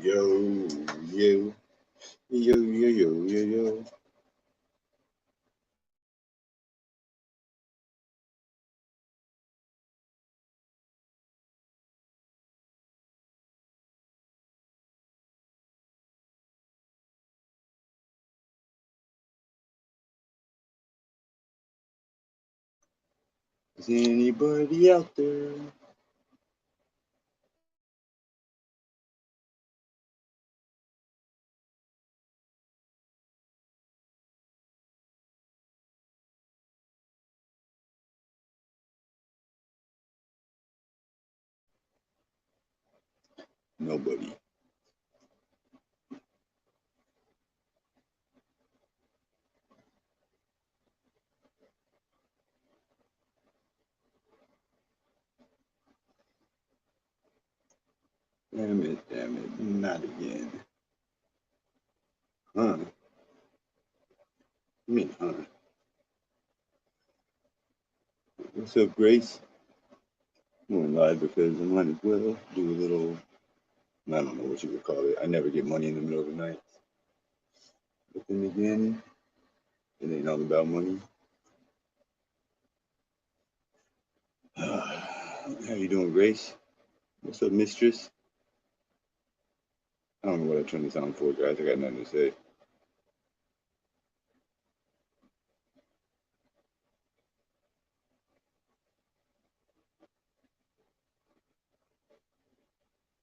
Yo, yo, yo, yo, yo, yo, yo. Is anybody out there? Nobody. Damn it, not again. Huh? I mean, huh? What's up, Grace? I'm going live because I might as well do a little, I don't know what you would call it. I never get money in the middle of the night. But then again, it ain't all about money. How you doing, Grace? What's up, mistress? I don't know what I turned this on for, guys. I got nothing to say.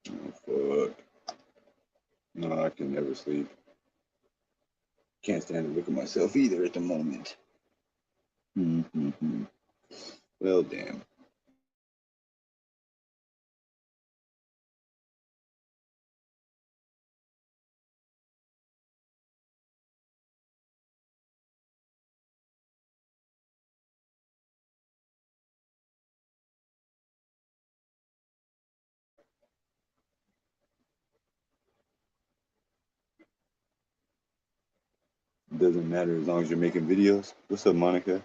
Oh, fuck. No, I can never sleep. Can't stand to look at myself either at the moment. Well, damn. Doesn't matter as long as you're making videos. What's up, Monica?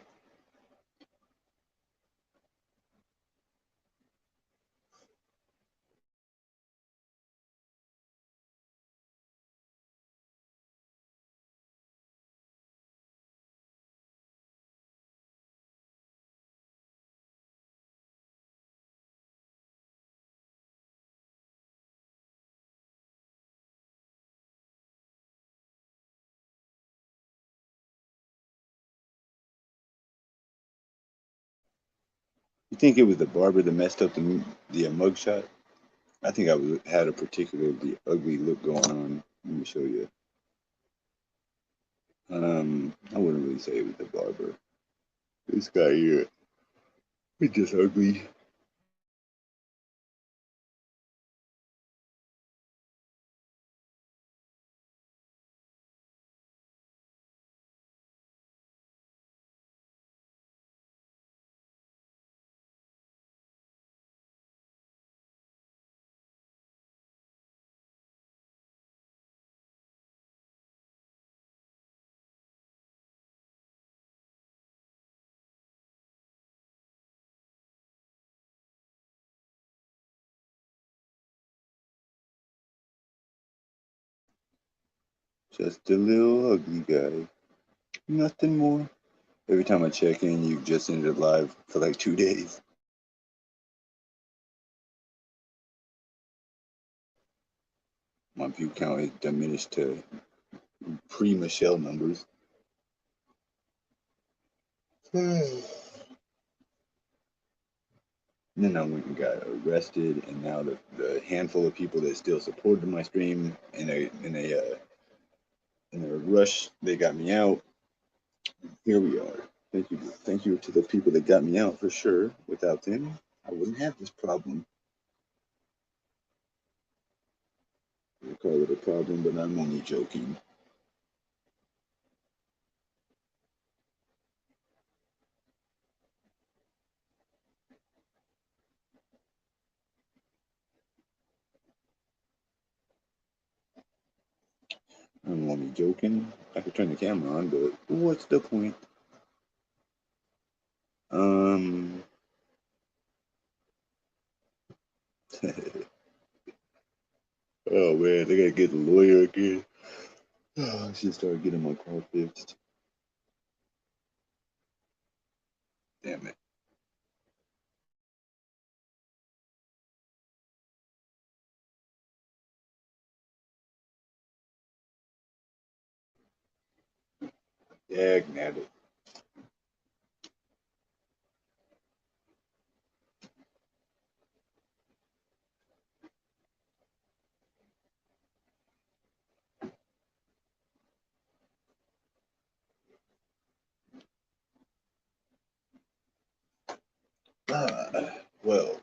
You think it was the barber that messed up the mugshot? I think I had a particularly ugly look going on. Let me show you. I wouldn't really say it was the barber. This guy here, he's just ugly. Just a little ugly guy. Nothing more. Every time I check in, you've just ended live for like 2 days. My view count is diminished to pre-Michelle numbers. And then I went and got arrested, and now the handful of people that still supported my stream in a rush, they got me out. Here we are. Thank you to the people that got me out for sure. Without them, I wouldn't have this problem. I call it a problem, but I'm only joking. I'm only joking. I could turn the camera on, but what's the point? Oh man, I gotta get the lawyer again. Oh, I should start getting my car fixed. Damn it. Dag it. Well,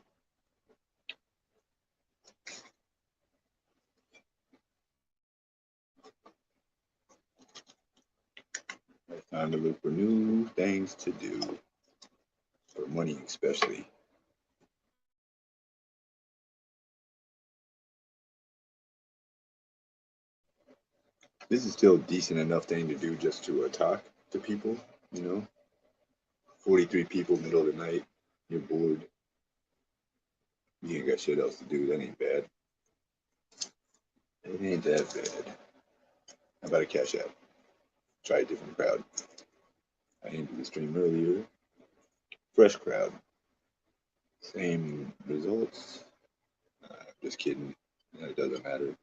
it's time to look for new things to do. For money, especially. This is still a decent enough thing to do just to talk to people, you know? 43 people, middle of the night, you're bored. You ain't got shit else to do. That ain't bad. It ain't that bad. How about a cash app? Try a different crowd. I ended the stream earlier. Fresh crowd. Same results. Just kidding. It doesn't matter.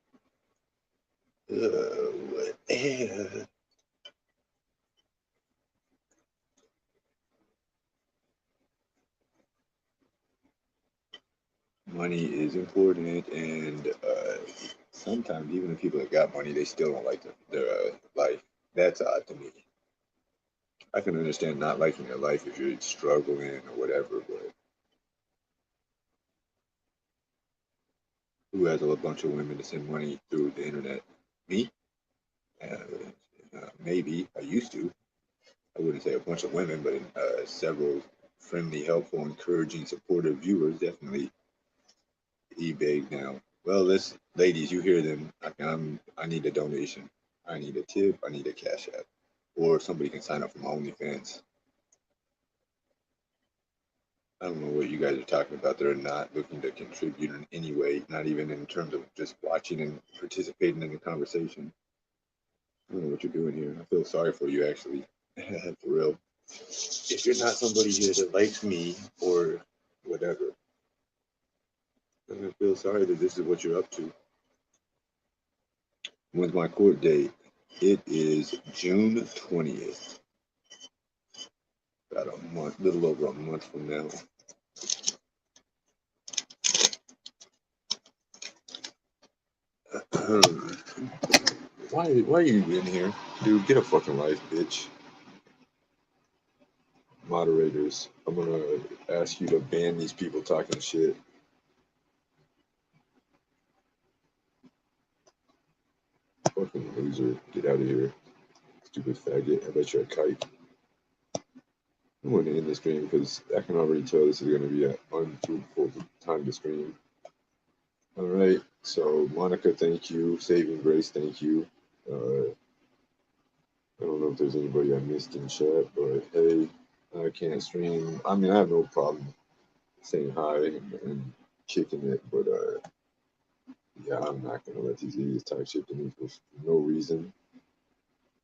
What? Money is important, and sometimes even the people that got money, they still don't like their life. That's odd to me. I can understand not liking your life if you're struggling or whatever, but who has a bunch of women to send money through the internet? Me? Maybe. I used to. I wouldn't say a bunch of women, but several friendly, helpful, encouraging, supportive viewers definitely eBay now. Well, ladies, you hear them. I need a donation. I need a tip. I need a cash app. Or somebody can sign up for my OnlyFans. I don't know what you guys are talking about. They're not looking to contribute in any way, not even in terms of just watching and participating in the conversation. I don't know what you're doing here. I feel sorry for you, actually. For real. If you're not somebody here that likes me or whatever, I feel sorry that this is what you're up to. When's my court date? It is June 20th. About a month, little over a month from now. Why are you in here? Dude, get a fucking life, bitch. Moderators, I'm gonna ask you to ban these people talking shit. Fucking loser, get out of here. Stupid faggot, I bet you're a kite. I'm going to end the stream because I can already tell this is going to be an unfruitful time to stream. All right, so Monica, thank you. SavingGrace, thank you. I don't know if there's anybody I missed in chat, but hey, I can't stream. I mean, I have no problem saying hi and kicking it, but yeah, I'm not going to let these idiots talk shit to me for no reason.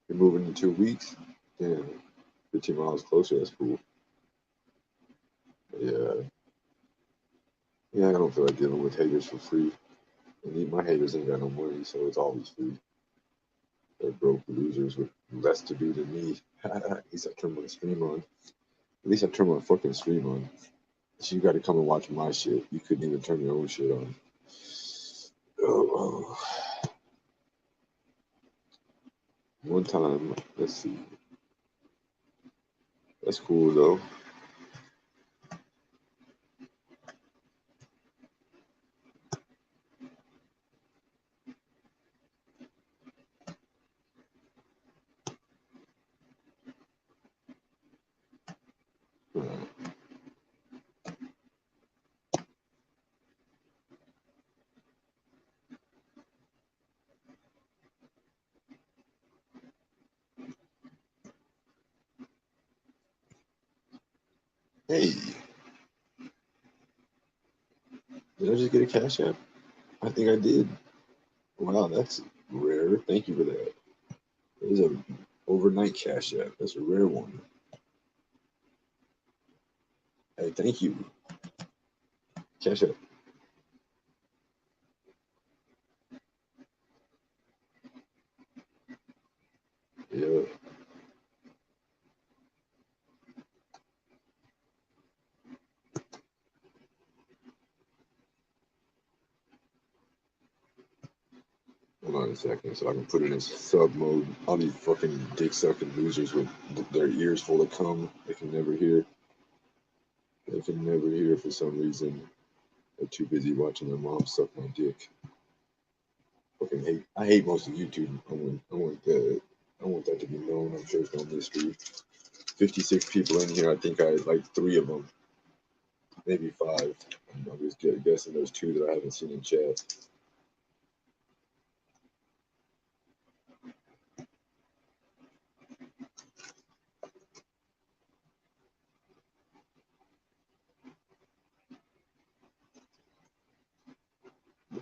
You're moving in 2 weeks? Damn, 15 miles closer, that's cool. Yeah. Yeah, I don't feel like dealing with haters for free. And my haters ain't got no money, so it's always free. They're broke losers with less to do than me. At least I turn my stream on. At least I turn my fucking stream on. So you gotta come and watch my shit. You couldn't even turn your own shit on. Oh. One time, let's see. That's cool though. Hey. Did I just get a Cash App? I think I did. Wow, that's rare. Thank you for that. It is a overnight Cash App. That's a rare one. Hey, thank you. Cash App. Yeah. Hold on a second, so I can put it in sub mode. All these fucking dick sucking losers with their ears full of cum. They can never hear. They can never hear for some reason. They're too busy watching their mom suck my dick. Fucking hate. I hate most of YouTube. I want that to be known. I'm sure it's no mystery. 56 people in here. I think I like 3 of them, maybe 5. I'm just guessing there's 2 that I haven't seen in chat.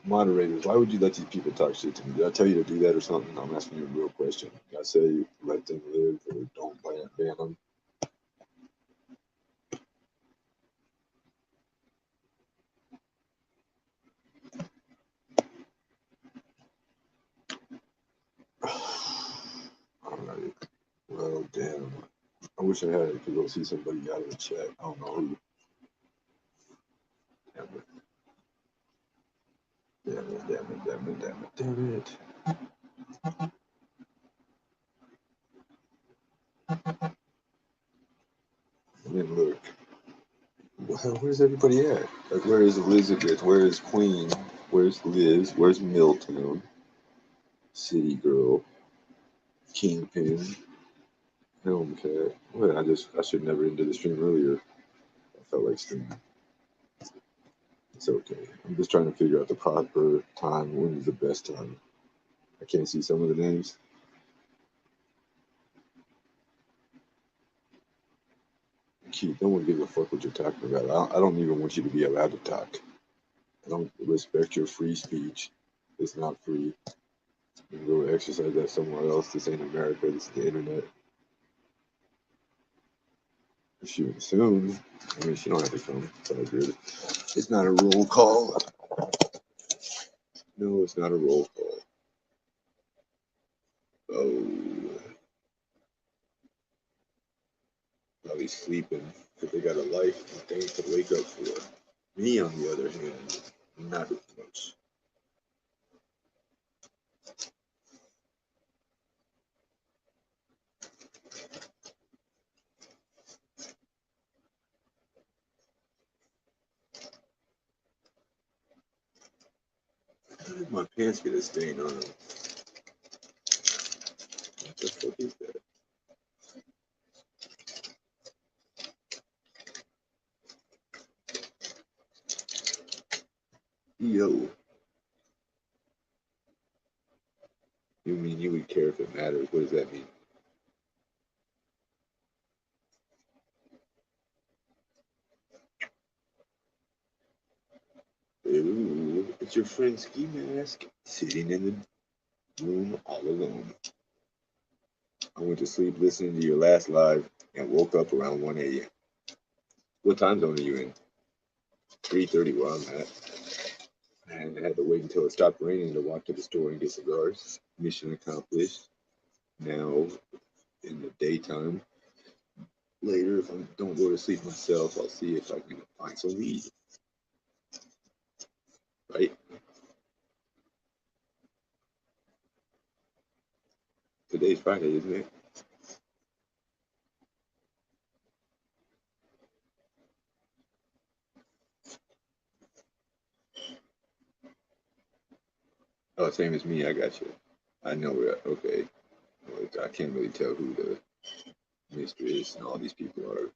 Moderators, why would you let these people talk shit to me? Did I tell you to do that or something? I'm asking you a real question. Did I say let them live or don't ban them? Alright. Well, damn. I wish I had to go see somebody out of the chat. I don't know who. Damn it. Damn it, damn it, damn it, damn it, damn it. And then look. Well, where's everybody at? Like, where is Elizabeth? Where is Queen? Where's Liz? Where's Miltown? City Girl? Kingpin? Helmcat? Well, I should never ended the stream earlier. I felt like streaming. It's okay. I'm just trying to figure out the proper time. When is the best time? I can't see some of the names. Keith, no one gives a fuck what you're talking about. I don't even want you to be allowed to talk. I don't respect your free speech. It's not free. You can go exercise that somewhere else. This ain't America. This is the internet. Shoot, soon. I mean, she don't have to come. It's all good. It's not a roll call. No, it's not a roll call. Oh, probably sleeping because they got a life and things to wake up for. Me, on the other hand, not as much. How did my pants get a stain on them? What the fuck is that? Yo. You mean you would care if it matters? What does that mean? Ooh, it's your friend Skimask sitting in the room all alone. I went to sleep listening to your last live and woke up around 1 a.m. What time zone are you in? 3:30 where I'm at. And I had to wait until it stopped raining to walk to the store and get cigars. Mission accomplished. Now, in the daytime, later, if I don't go to sleep myself, I'll see if I can find some weed. Right? Today's Friday, isn't it? Oh, same as me. I got you. I know it. Okay. Well, I can't really tell who the mistress and all these people are.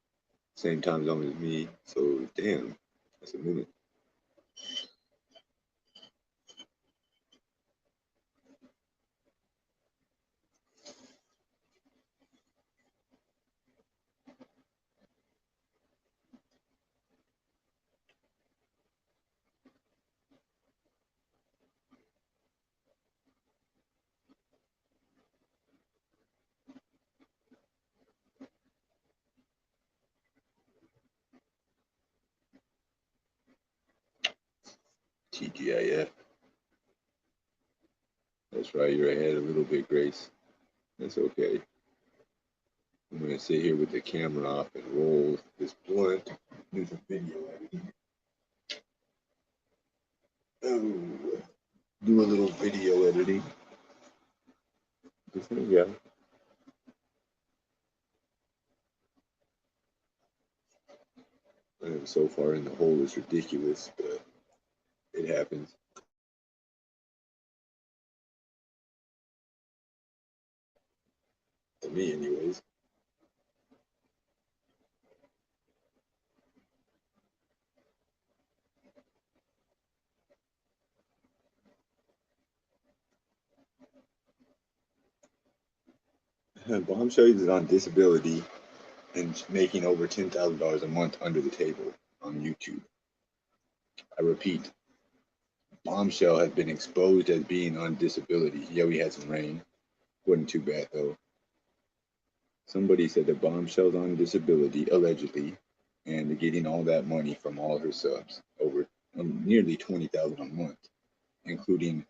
Same time zone as me. So, damn, that's a minute. TGIF. That's right, you're ahead a little bit, Grace. That's okay. I'm gonna sit here with the camera off and roll this blunt. Do some video editing. Oh, do a little video editing. Yeah. I am so far in the hole, it's ridiculous, but it happens. To me, anyways. Bombshell is on disability and making over $10,000 a month under the table on YouTube. I repeat, Bombshell has been exposed as being on disability. Yeah, we had some rain. Wasn't too bad though. Somebody said that Bombshell's on disability, allegedly, and getting all that money from all her subs, over nearly $20,000 a month, including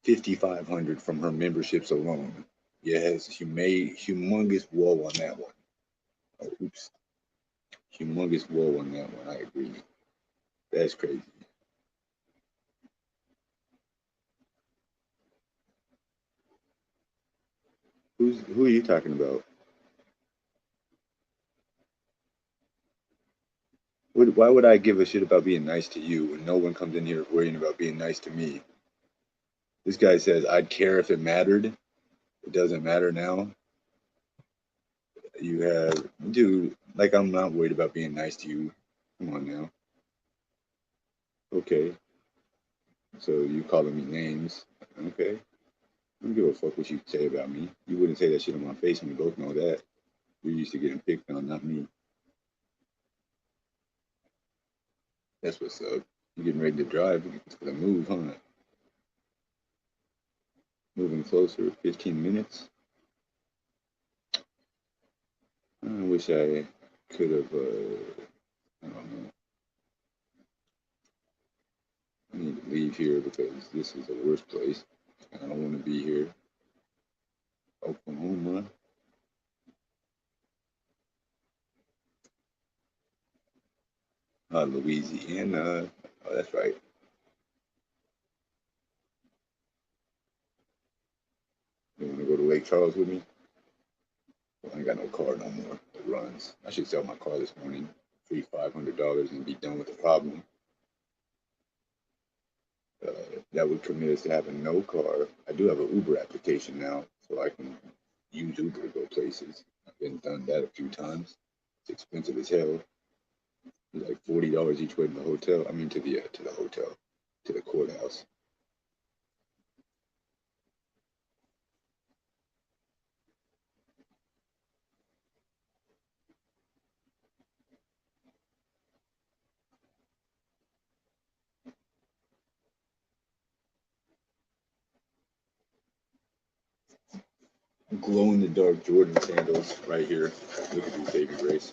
$5,500 from her memberships alone. Yes, she made humongous whoa on that one. Oh, oops. Humongous whoa on that one. I agree. That's crazy. Who are you talking about? Why would I give a shit about being nice to you when no one comes in here worrying about being nice to me? This guy says, I'd care if it mattered. It doesn't matter now. You have, dude, like I'm not worried about being nice to you. Come on now. Okay. So you calling me names. Okay. I don't give a fuck what you say about me. You wouldn't say that shit on my face, and we both know that. You're used to getting picked on, not me. That's what's up. You getting ready to drive for the move, huh? Moving closer, 15 minutes. I wish I could have, I don't know. I need to leave here because this is the worst place. I don't want to be here. Oklahoma. Louisiana. Oh, that's right. You want to go to Lake Charles with me? Well, I ain't got no car no more. It runs. I should sell my car this morning. Free $500 and be done with the problem. That would commit us to having no car. I do have an Uber application now, so I can use Uber to go places. I've been done that a few times. It's expensive as hell. It's like $40 each way to the hotel. I mean to the hotel, to the courthouse. Glow in the dark Jordan sandals right here. Look at these SavingGrace.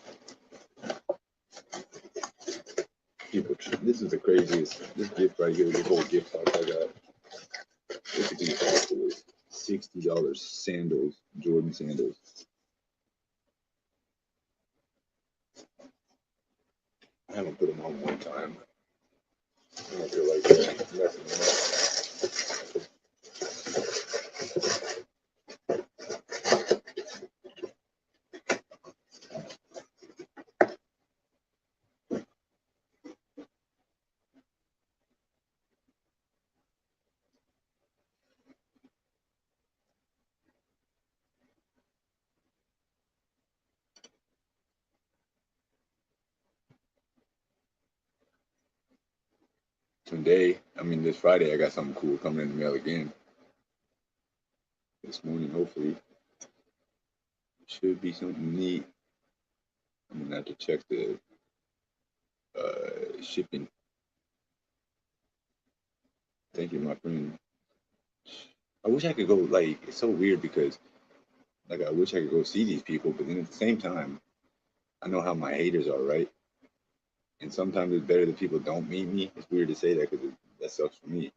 People, this is the craziest. This gift right here, this whole gift box I got. Look at these assholes. $60 sandals, Jordan sandals. I haven't put them on one time. I don't feel like messing them up. This Friday, I got something cool coming in the mail again. This morning, hopefully. Should be something neat. I'm gonna have to check the shipping. Thank you, my friend. I wish I could go, like, it's so weird because, like, I wish I could go see these people, but then at the same time, I know how my haters are, right? And sometimes it's better that people don't meet me. It's weird to say that because That sucks for me.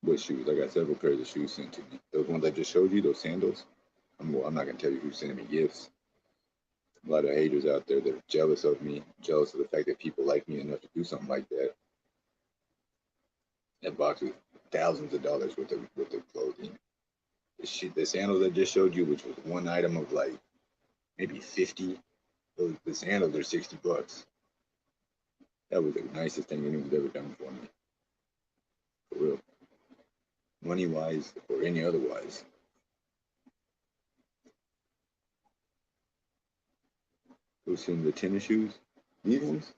What shoes? I got several pairs of shoes sent to me. Those ones I just showed you, those sandals. I'm not gonna tell you who's sending me gifts. A lot of haters out there that are jealous of me, jealous of the fact that people like me enough to do something like that. That box was thousands of dollars worth of clothing. The sandals I just showed you, which was one item of like maybe 50. The sandals are $60. That was the nicest thing anyone's ever done for me. For real. Money wise or any otherwise. Who's sending the tennis shoes? These ones?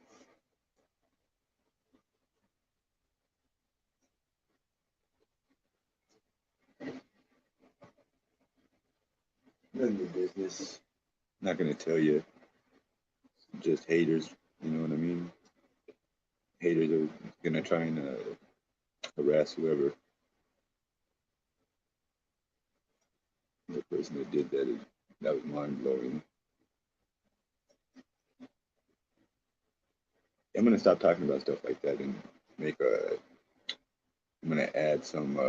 None of your business. Not gonna tell you. Just haters, you know what I mean? Haters are gonna try and harass whoever. The person that did that, that was mind blowing. I'm gonna stop talking about stuff like that and I'm gonna add some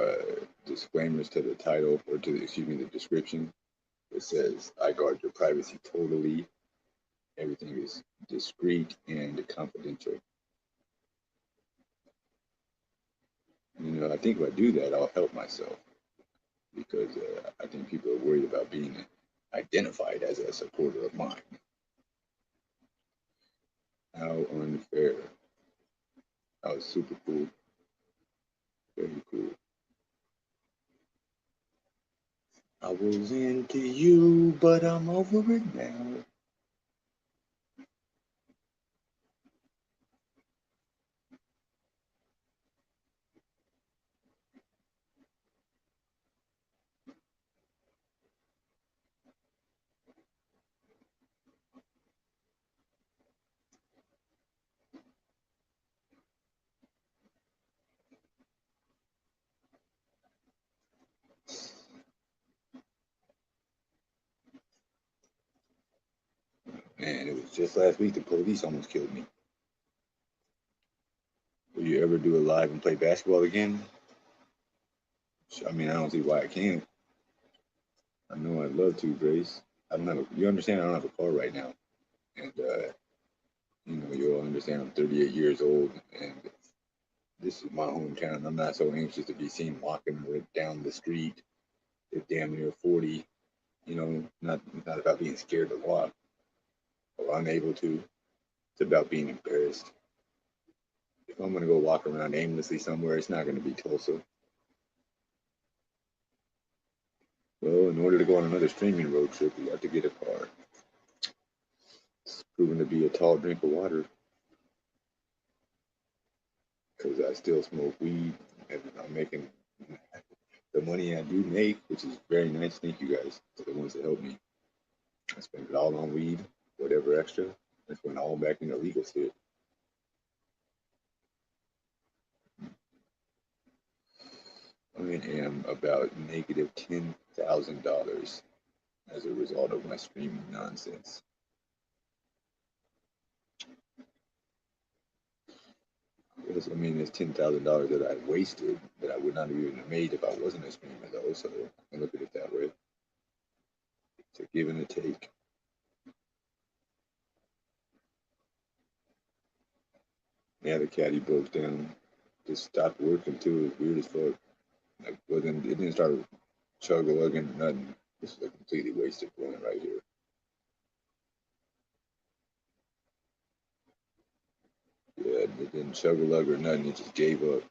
disclaimers to the title or to the description. It says, "I guard your privacy totally. Everything is discreet and confidential." You know, I think if I do that, I'll help myself because I think people are worried about being identified as a supporter of mine. How unfair. That was super cool. Very cool. I was into you, but I'm over it now. Man, it was just last week the police almost killed me. Will you ever do a live and play basketball again? I mean, I don't see why I can't. I know I'd love to, Grace. I don't have you understand I don't have a car right now. And, you know, you'll understand I'm 38 years old and this is my hometown. I'm not so anxious to be seen walking down the street at damn near 40. You know, not about being scared to walk or unable to. It's about being embarrassed. If I'm going to go walk around aimlessly somewhere, it's not going to be Tulsa. Well, in order to go on another streaming road trip, we have to get a car. It's proven to be a tall drink of water because I still smoke weed and I'm making the money I do make, which is very nice. Thank you guys to the ones that help me. I spend it all on weed, whatever extra. I went all back into legal shit. I am about negative $10,000 as a result of my streaming nonsense. It's $10,000 that I wasted that I would not have even made if I wasn't a streamer, though. So I look at it that way. It's a give and a take. Yeah, the caddy broke down. Just stopped working too. It was weird as fuck. Like, it didn't start chug-a-lugging or nothing. This is a completely wasted point right here. Yeah, it didn't chug-a-lug or nothing. It just gave up.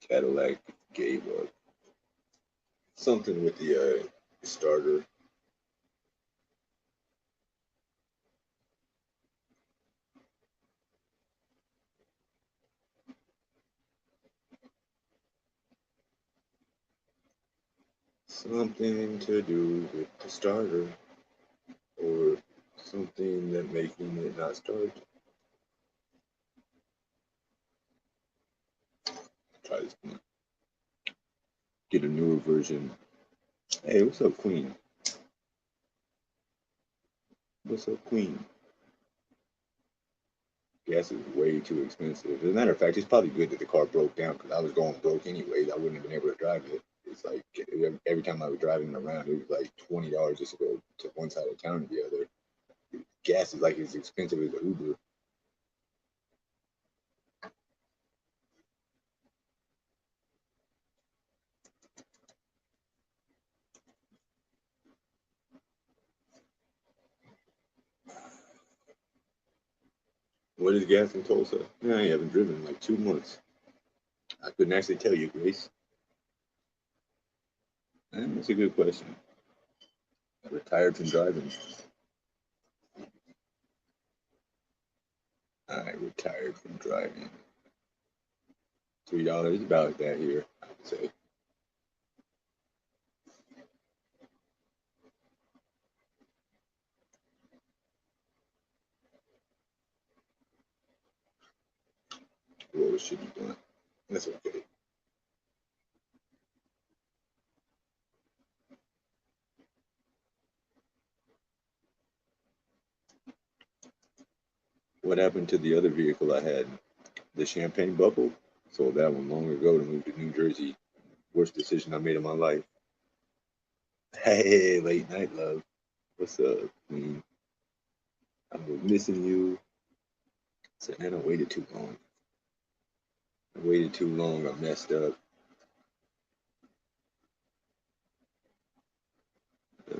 Cadillac gave up. Something with the starter. Something to do with the starter. Or something that making it not start. Try this one. Get a newer version. Hey, what's up, Queen? What's up, Queen? gas is way too expensive. As a matter of fact, it's probably good that the car broke down because I was going broke anyways. I wouldn't have been able to drive it. It's like every time I was driving around, it was like $20 just to go to one side of town to the other. Gas is like as expensive as an Uber. What is gas in Tulsa? Yeah, I haven't driven in like 2 months. I couldn't actually tell you, Grace. That's a good question. I retired from driving. I retired from driving. $3 about that here, I would say. Roll a shitty blunt. That's okay. What happened to the other vehicle I had? The Champagne Bubble? Sold that one long ago to move to New Jersey. Worst decision I made in my life. Hey, late night love. What's up, queen? I was missing you. So, man, I waited too long. I waited too long. I messed up.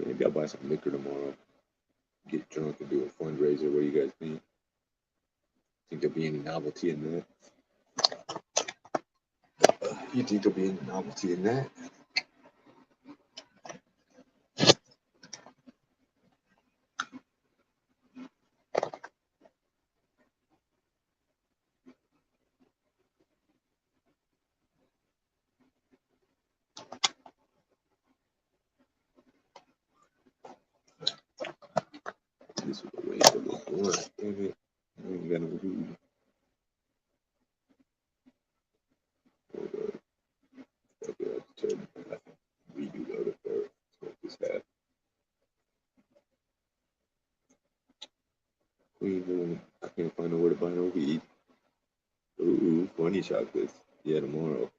Maybe I'll buy some liquor tomorrow. Get drunk and do a fundraiser. What do you guys think? Think there'll be any novelty in that? You think there'll be any novelty in that? This was a waste of a blunt. Damn it. I ain't got no weed. Hold up. Okay, I have to turn it back. Redo the other part. Smoke this half. Queen, I can't find nowhere to buy no weed. Ooh, funny chocolates. Yeah, tomorrow.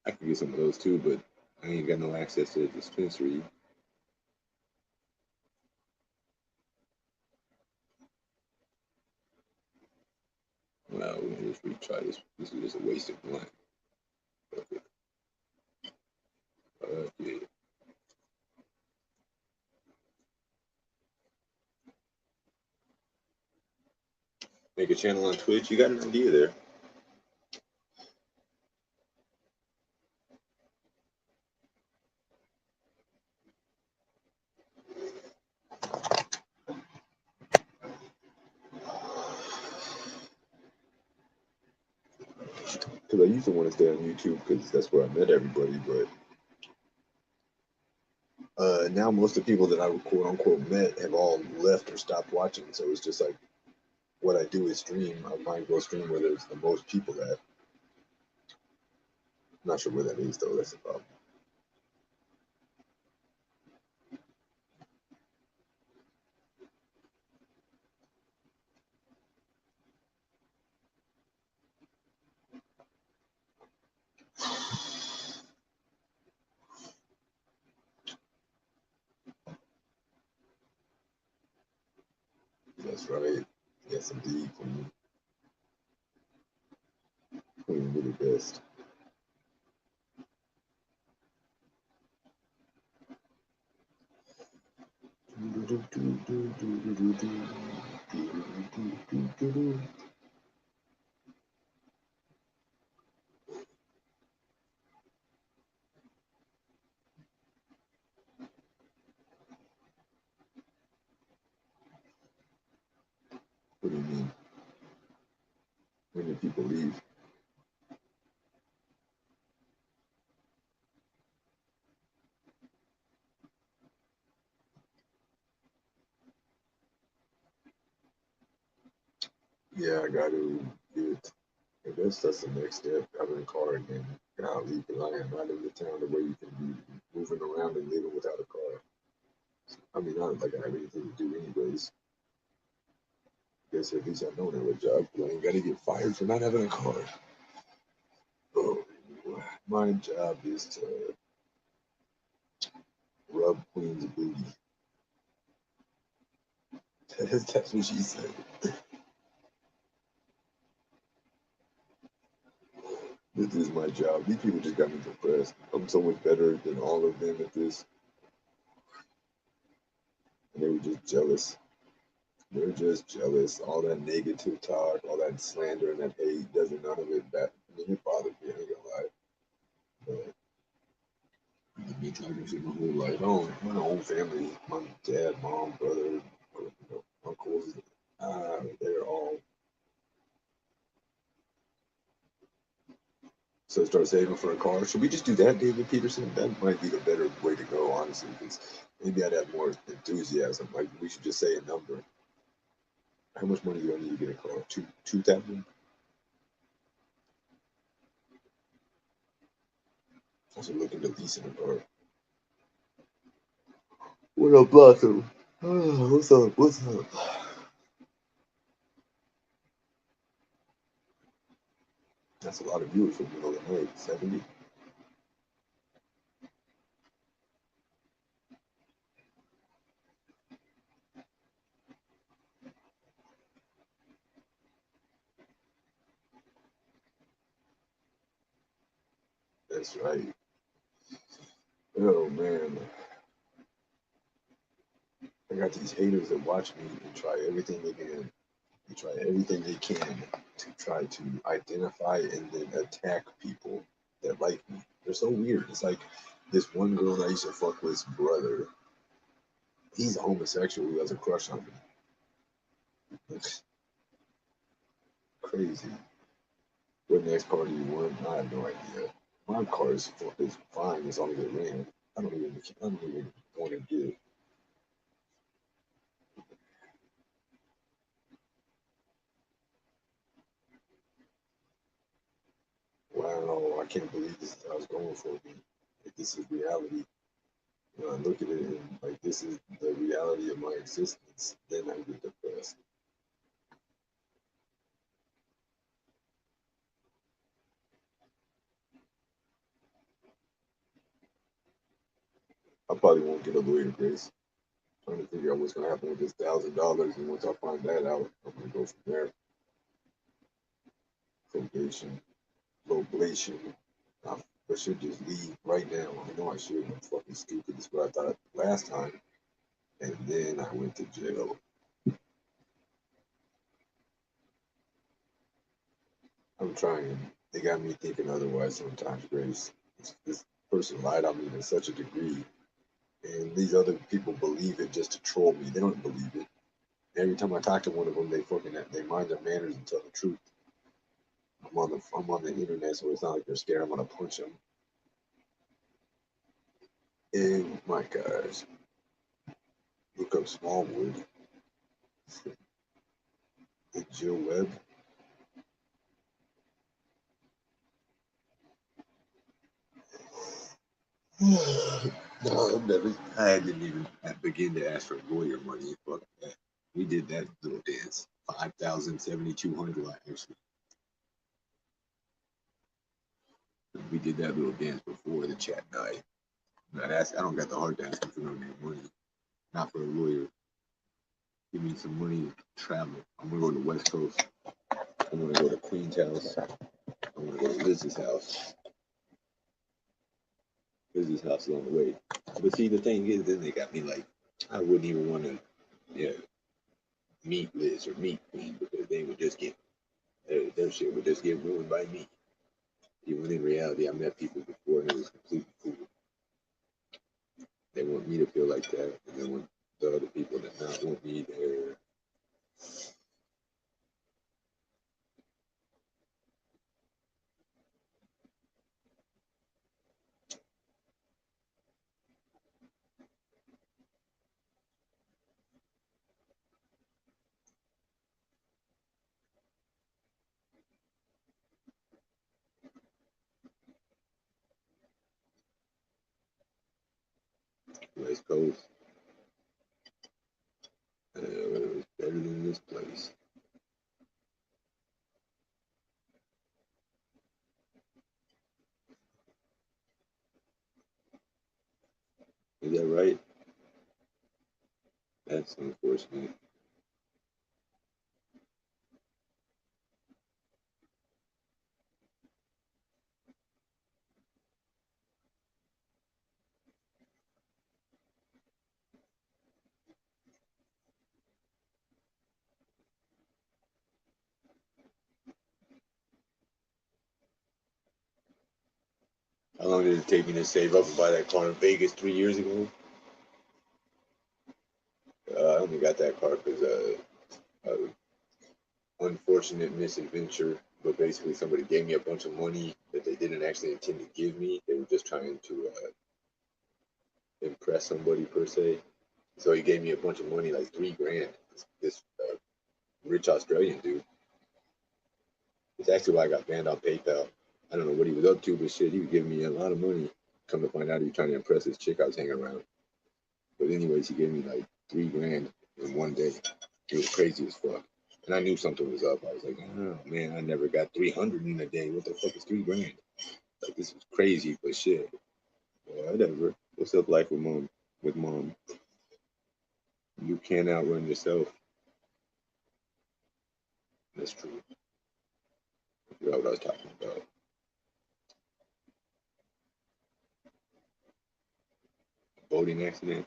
I could get some of those too, but I ain't got no access to the dispensary. Well, we're gonna just retry this. This is just a waste of blunt. Okay. Okay. Make a channel on Twitch. You got an idea there. Because I used to want to stay on YouTube because that's where I met everybody, but now most of the people that I quote unquote met have all left or stopped watching. So it's just like what I do is stream. I might go stream where there's the most people at. I'm not sure where that is though. That's the problem. That's right. Yes, indeed, Queen. Queen really best. What do you mean? When did people leave? Yeah, I got to get. I guess that's the next step. Having a car again. Golly, because I am not in the town the way you can be moving around and living without a car. I mean, not like I have anything to do anyways. guess at least I don't have a job. I ain't gotta get fired for not having a car. Oh, my job is to rub Queen's booty. That's what she said. This is my job. These people just got me depressed. I'm so much better than all of them at this. And they were just jealous. They're just jealous. All that negative talk, all that slander and that hate doesn't none of it back. I mean, it bothered me, I ain't gonna lie. But I've been talking shit my whole life. Oh, my whole family, my dad, mom, brother, uncles, they're all. So start saving for a car. Should we just do that, David Peterson? That might be the better way to go, honestly, because maybe I'd have more enthusiasm. Like we should just say a number. How much money do I need to get a car? 2,000. I should look into leasing a car. What up, Blossom? Oh, what's up? What's up? That's a lot of viewers for the middle of the night. 70. That's right. Oh man, I got these haters that watch me and try everything they can. They try everything they can to try to identify and then attack people that like me. They're so weird. It's like this one girl that I used to fuck with, brother. He's a homosexual who has a crush on me. It's crazy. What next car do you want? I have no idea. My car is fine as long as it ran. I don't even want to get it. Wow, I can't believe this is how it's going for me. Like, this is reality. When I look at it and like this is the reality of my existence, then I get depressed. I probably won't get a lawyer, Grace. Trying to figure out what's gonna happen with this $1,000, and once I find that out, I'm gonna go from there. Probation, probation. I should just leave right now. I know I should. I'm fucking stupid. This is what I thought last time, and then I went to jail. I'm trying. They got me thinking otherwise sometimes, Grace. This person lied on me to such a degree, and these other people believe it just to troll me. They don't believe it. Every time I talk to one of them, they mind their manners and tell the truth. I'm on the internet, so it's not like they're scared I'm gonna punch them. And my gosh, look up Smallwood and Jill Webb. No, I've never. I didn't even begin to ask for lawyer money. Fuck that. We did that little dance. 5,000, 7,200. Actually, we did that little dance before the chat died. I don't got the heart to ask him for no damn money. Not for a lawyer. Give me some money to travel. I'm gonna go to the West Coast. I'm gonna go to Queen's house. I'm gonna go to Liz's house. Liz's house is on the way. But see, the thing is, then they got me like, I wouldn't even want to, meet Liz or meet Queen because they would just get their shit would just get ruined by me. Even in reality, I met people before and it was completely cool. They want me to feel like that, and they want the other people that not want me there. West Coast, it was better than this place. that right? That's unfortunate. How long did it take me to save up and buy that car in Vegas 3 years ago? I only got that car because unfortunate misadventure. But basically, somebody gave me a bunch of money that they didn't actually intend to give me. They were just trying to impress somebody per se. So he gave me a bunch of money, like $3,000. This rich Australian dude. It's actually why I got banned on PayPal. I don't know what he was up to, but shit, he was giving me a lot of money. Come to find out, he was trying to impress this chick I was hanging around. But anyways, he gave me like $3,000 in one day. It was crazy as fuck. And I knew something was up. I was like, oh man, I never got 300 in a day. What the fuck is $3,000? Like, this is crazy, but shit. Whatever. What's up, life with mom? With mom, you can't outrun yourself. That's true. I forgot what I was talking about. Boating accident.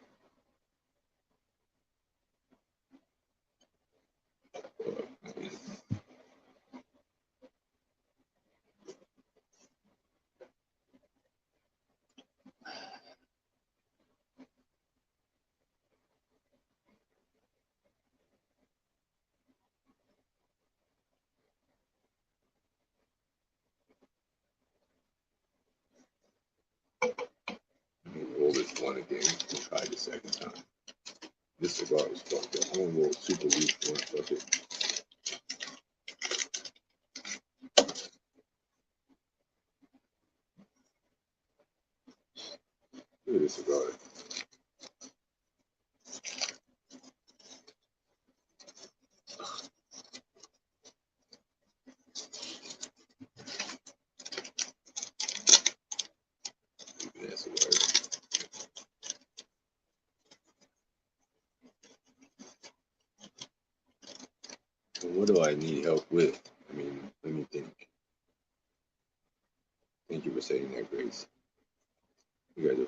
I'm gonna roll this one again and try the second time. This cigar is fucked up. I'm gonna roll super weak one. Fuck it. Look at this cigar. Look at that cigar. And what do I need help with? I mean, let me think. Thank you for saying that, Grace. You guys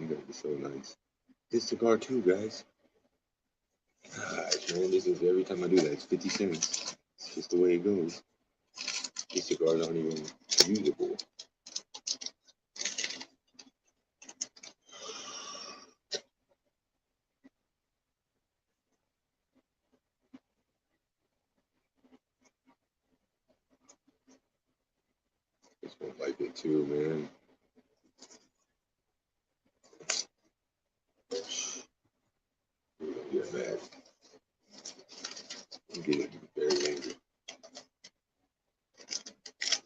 are so nice. This cigar too, guys. Gosh, man, this is every time I do that, it's 50 cents. It's just the way it goes. These cigars aren't even usable. This one like it too, man. We're gonna get mad. I'm getting very angry.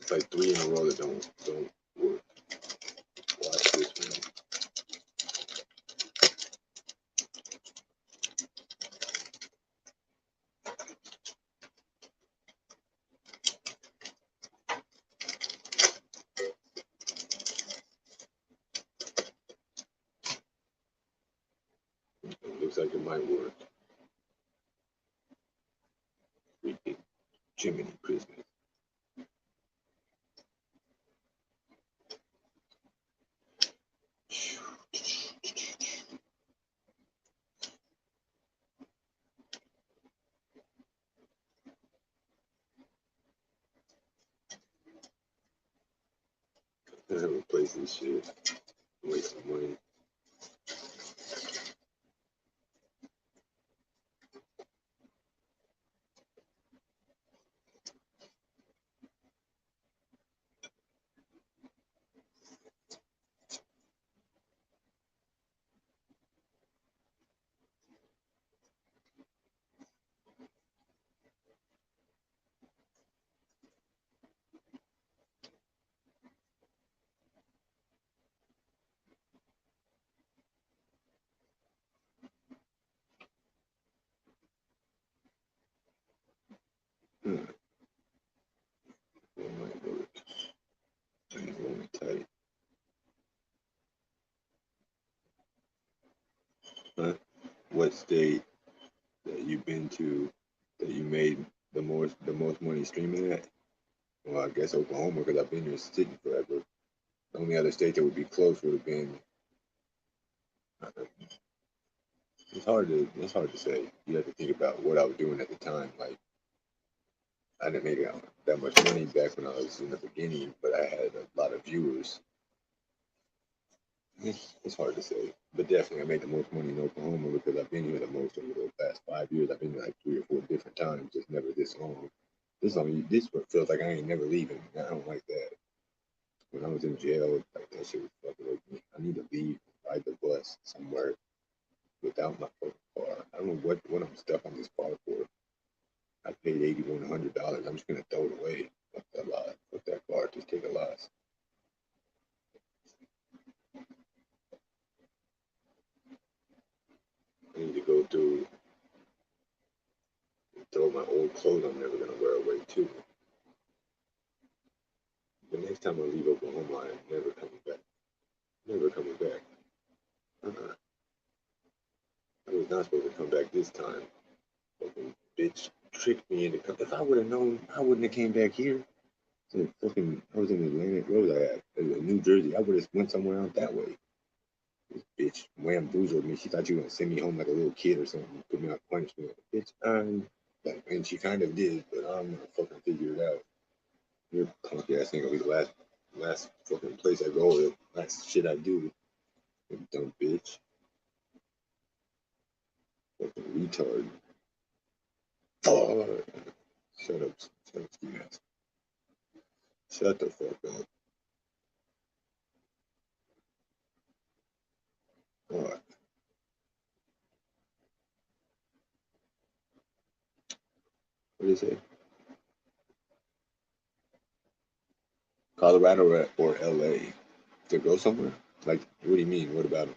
It's like 3 in a row that don't work. Watch this, man. It looks like it might work. Freaking Jiminy Christmas. I have to replace this shit. Waste some money. It might work. I need to hold it tight. state that you've been to that you made the most money streaming at? Well, I guess Oklahoma, because I've been here sitting forever. The only other state that would be close would have been. It's hard to say. You have to think about what I was doing at the time. Like, I didn't make that much money back when I was in the beginning, but I had a lot of viewers. It's hard to say, but definitely I made the most money in Oklahoma because I've been here the most over the past 5 years. I've been here like 3 or 4 different times, just never this long. This feels like I ain't never leaving. I don't like that. When I was in jail, like that shit was fucking with me. I need to leave, ride the bus somewhere without my fucking car. I don't know what I'm stuck on this car for. I paid $8,100. I'm just gonna throw it away. Fuck that lot. Fuck that car. Just take a loss. I need to go through and throw my old clothes I'm never gonna wear away too. The next time I leave Oklahoma, I am never coming back. Never coming back. I was not supposed to come back this time. Fucking bitch tricked me into coming. If I would have known, I wouldn't have came back here. I was in Atlantic. Where was I at? In New Jersey. I would have went somewhere out that way. This bitch wham-boozled me. She thought you were gonna send me home like a little kid or something. Put me on punishment. Bitch, and she kind of did, but I'm gonna fucking figure it out. Your punk ass ain't gonna be the last fucking place I go, the last shit I do. You dumb bitch. Fucking retard. Oh, shut up, Skimask. Shut the fuck up. What? What did you say? Colorado or LA? To go somewhere? Like, what do you mean? What about them?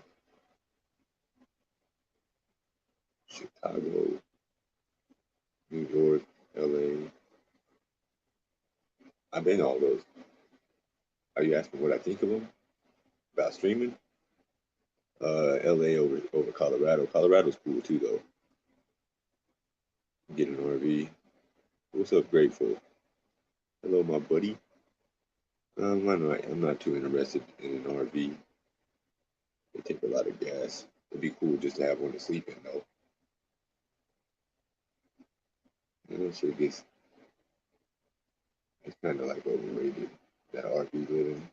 Chicago, New York, LA. I've been to all those. Are you asking what I think of them? About streaming? LA over Colorado. Colorado's cool too, though. Get an RV. What's up, Grateful? Hello, my buddy. I'm not too interested in an RV. They take a lot of gas. It'd be cool just to have one to sleep in, though. And that shit it's kind of like overrated, that RV living.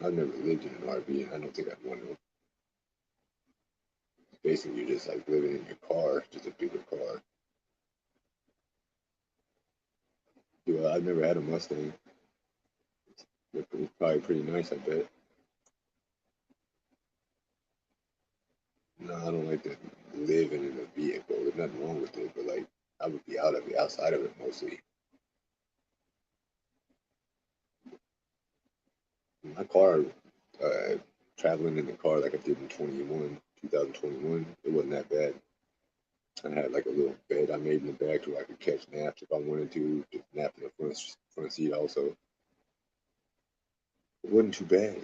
I've never lived in an RV, and I don't think I'd want to. Basically, you're just like living in your car, just a bigger car. Yeah, I've never had a Mustang. It's probably pretty nice, I bet. No, I don't like to live in a vehicle. There's nothing wrong with it, but like I would be outside of it mostly. My car, traveling in the car like I did in 2021, it wasn't that bad. I had like a little bed I made in the back where I could catch naps if I wanted to. Just nap in the front seat also. It wasn't too bad.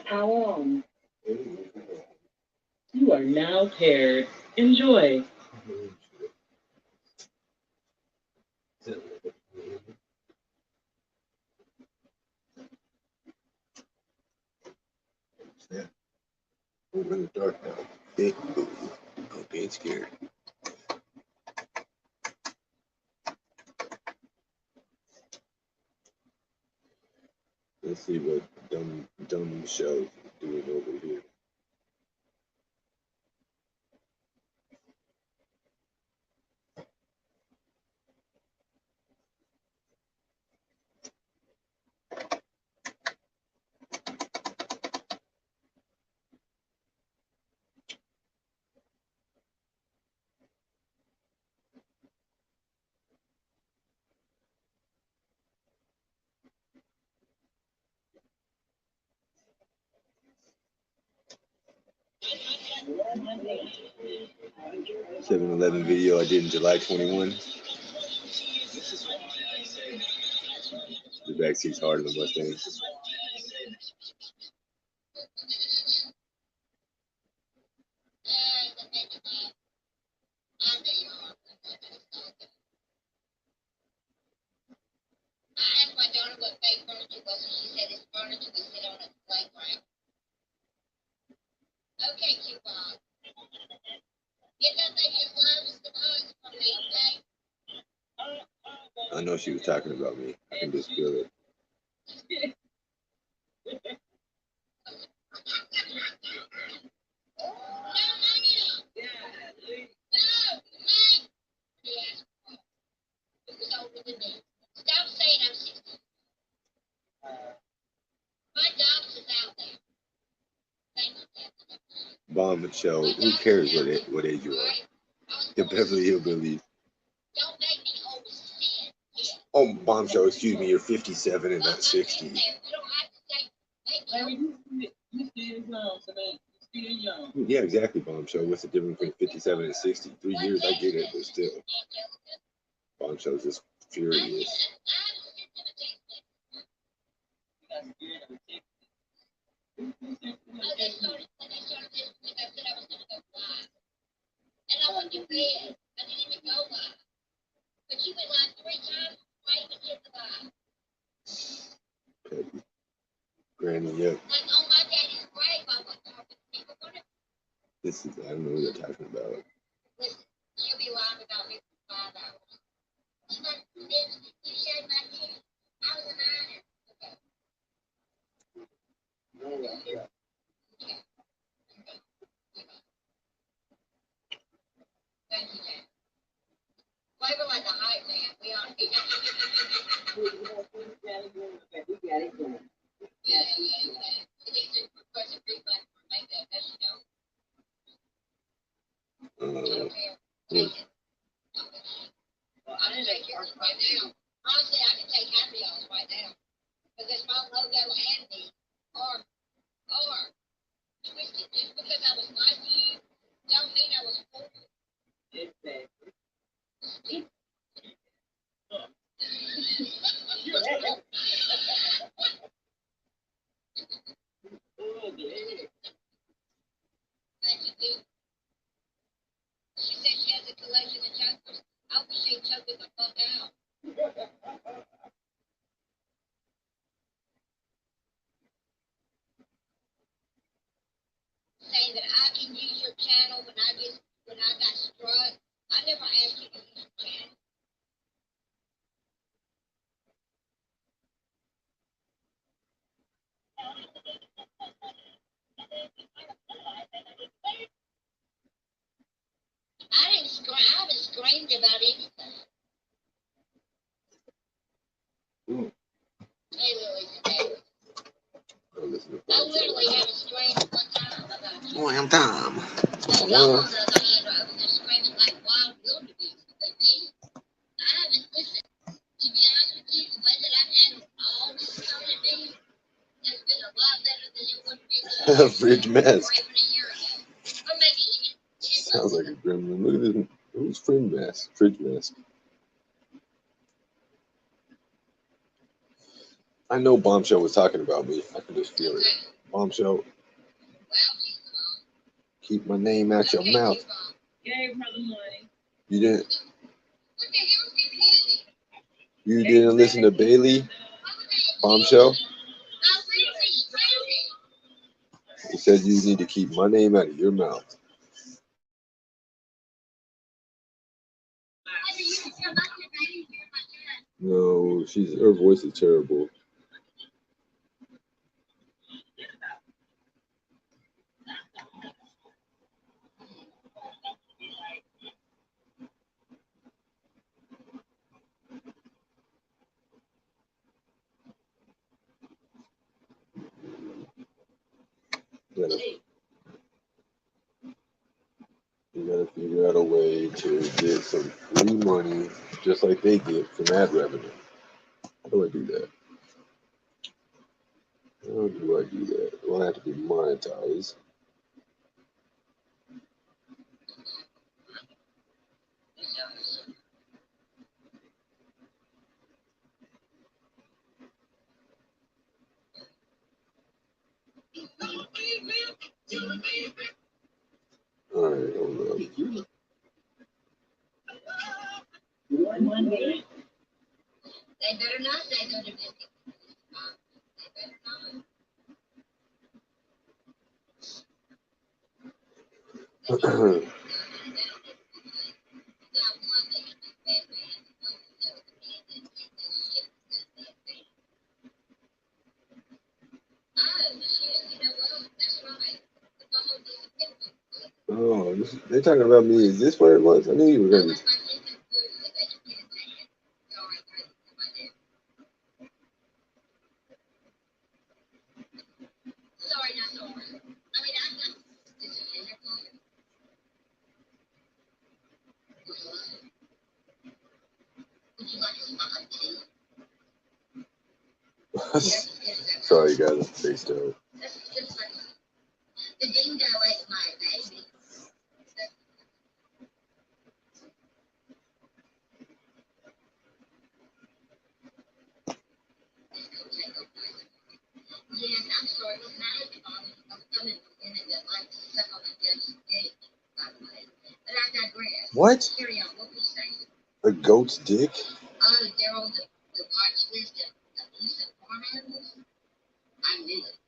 Power on. You are now paired. Enjoy. We're in the dark now. Big boo. I'm being scared. Let's see what dumb show doing over here. $7-Eleven video I did in July 21. The back seat's harder than Mustang. I know she was talking about me. I can just feel it. Bomb show. Who cares what age you are? The Beverly Hillbillies. Oh, bomb show. Excuse me. You're 57 and not 60. Yeah, exactly, bomb show. What's the difference between 57 and 60? 3 years, I get it, but still. Bomb show's just furious. Petty. Granny, yep. This is, I don't know what they're talking about. One time. Fridge mask. Sounds like a gremlin. Look at this. Who's fridge mask? Fridge mask. I know Bombshell was talking about me. I can just feel it. Bombshell, keep my name out your mouth. You didn't. You didn't listen to Bailey, Bombshell. He said you need to keep my name out of your mouth. No, her voice is terrible. You gotta figure out a way to get some free money, just like they get from ad revenue. How do I do that? How do I do that? Well, I have to be monetized. Alright, hold up. One minute. They better not say they're domestic. They better not. Oh, they're talking about me. Is this what it was? I knew you were going to. Sorry, guys, I'm spaced out. The dingo ate my baby. Yes, I'm sorry. It was nice. I'm coming in and that like to suck on the goat's dick, by the way. But I digress. What? Carry on. What were you saying? A goat's dick? Oh, they're on the watch list of abusive farm animals? I knew it.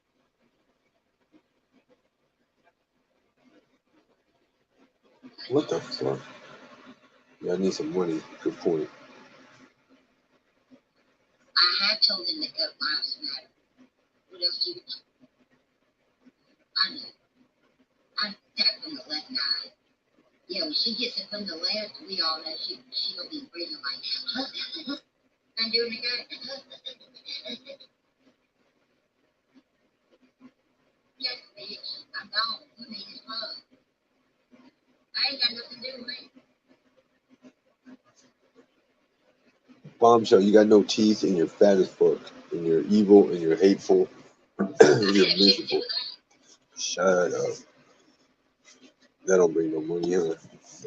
What the fuck? Yeah, I need some money. Good point. I have told him that goat lives matter. What else do you know? I know. I'm that from the left eye. Yeah, when she gets it from the left, we all know she gonna be breathing like, I'm doing it good. Yes, bitch. I'm gone. You need his love. I ain't got nothing to do with me. Bombshell, you got no teeth and you're fat as fuck. And you're evil and you're hateful. And you're miserable. Shut up. That don't bring no money, huh?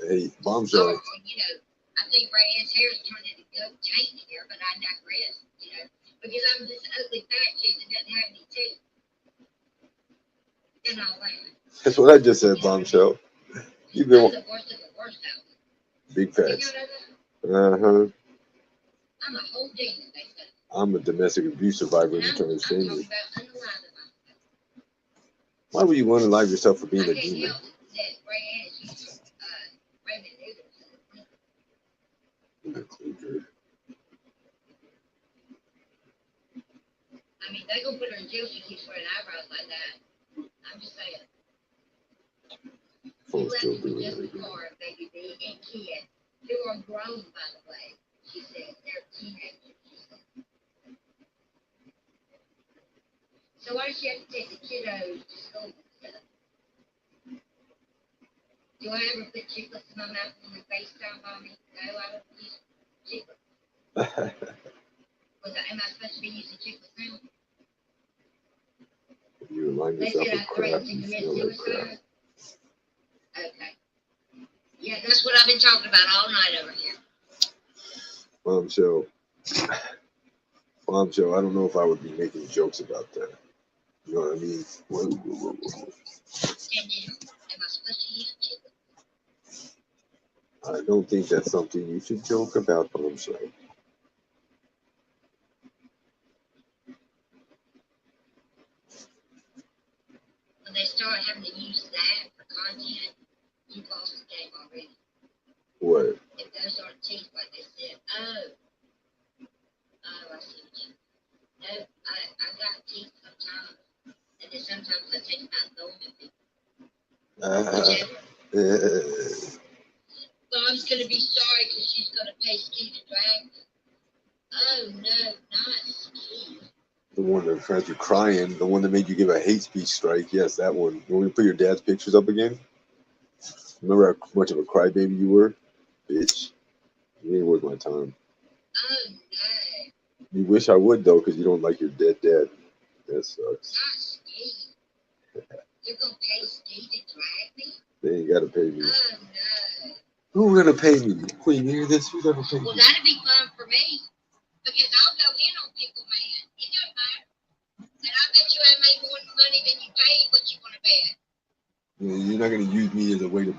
Hey, Bombshell. Oh, you know, I think Ray's hair is turning to goat taint here, but I digress, you know, because I'm this ugly fat chick that doesn't have any teeth. And all that. That's what I just said, Bombshell. You've been I'm the worst of the worst out big there. facts. You know Uh-huh. I'm a whole demon, they say. I'm a domestic abuse survivor and you're trying to I'm shame talking me. about unaliving myself. Why would you want to lie yourself for being I a can't demon? help that Ray is used Raymond noodles. I mean, they gonna put her in jail. She keeps wearing eyebrows like that. I'm just saying. She Folks left still it doing just it. before baby B and kid, who are grown, by the way. She said they're teenagers. She said. So why does she have to take the kiddos to school and stuff? Do I ever put chiclets in my mouth when we FaceTime, Mommy? No, I don't use chiclets. Am I supposed to be using chiclets now? You remind They yourself said I of crap. threatened to You commit smell like crap. suicide. Okay. Yeah, that's what I've been talking about all night over here. Bombshell, I don't know if I would be making jokes about that. You know what I mean? Whoa. And then, am I supposed to use chiclets? I don't think that's something you should joke about, Bombshell. When they start having to use that for content, you've lost the game already. What? If those aren't teeth, like they said, I see what you. No, I got teeth sometimes, and then sometimes I take them out and throw them at people. Whichever. Mom's gonna be sorry because she's gonna pay Steve to drag me. Oh no, not Steve. The one that has you crying, the one that made you give a hate speech strike. Yes, that one. You want me to put your dad's pictures up again? Remember how much of a crybaby you were? Bitch. You ain't worth my time. Oh no. You wish I would, though, because you don't like your dead dad. That sucks. Not Steve. You're gonna pay Steve to drag me? They ain't gotta pay me. Oh no. Who's gonna pay me? Queen, you hear this? Who's gonna pay me? Well, that'd be fun for me. Because I'll go in on Pickle Man. It doesn't matter. And I bet you I made more money than you paid. What you want to bet? You're not gonna use me as a way to.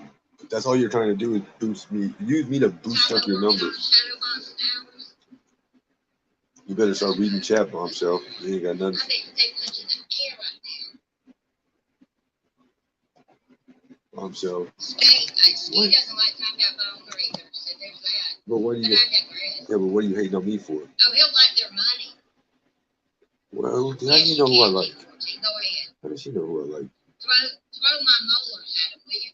That's all you're trying to do is boost me. Use me to boost up your numbers. You better start reading chat, bombshell. You ain't got nothing. Bombshell. He doesn't like talking about my owner either, so there's that. But what do you? But I digress. Yeah, but what are you hating on me for? Oh, he'll like their money. Well, how do Yes, you know who I can, like? Go ahead. How does she know who I like? Throw my molars at him, will you?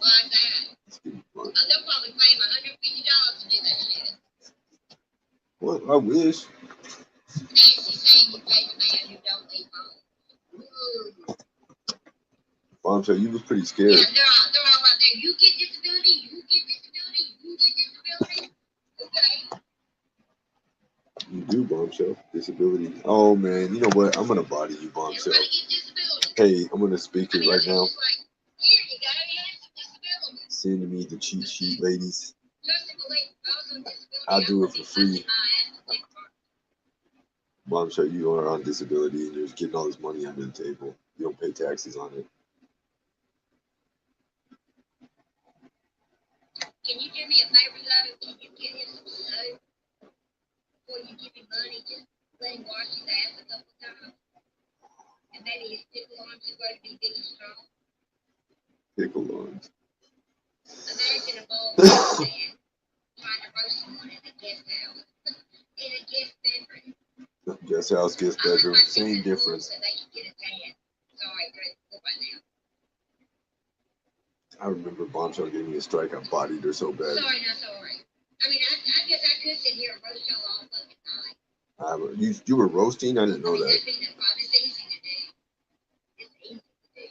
Like that. It's getting Oh, fun. they'll probably pay him $150 to do that shit. What? I wish. Nancy saying you pay the man who don't leave home. Ooh. Bombshell, you was pretty Yeah, scared. they're all out there. You get disability, you get disability, you get disability. Okay. You do, bombshell. Disability. Oh man, you know what? I'm gonna body you, bombshell. Everybody get disability. Hey, I'm gonna speak it right now. It's like, here, you gotta have some disability. Send me the cheat sheet, ladies. Justin Blake, I was on disability. I'll do it for free. My ass to take part. Bombshell, you are on disability and you're getting all this money under the table. You don't pay taxes on it. Can you do me a favor though? Can you get him some soap before you give him money? Just let him wash his ass a couple times. And maybe his pickle arms are going to be big and strong. Pickle arms. Imagine a bald man trying to roast someone in a guest house. In a guest bedroom. Guest house, guest bedroom, same difference. So they can get a tan. Sorry, right now. I remember Bombshell gave me a strike. I bodied her so bad. Sorry, not sorry. I mean, I guess I could sit here and roast y'all all fucking night. You were roasting? I didn't know that. That'd be no problem. It's easy to do. It's easy to do.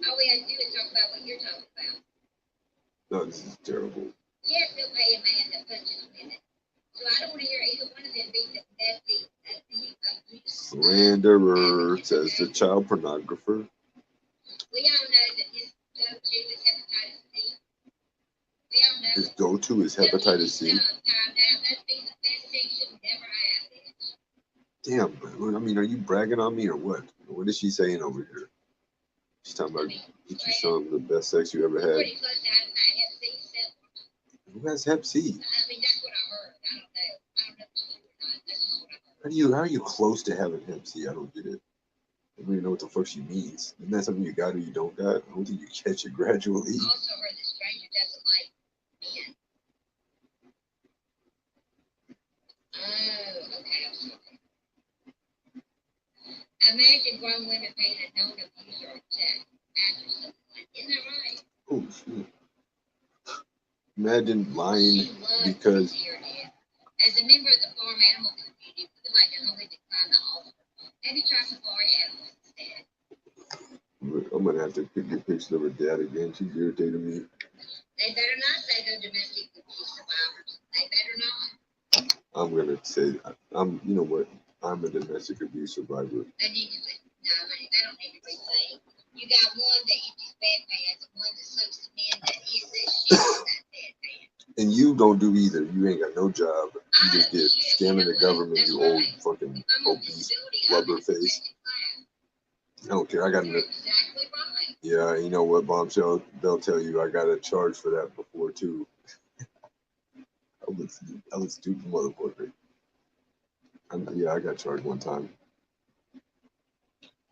All we have to do is talk about what you're talking about. No, this is terrible. Yes, they'll pay a man that punches women. So I don't want to hear either one of them be the Slanderer, says the child pornographer. We all know that his go-to is hepatitis C. We all know His go-to is hepatitis C. That'd be the best sex you'll never have, bitch. Damn, I mean, are you bragging on me or what? What is she saying over here? She's talking about get you some the best sex you ever had. Pretty close to having that hep C yourself. Who has hep C? I mean, that's what I heard. I don't know if it's true or not. That's just what I heard. How are you close to having hep C? I don't get it. I don't even know what the fuck she means. Isn't that something you got or you don't got? I don't think you catch it gradually. I also heard the stranger doesn't like men. Oh, okay, I'm sorry. Imagine grown women paying a known abuser or check after someone. Isn't that right? Oh, shit. Imagine lying because... As a member of the farm animal community, we would like to humbly decline the offer. Maybe try some farm animals instead. I'm gonna have to pick your picture of her dad again. She's irritating me. They better not say they're domestic abuse survivors. They better not. I'm gonna say you know what? I'm a domestic abuse survivor. They need to say, no, honey, they don't need to be saying. You got one that empties bedpans and one that soaks the men that eat that shit in that bedpan. And you don't do either. You ain't got no job. You just get scamming the government, you old fucking obese blubber face. I don't care. I got enough. Exactly right. Yeah, you know what, Bombshell? They'll tell you I got a charge for that before too. I was stupid motherfucker. Yeah, I got charged one time.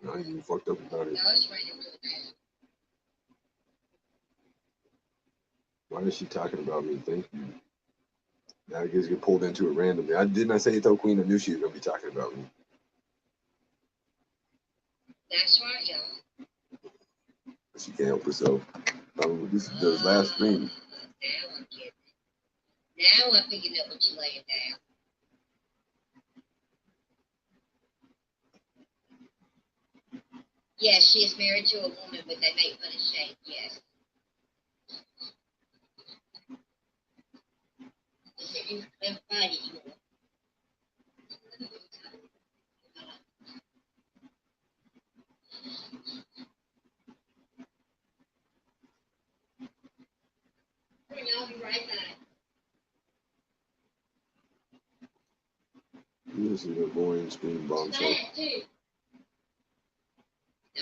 I ain't even fucked up about it. No, it's raining really bad. Why is she talking about me? Thank you. Now I guess get pulled into it randomly. Didn't I say tell Queen I knew she was gonna be talking about me. That's right, y'all. She can't help herself. This is the last stream. Now I'm getting it. Now I'm picking up what you laying down. Yes, she is married to a woman, but they make fun of Shane, yes. He said he would never fight anymore. I'll be right back. This is a boring stream, Bombshell. Sad, too.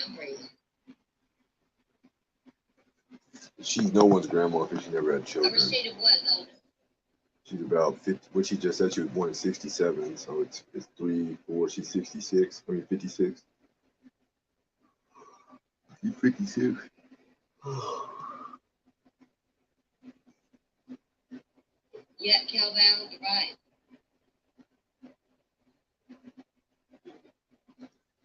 I'm ready. She's no one's grandma because she never had A children. receipt of what, Golden? She's about 50. What she just said, she was born in '67, so it's 3, 4. She's 66. I mean 56. She's 56. Yeah, Calval, you're right.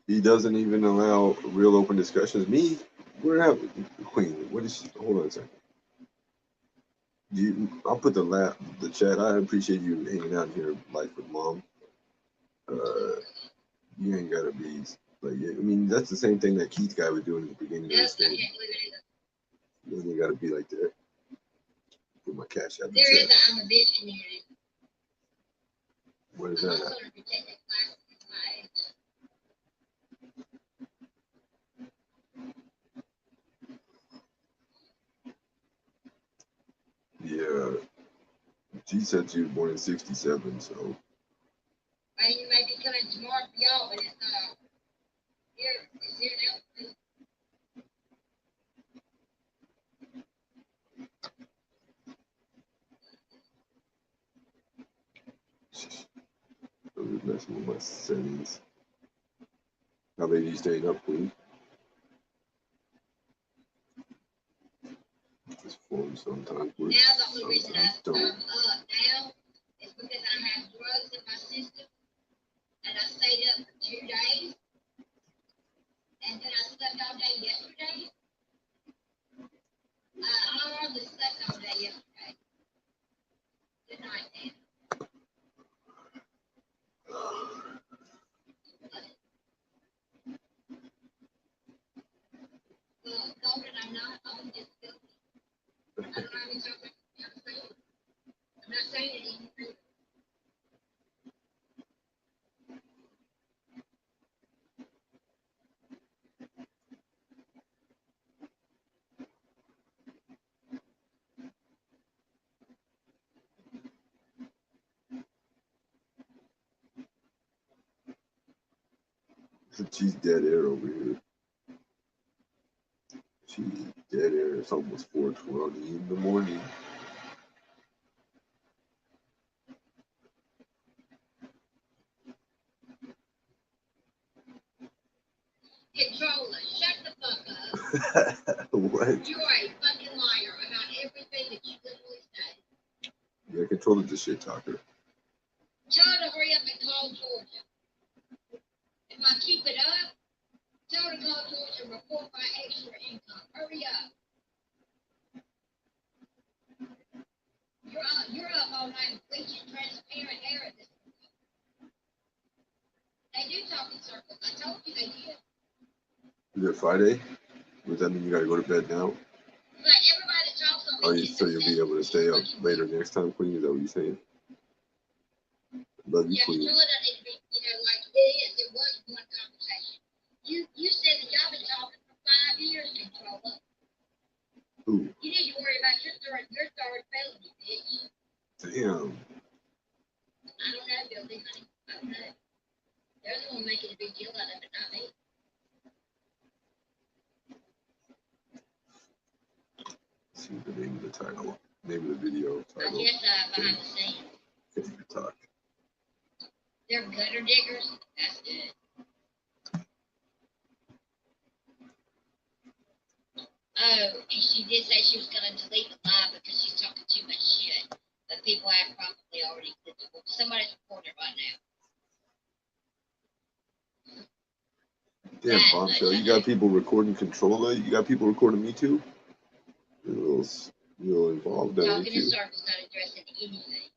He doesn't even allow real open discussions. Me, we're out. Queen, what is she? Hold on a second. I'll put the chat. I appreciate you hanging out here, life with mom. You ain't gotta be like. I mean, that's the same thing that Keith guy was doing at the beginning of No, I this can't thing. believe it either. You ain't gotta be like that. Put my cash out the There is chat. I'm a bitch community. What is I'm that? also a protected class in my age. Yeah, she said she was born in '67, so. And you may be coming tomorrow for y'all, but it's not here. It's here now. I was messing with my settings. How late are you staying up, Queen? This phone sometimes works, Now the only reason I'm sometimes don't. up now is because I have drugs in my system, and I stayed up for 2 days, and then I slept all day yesterday. I hardly slept all day yesterday. Good night, Dan. Well, Golden, I'm not on disability. I don't know how to talk about it. I'm not saying it anymore. She's dead air over here. She's dead air. It's almost 4:20 in the morning. Controller, shut the fuck up. What? You're a fucking liar about everything that you literally say. Yeah, controller the shit talker. Tell her to hurry up and call Georgia. If I keep it up, tell her to call Georgia and report my extra income. Hurry up. You're up all night bleaching transparent hair at this point. They do talk in circles. I told you they did. Is it Friday? Does that mean you gotta go to bed now? Like everybody that talks on Oh, me. so you'll be able to stay up later next time, Queen? Is that what you're saying? Love you, Yeah, Queen. control it doesn't need to be, like it is. It was one conversation. You said that y'all been talking for 5 years, controller. Who? You need to worry about your third felony, bitch. Damn. I don't know, Billy, honey. I don't know. They're the one making a big deal out of it, not me. See the name of the title. Name of the video I title. guess behind the scenes. Can't even talk. They're gutter diggers. That's good. Oh, and she did say she was going to delete the live because she's talking too much shit. But people have probably already clicked it. Somebody's recording it right now. Damn, Bombshell. You got people recording Controller? You got people recording me too? You're a little involved there, ain't Talking in you? circles, not addressing anything.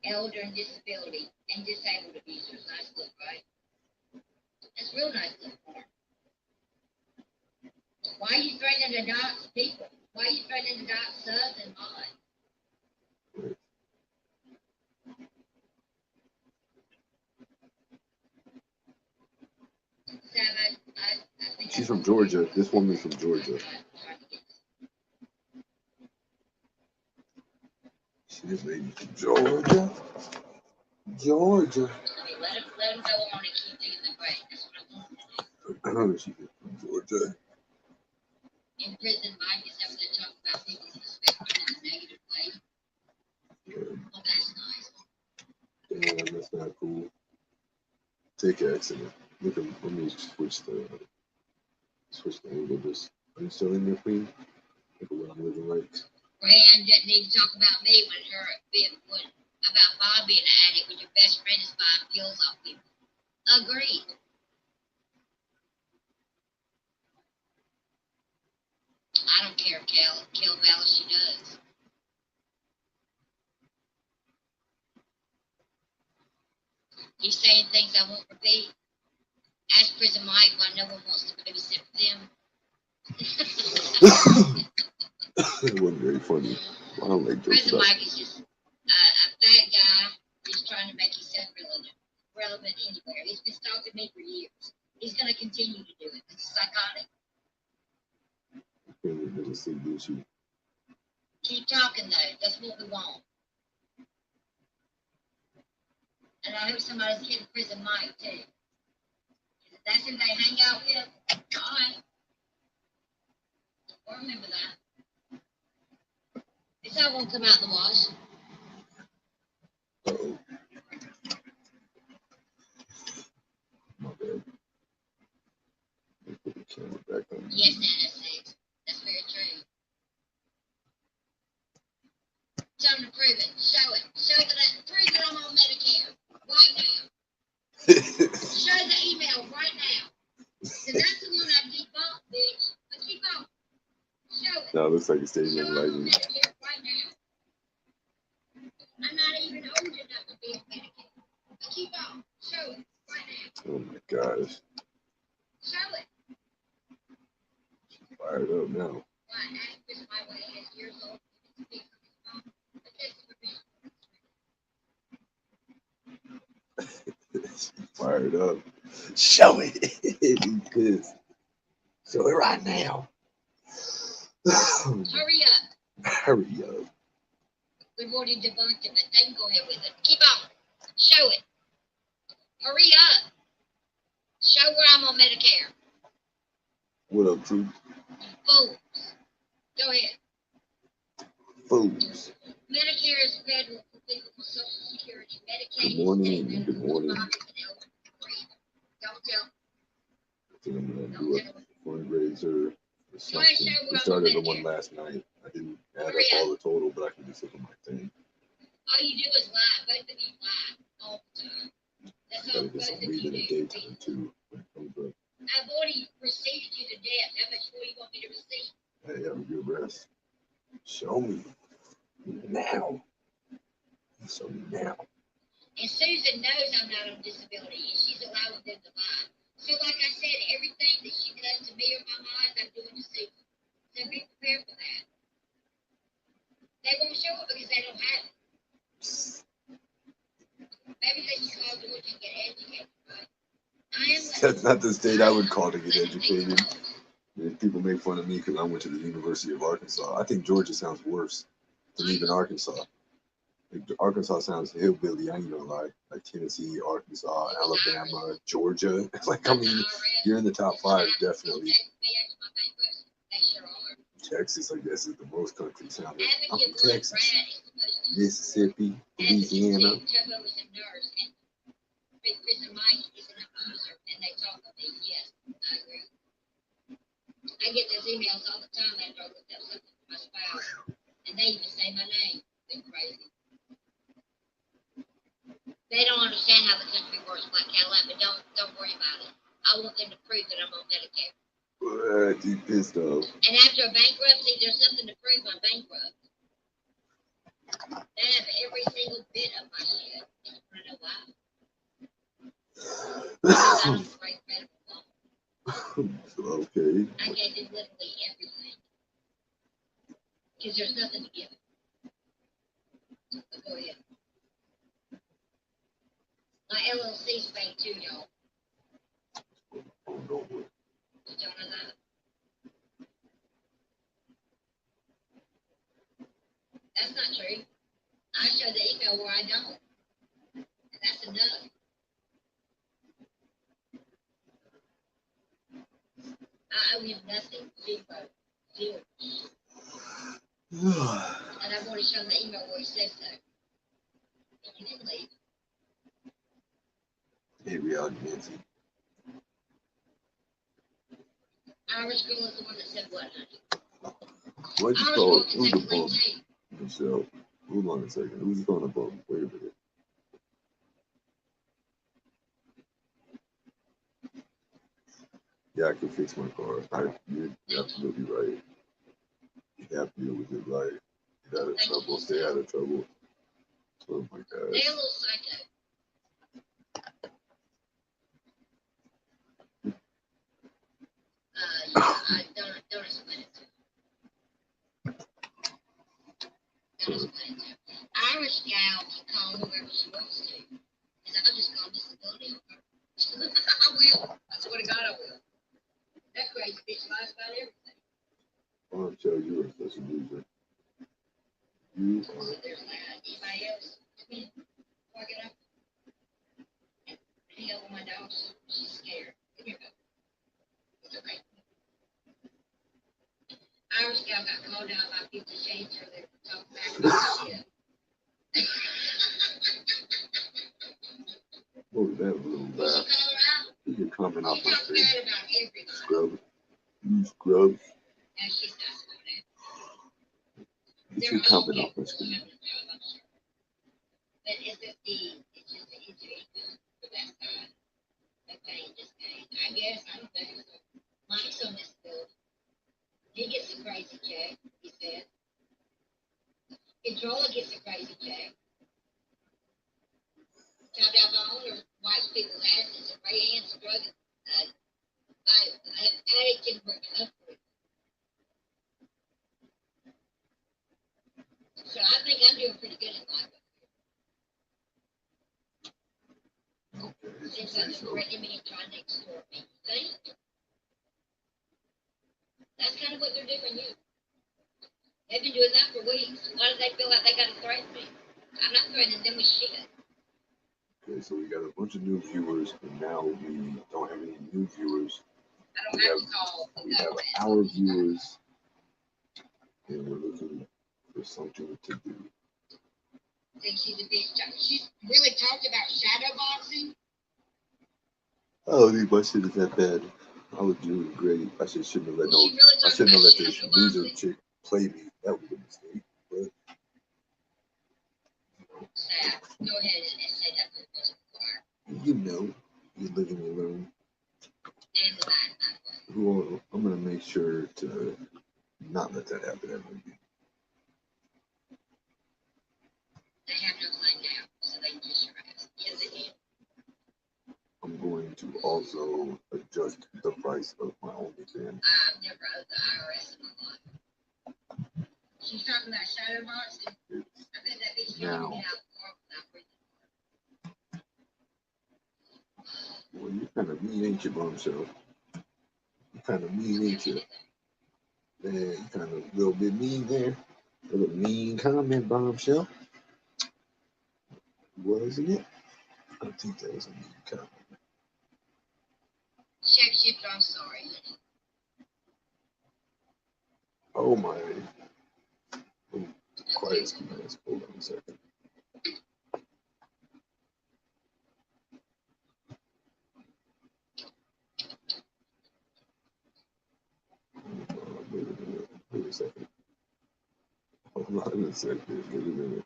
Elder and disability and disabled abusers. Nice look, right? That's real nice look for her. Why are you threatening to dox people? Why are you threatening to dox us and mine? Sam, I think She's from Georgia. This woman's from Georgia. This lady from Georgia. Georgia. Let him go on and keep digging the grave. That's what I want to do. I know she did from Georgia. In prison, Mike is able to talk about people on the spectrum in a negative way. Yeah. Well, that's nice. Damn, that's not cool. Take accident. Look at, let me switch the angle. Just, are you still in there, Queen? Look at what I'm living like. Rand didn't need to talk about me about Bob being an addict when your best friend is buying pills off people. Agreed. I don't care if Kel Bella she does. He's saying things I won't repeat. Ask Prison Mike why no one wants to babysit for them. It wasn't very funny. I don't like jokes Prison about Mike is just a fat guy who's trying to make himself relevant anywhere. He's been stalking me for years. He's going to continue to do it. It's psychotic. Keep talking, though. That's what we want. And I hope somebody's getting Prison Mike, too. That's who they hang out with? All right. I'll remember that. It's all going to come out in the wash. Uh-oh. My bad. Let me put the camera back on. Yes, that's very true. Tell them to prove it. Show it. Prove that I'm on Medicare right now. Show the email right now. Because that's the one I debunked, bitch. But keep on. Show it. No, it looks like it's staying Show in I'm on lighting. Medicare right now. I'm not even old enough to be on Medicare. But keep on. Show it right now. Oh my gosh. Show it. Fired up now. Why? Actress my way is years old. Fired up. Show it. He's pissed. Show it right now. Hurry up. Hurry up. We've already debunked it, but they can go ahead with it. Keep on. Show it. Hurry up. Show where I'm on Medicare. What up, Truth? You fools. Go ahead. Fools. Medicare is federal for people with Social Security. Medicaid Good morning. is state Good morning. Don't tell. I think I'm gonna do a fundraiser or something. We started the one last night. I didn't add up all the total, but I can just look at my thing. All you do is lie. Both of you lie all the time. That's all Gotta both get some of weed you in the do. daytime too. When it comes up. I've already received you to death. How much more do you want me to receive? Hey, have a good rest. Show me now. Show me now. And Susan knows I'm not on disability, and she's allowing them to lie. So, like I said, everything that she does to me or my mind, I'm doing to Susan. So be prepared for that. They won't show it because they don't have it. Maybe they should call Georgia and get educated, right? That's not the state I would call to get educated. If people make fun of me because I went to the University of Arkansas, I think Georgia sounds worse than even Arkansas. Like, Arkansas sounds hillbilly, I ain't gonna lie. Like Tennessee, Arkansas, Alabama, Georgia. Like, I mean, you're in the top 5, definitely. Texas, I guess, is the most country sounding. I'm from Texas, Mississippi, Louisiana. I get those emails all the time after I look up something for my spouse, and they even say my name. It's crazy. They don't understand how the country works like Cadillac, but don't worry about it. I want them to prove that I'm on Medicare. What? You pissed off. And after a bankruptcy, there's nothing to prove I'm bankrupt. They have every single bit of my shit. You want to know why? Because I don't break medical law. Okay. I gave them literally everything. Because there's nothing to give them. But go ahead. My LLC's paid too, y'all. Did y'all know that? That's not true. I show the email where I don't. And that's enough. I owe him nothing. Zero. And I want to show him the email where he says so. And you can leave. Hey, reality Nancy. Irish girl is the one that said what, honey? What'd you Irish call girl it? can Who's take the a blue bum? tea. Michelle. Hold on a second. Who's on the bum? Wait a minute. Yeah, I can fix my car. You're absolutely right. You have to deal with it right. Get out of trouble. Stay out of trouble. Oh my They're a gosh. little psycho. Yeah, I don't explain it to him. Don't explain it to him. Irish gal can call whoever she wants to. And I'll just call disability on her. I will. I swear to God I will. That crazy bitch lies about everything. I'll tell you a such a loser. You So are. there's that. Anybody else? Come in. Before I get up. Hang over my dog. She's scared. Come here, go. It's okay. Irish gal got called out by 50 Shades earlier for talking back about shit. What was that little Did she laugh? call her out? You're coming off She my talks face. bad about everybody. Scrub. You scrub. And she's not so bad. You're coming off my screen. But it's just the injury for that side. That pain just pain. I guess, I don't know. Mike's on this bill. He gets a crazy check, he said. Controller gets a crazy check. Chopped out my owner, wipes people's asses, and Ray Ann's drug addict in recovery. So I think I'm doing pretty good in life. Okay, Seems say like so. they're threatening me and trying to extort me. See? That's kind of what they're doing you. They've been doing that for weeks. Why do they feel like they got to threaten me? I'm not threatening them with shit. Okay, so we got a bunch of new viewers, and now we don't have any new viewers. I don't We have have to call the we have government. our viewers, and we're looking for something to do. Think she's a bitch. She's really talked about shadow boxing. I don't think my shit is that bad. I was doing great. Shouldn't have let no. She really I talked shouldn't have about let this shadow loser boxing. chick play me. That was a mistake. But Sad. Go ahead and say that for the most part. you know, you live and you learn. And the bad. I'm gonna make sure to not let that happen ever again. They have no claim now, so they can kiss your ass. Yes, they can. I'm going to also adjust the price of my OnlyFans. I've never owed the IRS in my life. She's talking about shadow boxing. I bet that bitch can't Now. get out of the car without breathing. Well, you're kind of mean, ain't you, bombshell? You're kind of mean, ain't you? Man, you kind of a little bit mean there. A little mean comment, bombshell. Wasn't it? I think that was a mean comment. Shapeshifter, I'm sorry. Oh my. Oh, quiet Skimask. Hold on a second. Wait a minute. Wait a second. Hold on a second. Wait a minute.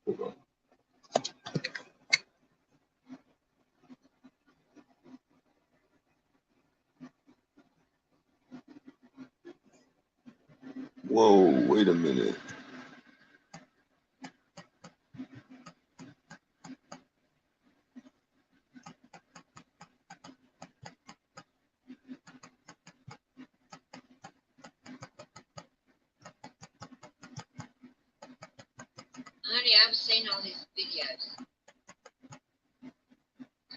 Hold on. Whoa, wait a minute. Honey, I've seen all these videos.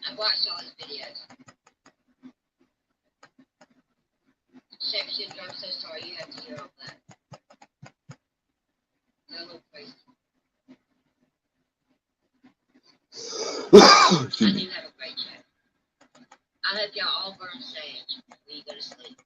I've watched all his videos. Shapeshifter, I'm so sorry you have to hear all that. You're a little crazy. I do have a great chat. I hope y'all all burn sage when you go to sleep.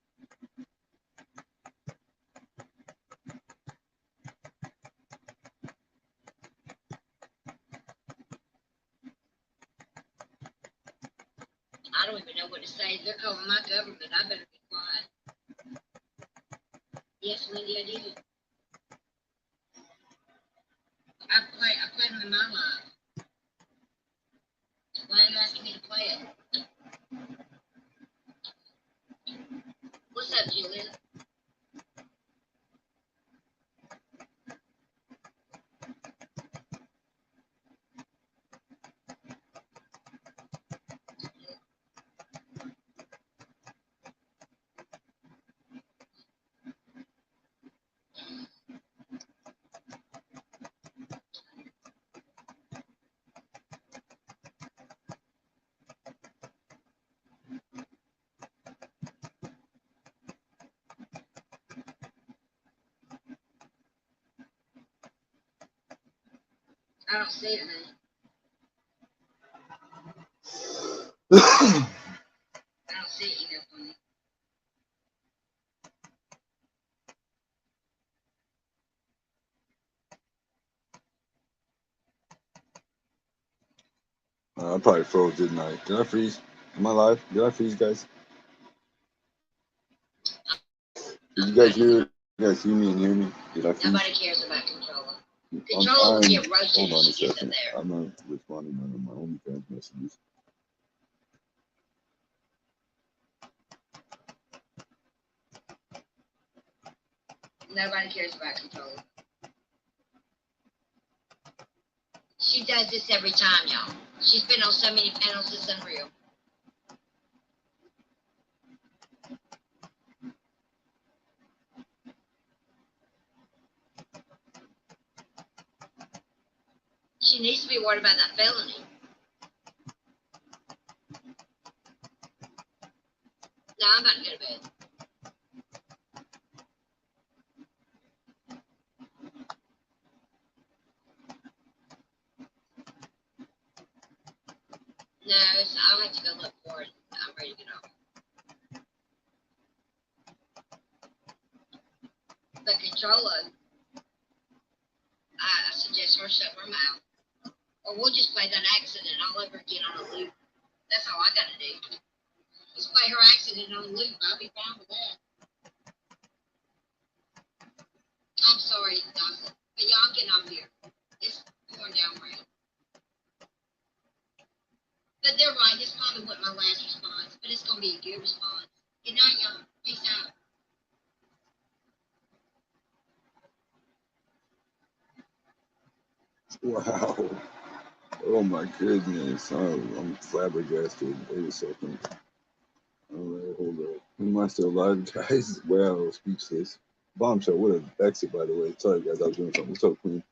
I don't even know what to say. They're calling my government. I better be quiet. Yes, Wendy, I did. I played them in my life. Why are you asking me to play it? What's up, Julia? I don't see it, man. I don't see it email from you. I probably froze, didn't I? Did I freeze? Am I live? Did I freeze, guys? Did you guys hear? You guys see me and hear me? Did I freeze? Nobody cares about controller. Controller will get roasted Hold on a if she gets in second. there. I'm not responding to my OnlyFans messages. Nobody cares about controller. She does this every time, y'all. She's been on so many panels, it's unreal. She needs to be worried about that felony. No, I'm about to go to bed. No, I'll have to go look for it. I'm ready to get off. But controller, I suggest her shut her mouth. Or we'll just play that accident all over again on a loop. That's all I gotta do. Just play her accident on a loop. I'll be fine with that. I'm sorry, Dawson. But y'all get off here. It's pouring down rain. But they're right. This probably wasn't my last response. But it's going to be a good response. Good night, y'all. Peace out. Wow. Oh my goodness. I'm flabbergasted. Wait a second. All right, hold up. Am I still live, guys? Wow, speechless. Bombshell, what an exit, by the way. Sorry, guys, I was doing something. What's up, Queen?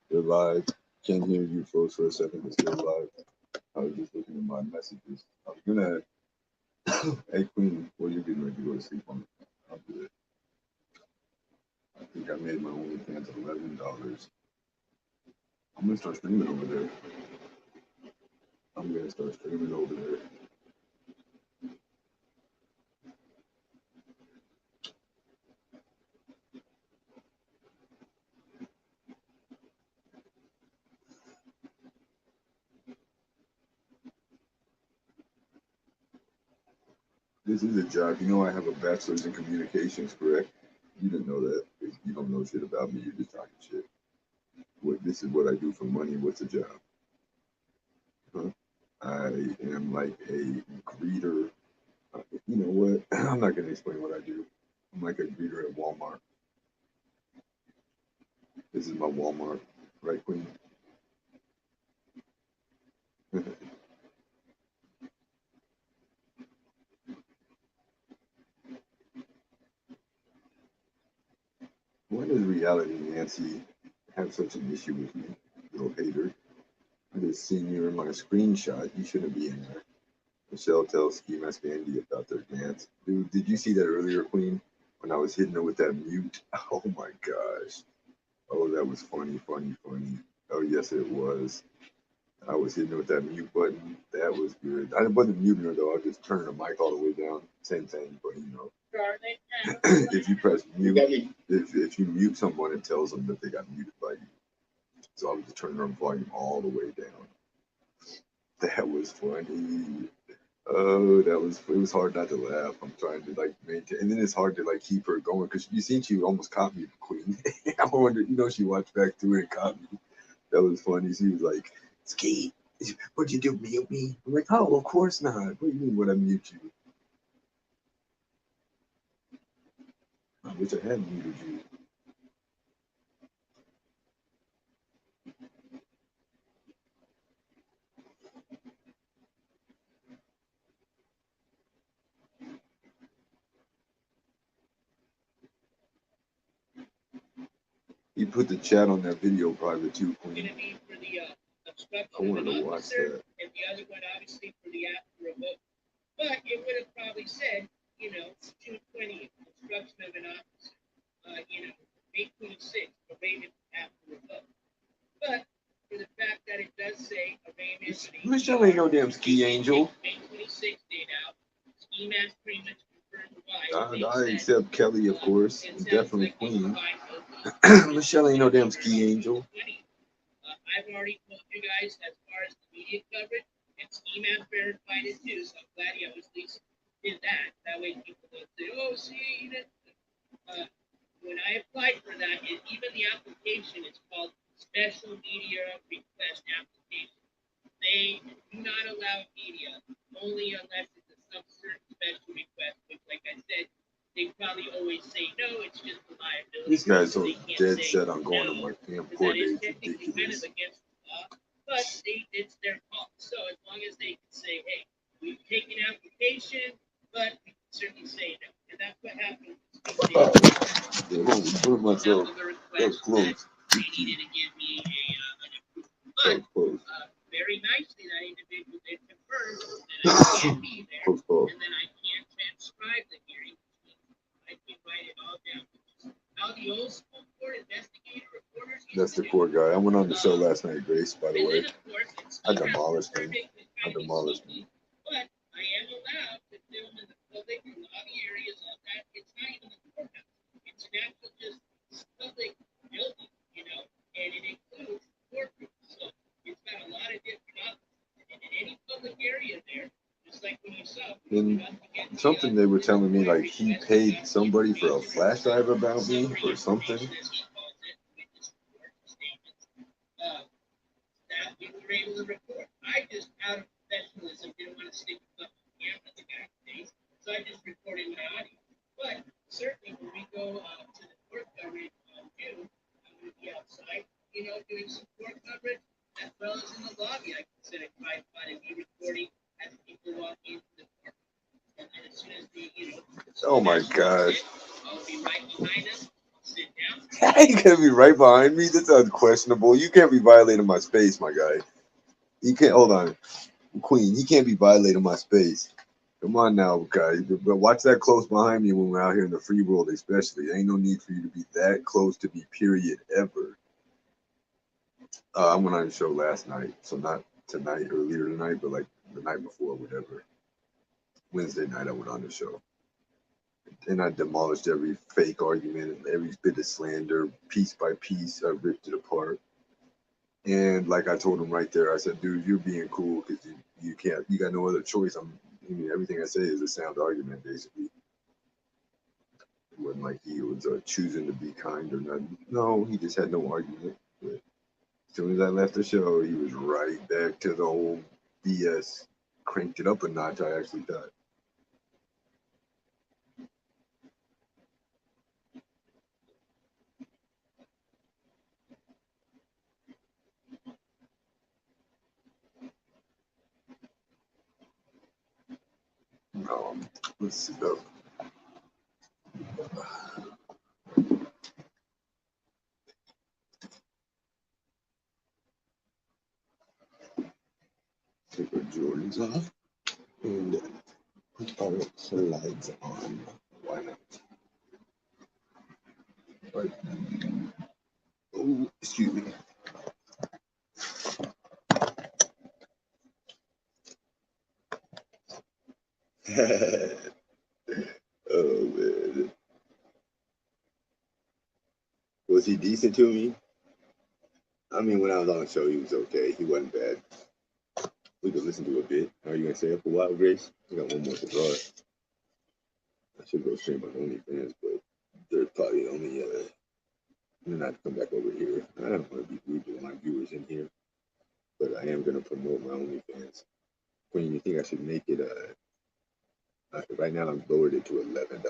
You're live. Can't hear you, froze for a second, but still live. I was just looking at my messages. I was gonna. Hey, Queen, well, you're getting ready to go to sleep on it. I'll do it. I think I made my OnlyFans $11. I'm gonna start streaming over there. I'm gonna start streaming over there. This is a job. You know I have a bachelor's in communications, correct? You didn't know that. You don't know shit about me. You're just talking shit. This is what I do for money. What's a job? Huh? I am like a greeter. You know what? I'm not going to explain what I do. I'm like a greeter at Walmart. This is my Walmart, right, Queen? Why does Reality Nancy have such an issue with me, little hater? I just seen you in my screenshot. You shouldn't be in there. Michelle tells Skimask Andy about their dance. Dude, did you see that earlier, Queen? When I was hitting her with that mute? Oh my gosh. Oh, that was funny, funny, funny. Oh, yes, it was. I was hitting her with that mute button. That was good. I wasn't muting her, though. I was just turning the mic all the way down. Same thing, but you know. If you press mute, if you mute someone, it tells them that they got muted by you. So I was just turning her volume all the way down. That was funny. Oh, it was hard not to laugh. I'm trying to like maintain, and then it's hard to like keep her going because you seen she almost caught me, Queen. I wonder, she watched back through it and caught me. That was funny. She was like, "Ski, what'd you do, mute me?" I'm like, "Oh, of course not. What do you mean, would I mute you? I wish I had muted you." You put the chat on that video private too, Queen. I wanted to watch that. And the other one, obviously, for the after remote. But it would have probably said, June 20th, obstruction of an officer. May 26th, arraignment after remote. But for the fact that it does say arraignment. Michelle ain't no damn ski angel. May 26th date out. Skimask pretty much confirmed why. I accept Kelly, of course. Definitely Queen. Michelle ain't no damn ski angel. I've already told you guys as far as the media coverage, and Skimask verified it too, so I'm glad you at least did that. That way people don't say, oh, see, when I applied for that, even the application is called Special Media Request Application. They do not allow media, only unless it's some certain special request, which, like I said, they probably always say no, it's just a liability. These guys are dead set on going to my damn court date. It's ridiculous. Kind of against the law, but it's their call. So as long as they can say, hey, we've taken application, but we can certainly say no. And that's what happened. Put myself. That was close. They needed to give me an approval. But very nicely, that individual did confirm that I can't be there, and then I can't transcribe the hearing. I can write it all down. Now the old school court investigator reporters. That's the court guy. I went on the show last night, Grace, by the way. I demolished him. But I am allowed to film in the public and lobby areas of that. It's not even the courthouse. It's an actual just public building, and it includes courtrooms. So it's got a lot of different options. And in any public area there, just like when you saw. And something they were telling me, like he paid somebody for a flash drive about me or something. That we were able to report. I just, out of professionalism, didn't want to stick with the camera the guy's face, so I just recorded my audio. But certainly, when we go to the court coverage in June, I'm going to be outside, doing some court coverage, as well as in the lobby. I can set a tripod and be recording as people walk into the court. And then as soon as Oh my gosh. I'll be right behind them. Sit down. You can't be right behind me. That's unquestionable. You can't be violating my space, my guy. You can't. Hold on, Queen. You can't be violating my space. Come on now, guys. But watch that close behind me when we're out here in the free world, especially. Ain't no need for you to be that close to me, period, ever. I went on a show last night, so not tonight, earlier tonight, but like the night before, whatever. Wednesday night, I went on the show. And I demolished every fake argument, every bit of slander, piece by piece. I ripped it apart. And like I told him right there, I said, dude, you're being cool because you can't, you got no other choice. Everything I say is a sound argument, basically. It wasn't like he was choosing to be kind or nothing. No, he just had no argument. But as soon as I left the show, he was right back to the whole BS. Cranked it up a notch, I actually thought. Let's see though. Take our Jordans off and put our slides on. Why not? Right. Oh, excuse me. Oh man. Was he decent to me? I mean, when I was on the show, he was okay. He wasn't bad. We could listen to a bit. Are you gonna stay up a while, Grace? We got one more to draw. I should go stream on OnlyFans, but they're probably only they're not come back over here. I don't want to be rude to my viewers in here, but I am gonna promote my OnlyFans. Queen, you think I should make it right now I'm lowered it to $11.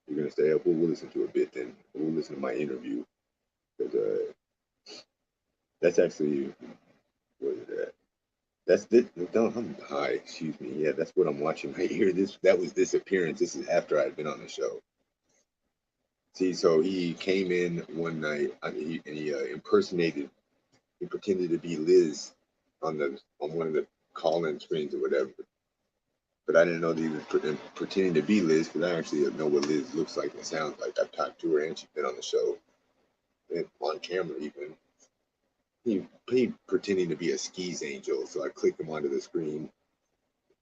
You're gonna stay up? We'll listen to a bit then. We'll listen to my interview. Because that's actually what is that? That's this. No, I'm high. Excuse me. Yeah, that's what I'm watching right here. That was this appearance. This is after I'd been on the show. See, so he came in one night and he impersonated. He pretended to be Liz on one of the call-in screens or whatever. But I didn't know that he was pretending to be Liz because I actually know what Liz looks like and sounds like. I've talked to her and she's been on the show, and on camera even. He pretending to be a skis angel, so I clicked him onto the screen,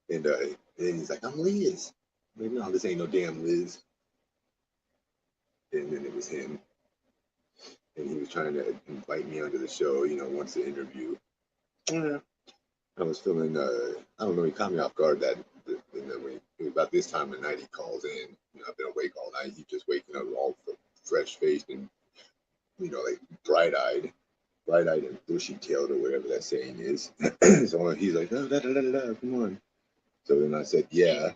and then he's like, "I'm Liz." I'm like, no, this ain't no damn Liz. And then it was him, and he was trying to invite me onto the show, once the interview. Yeah. I was feeling, I don't know, he caught me off guard that when it was about this time of night he calls in. I've been awake all night. He's just waking up all fresh faced and, like bright-eyed and bushy-tailed or whatever that saying is. So he's like, oh, come on. So then I said, yeah.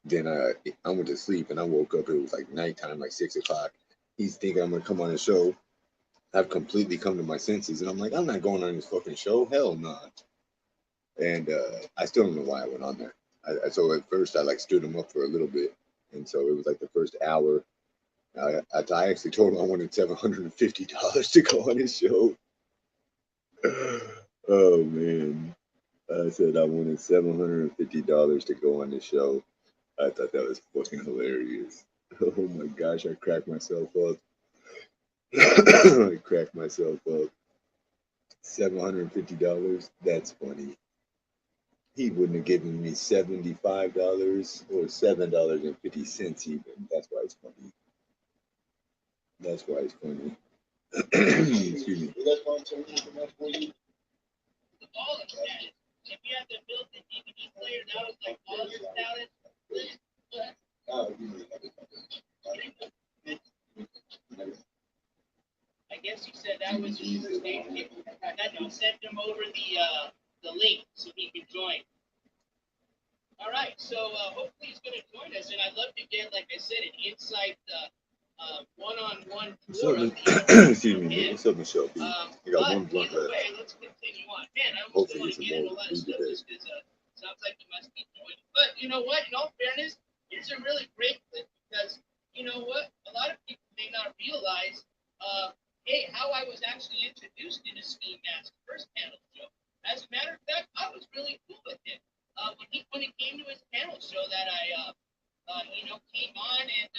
Then I went to sleep and I woke up. It was like nighttime, like 6 o'clock. He's thinking I'm going to come on the show. I've completely come to my senses. And I'm like, I'm not going on this fucking show. Hell no. And I still don't know why I went on there. So at first I stood him up for a little bit. And so it was like the first hour. I actually told him I wanted $750 to go on his show. Oh man. I said I wanted $750 to go on the show. I thought that was fucking hilarious. Oh my gosh, I cracked myself up. I cracked myself up. $750? That's funny. He wouldn't have given me $75 or $7.50 even. That's why it's funny. That's why it's funny. Excuse me. All of that. If you had to build the DVD player, that was like all your talent. I guess you said that was his first name. I sent him over the link so he can join. All right, so hopefully he's going to join us, and I'd love to get, like I said, an insight one-on-one tour of the excuse me, what's up, Michelle? You got one blunt left. Let's continue on. Man, I almost don't want to get into a lot of stuff just because sounds like you must be joining. But you know what? In all fairness, here's a really great clip because you know what? A lot of people may not realize, hey, how I was actually introduced into Skimask's first panel show. As a matter of fact, I was really cool with him. When it came to his panel show that I came on, and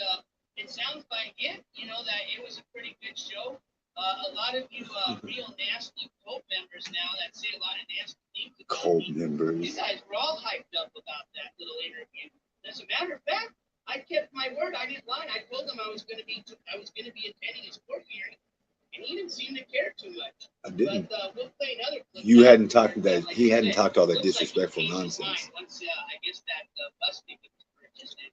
it sounds like him, that it was a pretty good show. A lot of you real nasty cult members now that say a lot of nasty things about cult me. members. You guys were all hyped up about that little interview. As a matter of fact, I kept my word. I didn't lie. I told him I was going to be attending his court hearing, and he didn't seem to care too much. I didn't. But we'll play another clip. You hadn't talked that. He hadn't talked all that disrespectful nonsense. Once I guess that bus ticket was purchased, and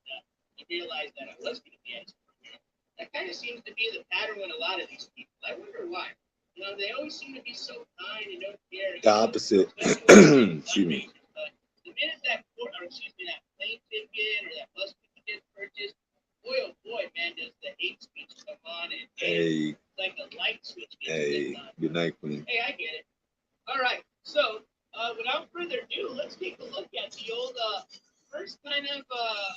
he realized that I was going to be at his court hearing. That kind of seems to be the pattern with a lot of these people. I wonder why. They always seem to be so kind and don't care. The opposite. Excuse me. But the minute that plane ticket or that bus ticket gets purchased, boy, oh boy, man, does the hate speech come on and Hey. it's like a light switch. Hey. Good night, Queen. Hey, I get it. All right. So, without further ado, let's take a look at the old first kind of,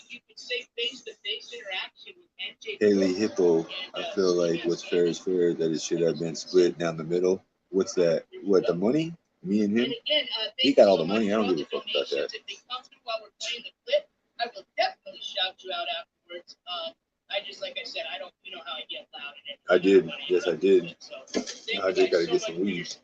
you could say, face-to-face interaction with NJ. Haley Hippo, I feel like what's fair is fair, that it should have been split down the middle. What's that? What, the money? Me and him? And again, He got all the money. I don't give a fuck about that. If they come through while we're playing the clip, I will definitely shout you out afterwards. Like I said, I don't, how I get loud and everything. I did. Yes, I did. So, I just gotta get some weed.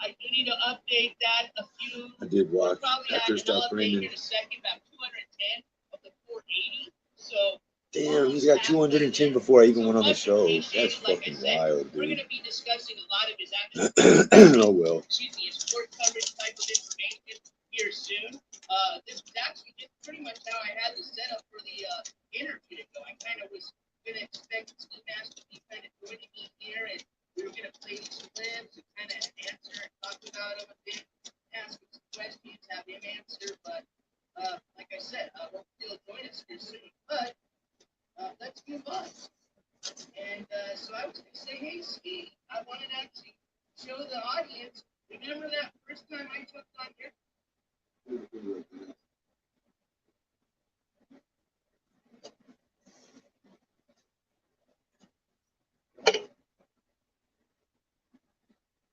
I do need to update that a few. I did watch after it stopped In raining. a second, about 210 of the 480. So Damn, he's got 210 before I even went on the show. That's fucking wild, we're dude. going to be discussing a lot of his actual Oh well. His court coverage type of information. here soon. This was actually just pretty much how I had the setup for the interview to go. I kind of was going to expect Skimask to be kind of joining me here, and we were going to play these clips and kind of answer and talk about them a bit, ask him some questions, have him answer. But like I said, hopefully he'll join us here soon. But let's move on. And so I was going to say, hey, Ski, I wanted to actually show the audience. Remember that first time I took on here?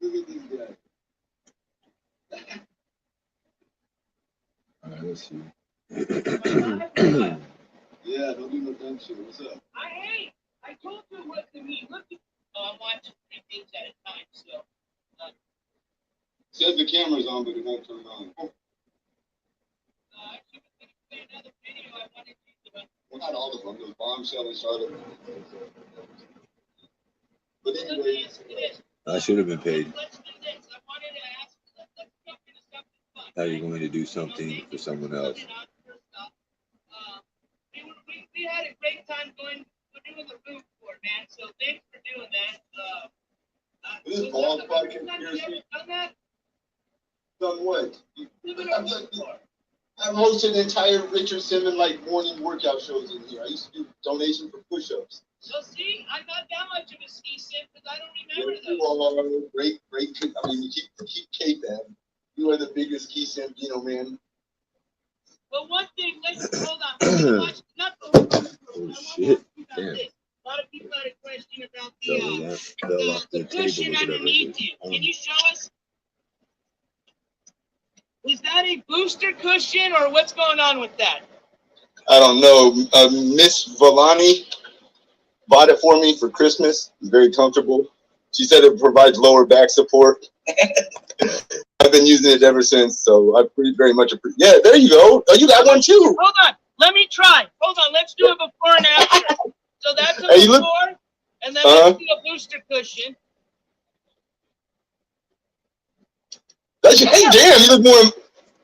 Look at these guys. All right, let's see. Yeah, don't do no dumb shit. What's up? I told you what to me. Look, I'm watching 3 things at a time, so. Says the camera's on, but it won't turn on. I should have play another video I wanted to. Well, not all of them. Those bombshell and Charlotte. But Look, anyway, it is. I should have been paid. Let's do this. I wanted to ask, let's jump into something fun. How are you going to do something for someone else? We had a great time doing the room tour, man. So thanks for doing that. This is all about conspiracy. Done that? Done what? Doing a room tour. I've hosted entire Richard Simmons like morning workout shows in here. I used to do donation for push-ups. So see, I'm not that much of a ski sim because I don't remember You those. all are great. I mean, you keep Cape man. You are the biggest ski sim, man. Well, one thing, hold on. Watch, not the Oh, shit. Damn. A lot of people had a question about Fell off the the cushion table, whatever it underneath is. you. Can you show us? Is that a booster cushion or what's going on with that? I don't know. Miss Vellani bought it for me for Christmas. It's very comfortable. She said it provides lower back support. I've been using it ever since, so I very much appreciate. Yeah, there you go. Oh, you got one too. Hold on. Let me try. Hold on. Let's do a before and after. So that's a Hey, before, and then let's do a booster cushion. Hey, damn, you look more.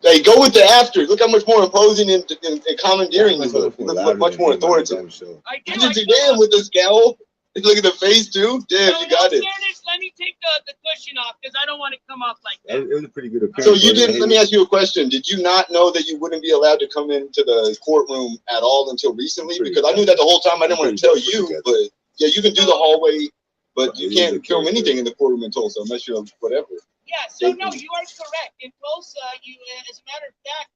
Hey, go with the after. Look how much more imposing and commandeering you look. You look much more authoritative. I do. You did damn with the scowl. Look at the face too. Damn, you got it. Let me take the cushion off because I don't want it to come off like that. It was a pretty good appearance. So you didn't. Let me ask you a question. Did you not know that you wouldn't be allowed to come into the courtroom at all until recently? Because I knew that the whole time. I didn't want to tell you, but yeah, you can do the hallway, but you can't film anything in the courtroom in Tulsa unless you're whatever. Yeah. So no, you are correct. In Tulsa, you, as a matter of fact,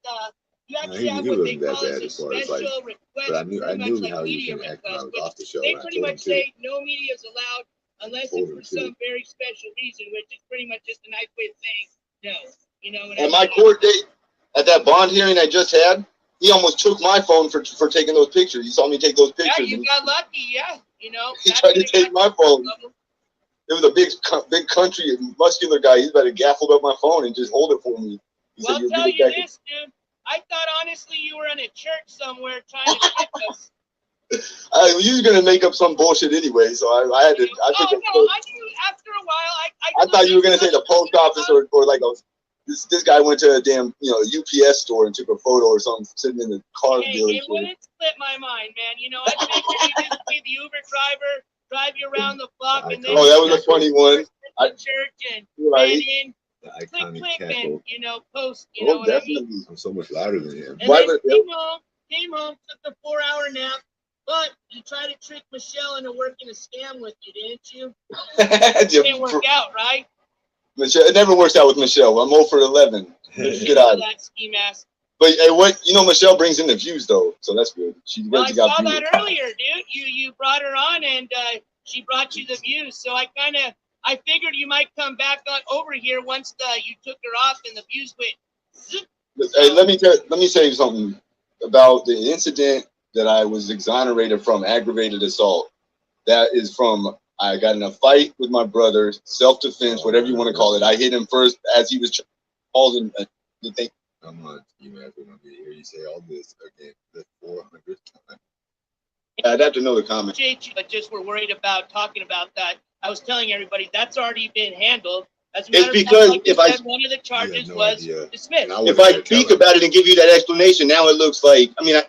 you actually have what they call a special request. But I knew how you can act when I was off the show. They pretty much say no media is allowed unless it's for some very special reason, which is pretty much just a nice way of saying no. You know. At my court date, at that bond hearing I just had, he almost took my phone for taking those pictures. You saw me take those pictures. Yeah, you got lucky. Yeah, you know. He tried to take my phone. It was a big country muscular guy. He's about to gaffled up my phone and just hold it for me. Well, I'll tell you this, dude. I thought honestly you were in a church somewhere trying to trick us. You were gonna make up some bullshit anyway, so I had to. I knew after a while. I thought you were gonna say the post office or like this guy went to a damn UPS store and took a photo or something sitting in the car dealership. It wouldn't split my mind, man. You know, I figured you just be the Uber driver, drive you around the block, and then that was a funny one. Church and in. The click, and post. Know what I mean? I'm so much louder than him. And then came home, took the 4-hour nap. But you tried to trick Michelle into working a scam with you, didn't you? It didn't work out, right? Michelle, it never works out with Michelle. I'm 0 for 11. Get out of that ski mask. But hey, Michelle brings in the views though, so that's good. I saw that earlier, dude. You brought her on, and she brought you the views. So I figured you might come back over here once you took her off and the views went. Zip. Hey, let me tell you something about the incident that I was exonerated from, aggravated assault. That is from I got in a fight with my brother, self-defense, whatever you want to call it. I hit him first as he was calling the thing. I'm on Skimask. I'm gonna hear you say all this again the 400th time. I'd have to know the comment. But just we're worried about talking about that. I was telling everybody that's already been handled. As a matter It's of fact, because like you if I said, one of the charges no was idea. dismissed. if I speak about it and give you that explanation, now it looks like, I mean,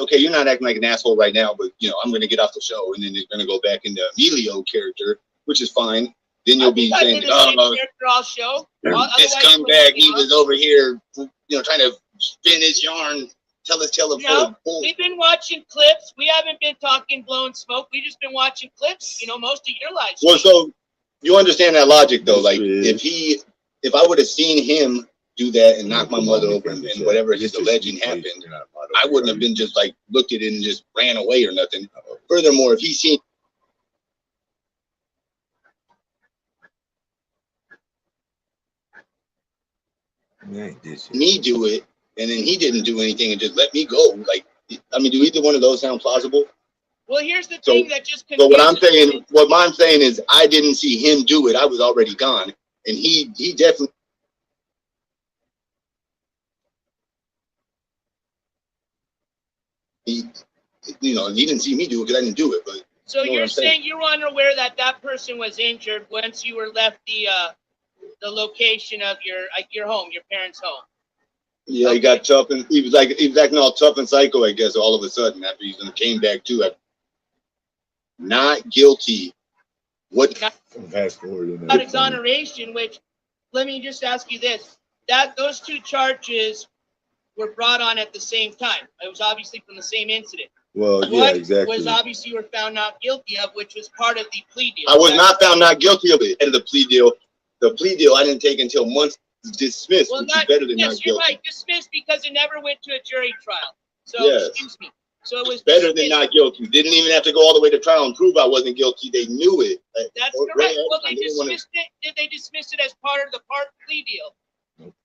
okay, you're not acting like an asshole right now, but you know, I'm going to get off the show and then it's going to go back into Emilio character, which is fine. Then you'll be saying, oh, character I'll show. this comeback, he was over here, you know, trying to spin his yarn, tell us, No, we've been watching clips. We haven't been talking blowing smoke. We've just been watching clips, you know, most of your lives. Well, so you understand that logic though, like if I would have seen him do that and knock my mother over and whatever he's alleging happened, I wouldn't have been just like looked at it and just ran away or nothing. Furthermore, if he's seen me do it and then he didn't do anything and just let me go, like, I mean, do either one of those sound plausible? Well, here's the thing that just so what I'm saying is I didn't see him do it. I was already gone, and he definitely. He didn't see me do it because I didn't do it. But so you're saying you were unaware that that person was injured once you were left the location of your home, your parents' home. Yeah, okay. He got tough and he was acting all tough and psycho, I guess, all of a sudden after he came back to it. Not guilty. What? Fast forward. About exoneration, which let me just ask you this: that those two charges were brought on at the same time. It was obviously from the same incident. Well, yeah, exactly. Was obviously you were found not guilty of, which was part of the plea deal. I was not found not guilty of it. At the plea deal, I didn't take until months dismissed, which is better than not guilty. You're right, dismissed because it never went to a jury trial. So excuse me. So it was better than not guilty. Didn't even have to go all the way to trial and prove I wasn't guilty. They knew it. That's correct. Well, they dismissed it. Did they dismiss it as part of the plea deal? Nope.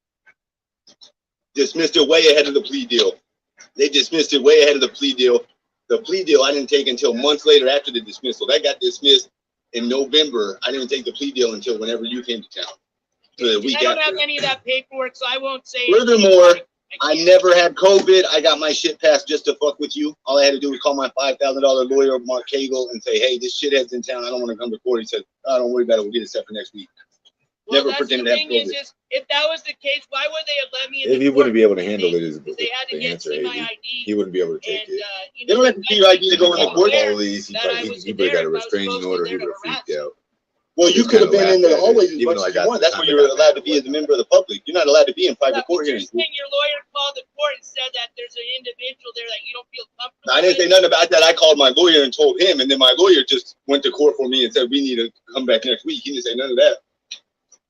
Dismissed it way ahead of the plea deal. They dismissed it way ahead of the plea deal. The plea deal I didn't take until months later after the dismissal. That got dismissed in November. I didn't take the plea deal until whenever you came to town. So the week I don't have any of that paperwork, so I won't say. Furthermore, I never had COVID. I got my shit passed just to fuck with you. All I had to do was call my $5,000 lawyer, Mark Cagle, and say, hey, this shithead's in town. I don't want to come to court. He said, oh, don't worry about it. We'll get it set for next week. Well, never pretended to have COVID. If that was the case, why would they have let me in if he wouldn't be able to handle it, they had to get my ID. He wouldn't be able to take it. They don't have to see your ID to go in the court. He would have got a restraining order. He would have freaked out. Well, you could have been in the hallways as much as you want. That's where you're allowed to be as a member of the public. You're not allowed to be in private court hearings. Your lawyer called the court and said that there's an individual there that you don't feel comfortable. I didn't say nothing about that. I called my lawyer and told him, and then my lawyer just went to court for me and said we need to come back next week. He didn't say none of that.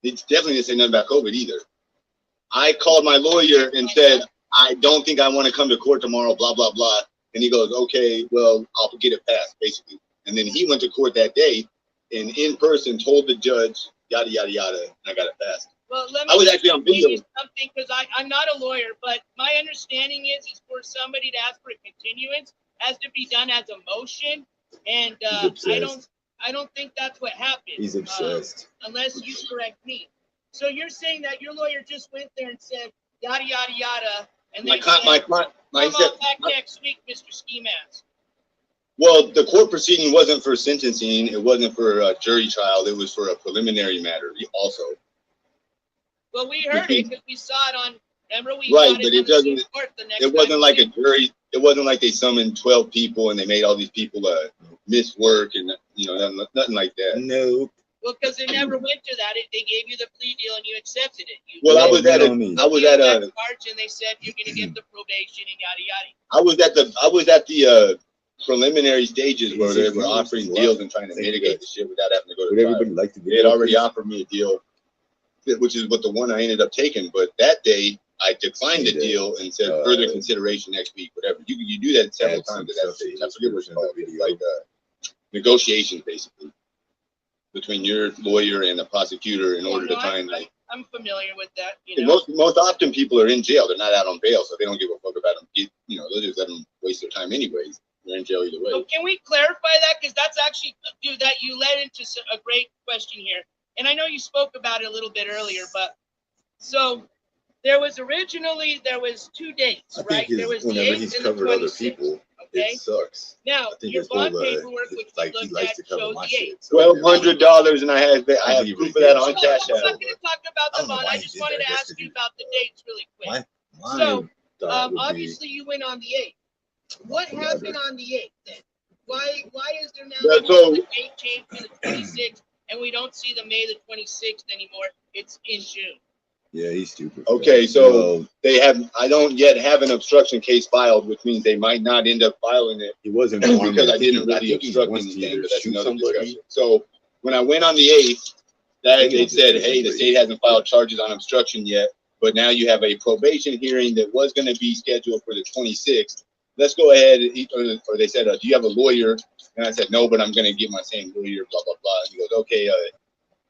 He definitely didn't say nothing about COVID either. I called my lawyer and said I don't think I want to come to court tomorrow. Blah blah blah. And he goes, okay, well I'll get it passed basically. And then he went to court that day. And in person told the judge, yada, yada, yada, and I got it passed. Well, let me I was actually on video. Something, because I'm not a lawyer, but my understanding is for somebody to ask for a continuance has to be done as a motion, and I don't think that's what happened. He's obsessed. Unless you correct me. So you're saying that your lawyer just went there and said, yada, yada, yada, and then come on back next week, Mr. Skimask. Well, the court proceeding wasn't for sentencing. It wasn't for a jury trial. It was for a preliminary matter also. Well, we heard it because we saw it on, remember we right, but it doesn't, it wasn't like a jury. It wasn't like they summoned 12 people and they made all these people miss work and, nothing like that. No. Well, because they never went to that. They gave you the plea deal and you accepted it. Well, I was at a March and they said you're going to get the probation and yada, yada. I was at the preliminary stages where they were offering deals and trying to mitigate the shit without having to go to trial. Everybody liked to do. They had already offered me a deal, which is what the one I ended up taking. But that day, I declined the deal and said further consideration next week. Whatever you do that several times. I forget what it's called. It's like negotiations, basically, between your lawyer and the prosecutor in order to try and like. I'm familiar with that. Most often people are in jail. They're not out on bail, so they don't give a fuck about them. They'll just let them waste their time anyways. They're in jail either way. So can we clarify that? Because that's actually that you led into a great question here. And I know you spoke about it a little bit earlier, but so there was 2 dates, right? There was the 8th and the 26th. Okay. It sucks. Now, I think your it's full bond of, paperwork, which like we he looked likes at, to cover shows my the shit. eight. So $1,200, and I have proof of that on No, Cash I'm App. not going to talk about I the don't know bond. why I he just did wanted that. to That's ask because you about the dates really quick. my So, thought would be obviously you went on the 8th. What happened on the 8th then? Why is there now Yeah, the so- date change to the 26th and we don't see the May the 26th anymore? It's in June. yeah, he's stupid. Okay, so Well, they have. I don't yet have an obstruction case filed, which means they might not end up filing it he wasn't because I didn't really obstruct wants to anything. either But that's shoot another somebody. discussion. So when I went on the 8th, that they said, "Hey, the state hasn't filed charges on obstruction yet, but now you have a probation hearing that was going to be scheduled for the 26th. Let's go ahead." Or they said, "Do you have a lawyer?" And I said, "No, but I'm going to get my same lawyer." Blah blah blah. And he goes, "Okay,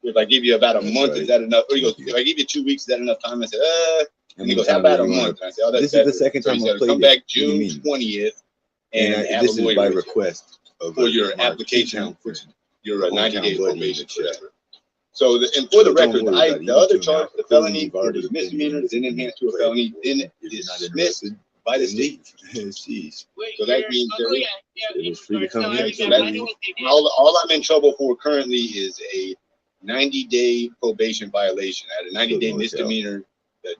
if I give you about a month, is that enough?" Or he goes, "If I give you 2 weeks, is that enough time?" I said, And he goes, "How about a month?" And I said, "Oh, that's This is better." the second So he time I said, played "Come it. back What do you June mean? 20th And and have this a is lawyer by with you request of for your my application, T-Town which friend. your Hometown 90 days buddy in probation, the chat. whatever." So, and for the So don't record, worry about it. the You other tune charge, out. the Clearly, felony you've was already been misdemeanor, here. then enhanced to a Play felony, then If you're not dismissed interested, by the then state. leave. Jeez. Wait, So that you're- means oh, there- yeah, it in was free to regards- come no, I here, remember, so I that- know what they did. All I'm in trouble for currently is a 90-day probation violation. I had a 90-day Good motel. misdemeanor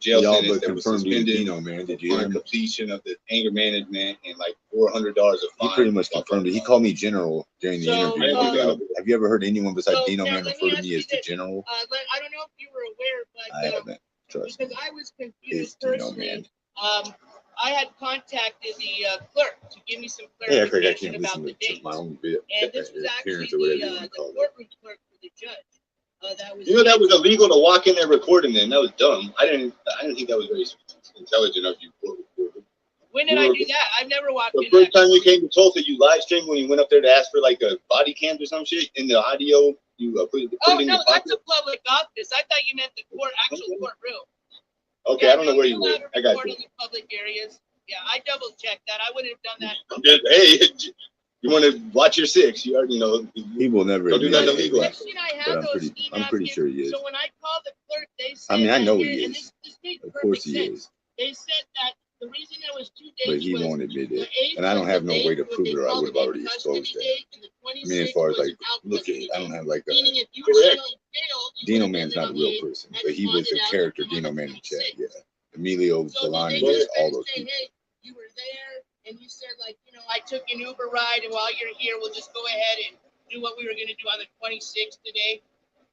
jail Y'all sentence but that was confirmed you suspended Dino, man. Did you hear on him? completion of the anger management and like $400 of He fine. pretty much confirmed it. He called me general during the So, interview. Have you ever heard anyone besides so Dino now man let refer me to ask me you as the this. general? But I don't know if you were aware, but I haven't. Trust me. because I was It's confused Dino personally. man. I had contacted the clerk to give me some Hey, I clarification can't about listen the to dates. my own bit. And this was actually appearance or whatever you the want to call it. courtroom clerk for the judge. That was You know that was illegal to walk in there recording. Then that was dumb. I didn't think that was very intelligent of you. When did I do that? I've never walked The in. first time you came to Tulsa, you live streamed when you went up there to ask for like a body cam or some shit in the audio. You put it Oh in no, your that's pocket. a public office. I thought you meant the actual courtroom. Okay, Yeah, I don't know where you allowed were. to I got record you. in the public areas. Yeah, I double checked that. I wouldn't have done that. I'm just, hey, you want to watch your six? You already know. He will never Don't do admit nothing it. illegal. Next thing I But have I'm those pretty- ski I'm pretty napkins. sure he is. So when I called the clerk, they said I mean, I that know here, he and is. this made Of perfect course he sense. is. They said that the reason there was 2 dates But he was won't admit the it. 8th And I don't was have the no way date to what prove they it, or I called would have an already in-custody exposed that. date, and the I mean, as 26th far as was like, an look at out-custody it, I don't date. have like a. Meaning if you were Correct. still in jail, you Dino would have man's been not a on the real 8th, person, and but he was bonded a out character and come on Dino the man in chat. 26th. Yeah. Emilio, So did Delani, they just just all then those say, people. hey, you were there, and you said like, I took an Uber ride, and while you're here, we'll just go ahead and do what we were going to do on the 26th today?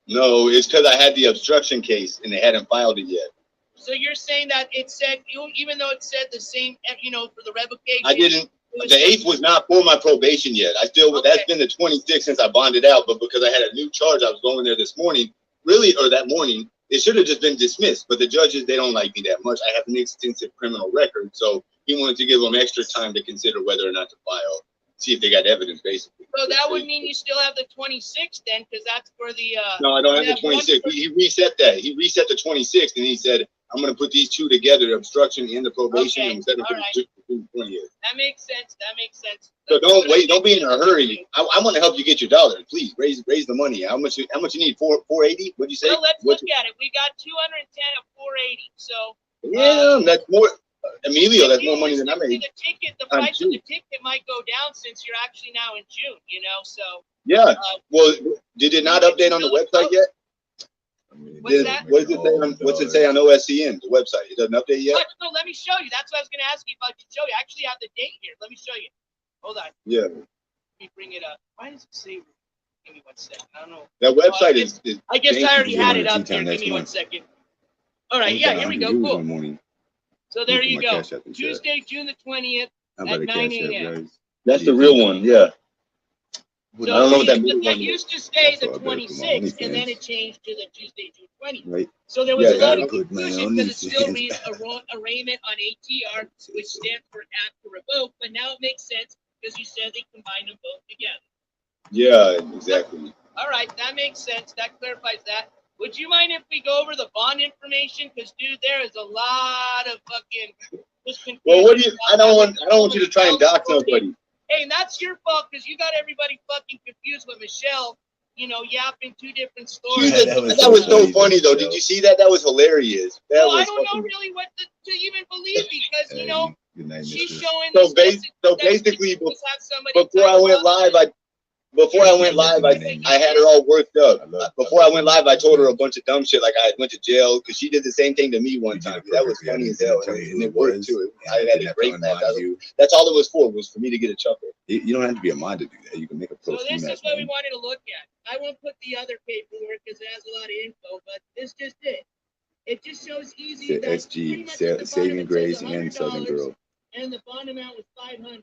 No, it's because I had the obstruction case and they hadn't filed it yet. So you're saying that it said, even though it said the same, for the revocation. I didn't. it was The 8th was not for my probation yet. I still, Okay. that's been the 26th since I bonded out, but because I had a new charge, I was going there this morning, or that morning, it should have just been dismissed, but the judges, they don't like me that much. I have an extensive criminal record, so he wanted to give them extra time to consider whether or not to file, see if they got evidence, basically. So that would mean you still have the 26th then, because that's for the, No, I don't have you the have one 26th. for- He reset that. He reset the 26th, and he said, I'm going to put these two together, obstruction and the probation, Okay, and we'll set it for all right. the 20th. that makes sense, that makes sense. So That's don't what I wait. Don't be in a think. hurry. I want to help you get your dollar. Please raise the money. How much you need? 480? What'd you say? Well, let's What look at it. We got 210 of 480, so. Yeah, that's more. Emilio, that's more money than I realistically, made. The ticket, the I'm price of too. the ticket might go down since you're actually now in June, so. Yeah. Well, did it not update on the website yet? I mean, What's they that? don't What's it make say all on the What's it dollars. say on OSCN, the website? It doesn't update yet? No, let me show you. That's what I was going to ask you if I could show you. I actually have the date here. Let me show you. Hold on. Yeah. Let me bring it up. Why does it say? Give me 1 second. I don't know. That website is. I guess I already Yeah, had it on up there. T-Town Give next me 1 month. second. All right. Yeah, here we go. In the Cool. morning. So there Look at you my go. Cash App in chat. Tuesday, June the 20th. How about at a 9 Cash App, a.m. guys? That's the real one. Yeah. So I don't know what that it means. used to say the Also, I better put my 26th, and then OnlyFans. it changed to the Tuesday, June 20th. Right? So there was Yeah, a lot I of put my confusion because it still OnlyFans. reads arraignment on ATR, which stands for act to revoke, but now it makes sense because you said they combined them both together. Yeah, exactly. All right, that makes sense. That clarifies that. Would you mind if we go over the bond information? Because dude, there is a lot of fucking. Well, what do you? I don't want you to try and dox somebody. Hey, and that's your fault because you got everybody fucking confused with Michelle. Yapping two different stories. Yeah, That was so funny though. Did you see that? That was hilarious. That Well, was I don't know fucking- really what to even believe because Good night, She's mister. showing So, this message that basically, she must have somebody before I type went up. live, I had her all worked up. Before I went live, I told her a bunch of dumb shit, like I went to jail, because she did the same thing to me one time. That was funny as hell, and it worked too. I had a great laugh. That's all it was for me to get a chuckle. You don't have to be a mod to do that. You can make a pro So this Skimask, is what we man. wanted to look at. I won't put the other paperwork because it has a lot of info, but this just it. It just shows easy Say that pretty SG, much at the bottom it SavingGrace, says and Southern $100, Girl. and the bond amount was $500.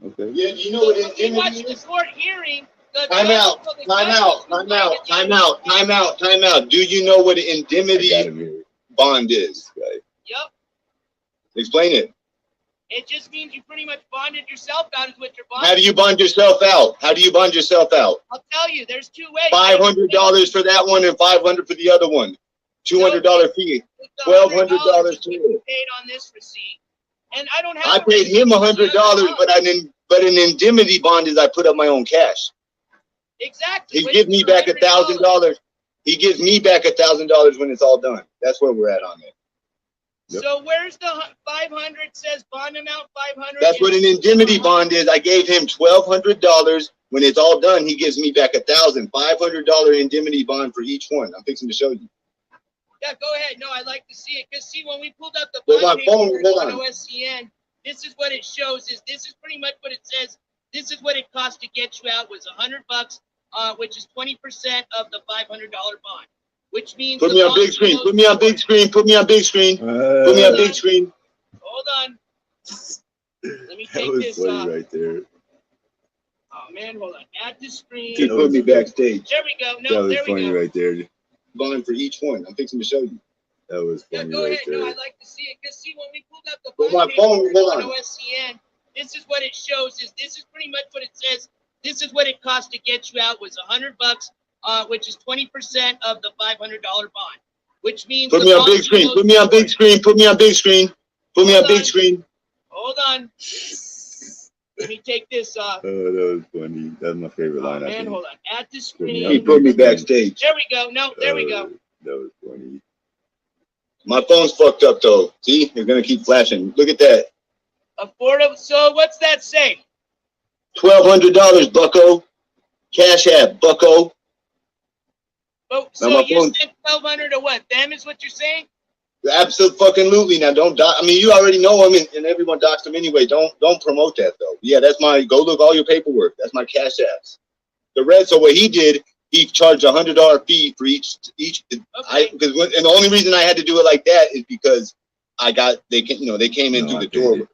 Okay. Yeah, you know So what when we indemnity watched the is? court hearing, the Time out, judge- so the time judge out, was time out, reminded time that- out, time out, time out. Do you know what an I got indemnity him here. bond is? Guy. Yep. Explain it. It just means you pretty much bonded yourself out is what you're bonding. How do you bond yourself out? How do you bond yourself out? I'll tell you, there's two ways. $500 for that one and $500 for the other one. $200 fee. $1,200 total. Paid on this receipt, and I don't have. I paid him $100, but an indemnity bond is I put up my own cash. Exactly. He gives me back $1,000. He gives me back $1,000 when it's all done. That's where we're at on it. Yep. So where's the 500? Says bond amount 500. That's what an indemnity bond is. I gave him $1,200. When it's all done, he gives me back $1,000. $500 indemnity bond for each one. I'm fixing to show you. Yeah, go ahead. No, I'd like to see it because see when we pulled up the Well, bond my phone, paperwork hold on on. OSCN, this is what it shows. This is pretty much what it says. This is what it cost to get you out was $100, which is 20% of the $500 bond, which means Put me on big screen. Put me on big screen. Put me on big screen. Put me on big screen. Hold on. Let me That take was this funny off. right there. Oh man, hold on. Add to screen. He put me backstage. There we go. That No, was there we funny go. right there. Bond for each one. I'm fixing to show you. That was Yeah, funny go right ahead. No, there. I'd like to see it because see when we pulled up the But bond my phone, paperwork hold on on. OSCN, this is what it shows. This is pretty much what it says. This is what it cost to get you out was $100, which is 20% of the $500 bond, which means Put me on big screen. Put me on big screen. Put me on big screen. Put me on big screen. Hold on. Let me take this off. Oh, that was funny. That's my favorite Oh line. I man, think. hold on. Add to Put me screen. on He put me backstage. There we go. No, there we go. That was funny. My phone's fucked up though. See, it's gonna keep flashing. Look at that. Affordable. So what's that say? $1,200, Bucko. Cash App, Bucko. Oh, so my you phone- sent 1,200 to what? Them is what you're saying? Absolutely. Now don't dox. I mean, you already know him, and everyone doxed him anyway. Don't promote that though. Yeah, that's my. Go look all your paperwork. That's my Cash Apps. The red. So what he did, he charged $100 fee for each. Okay. And the only reason I had to do it like that is because they came in through the door,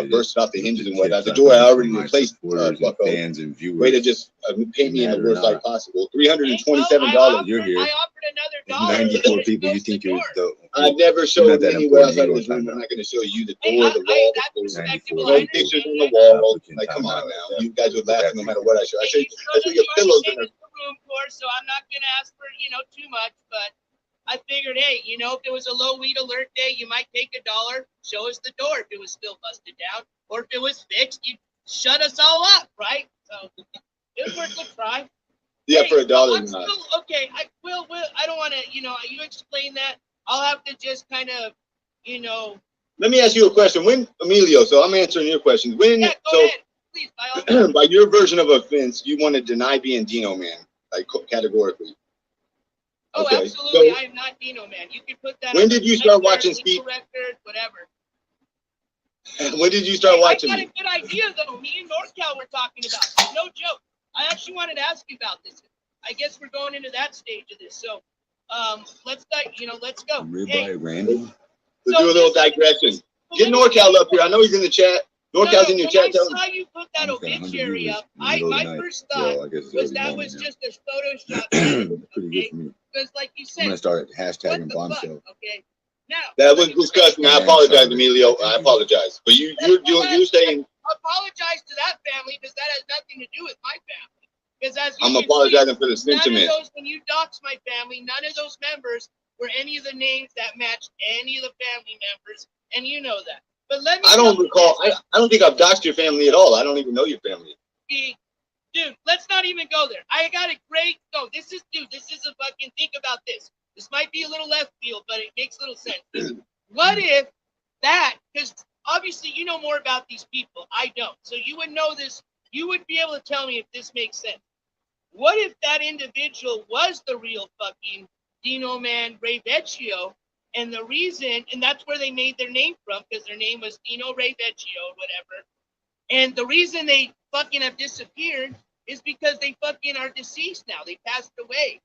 bursted off the hinges and whatnot. The door I already replaced. Bucko. Fans and viewers. Way to just paint me in the worst light possible. $327. You're here. I offered another dollar. 94 people. You think you're dope. I never showed Not that anywhere else important. in this You room. don't I'm not going to show you the Hey, door, the wall, that's the respectable. no I pictures on understand the that. wall. Like, come on now. You guys would laugh no matter what I show. I show you your pillows in the room for, so I'm not gonna ask for too much, but I figured, hey, if it was a low weed alert day, you might take $1, show us the door if it was still busted down, or if it was fixed, you shut us all up, right? So it was worth a try. Yeah, Hey, for $1. I'm still, okay, I will. I don't want to, you explain that. I'll have to just kind of, Let me ask you a question. When Emilio, so I'm answering your question. When yeah, go ahead, please. By all means. by your version of offense, you want to deny being Dino Man, like categorically. Oh, Okay, absolutely. so- I am not Dino Man. You can put that. When on did the you start record, watching legal Ski- record, whatever. When did you start watching I me? got a good idea though. Me and NorCal were talking about this. No joke. I actually wanted to ask you about this. I guess we're going into that stage of this. So, let's go. Ribeye Randy. Let's do a little digression. Get NorCal up here. I know he's in the chat. NorCal's in your chat. Tell him. I saw you put that Almost got 100 obituary viewers up. in the middle of the My night. first So thought I guess it's was early that morning was now. just a Photoshop. Pretty good for me. Because like you I'm gonna said, start what hashtagging the bombshell. fuck? Okay. Now That was disgusting. I Yeah, apologize, sorry. Emilio. I apologize. But you're saying apologize to that family because that has nothing to do with my family. Because as you I'm can see, apologizing for the none of sentiment. those, when you dox my family, none of those members were any of the names that matched any of the family members, and you know that. But let me. I don't recall. I don't think I've doxed your family at all. I don't even know your family. Dude, let's not even go there. I got a great. No, this is a fucking. Think about this. This might be a little left field, but it makes little sense. What if that, because obviously you know more about these people. I don't. So you would know this. You would be able to tell me if this makes sense. What if that individual was the real fucking Dino Man Ray Vecchio? And the reason, and that's where they made their name from, because their name was Dino Ray Vecchio or whatever. And the reason they fucking have disappeared is because they fucking are deceased now. They passed away.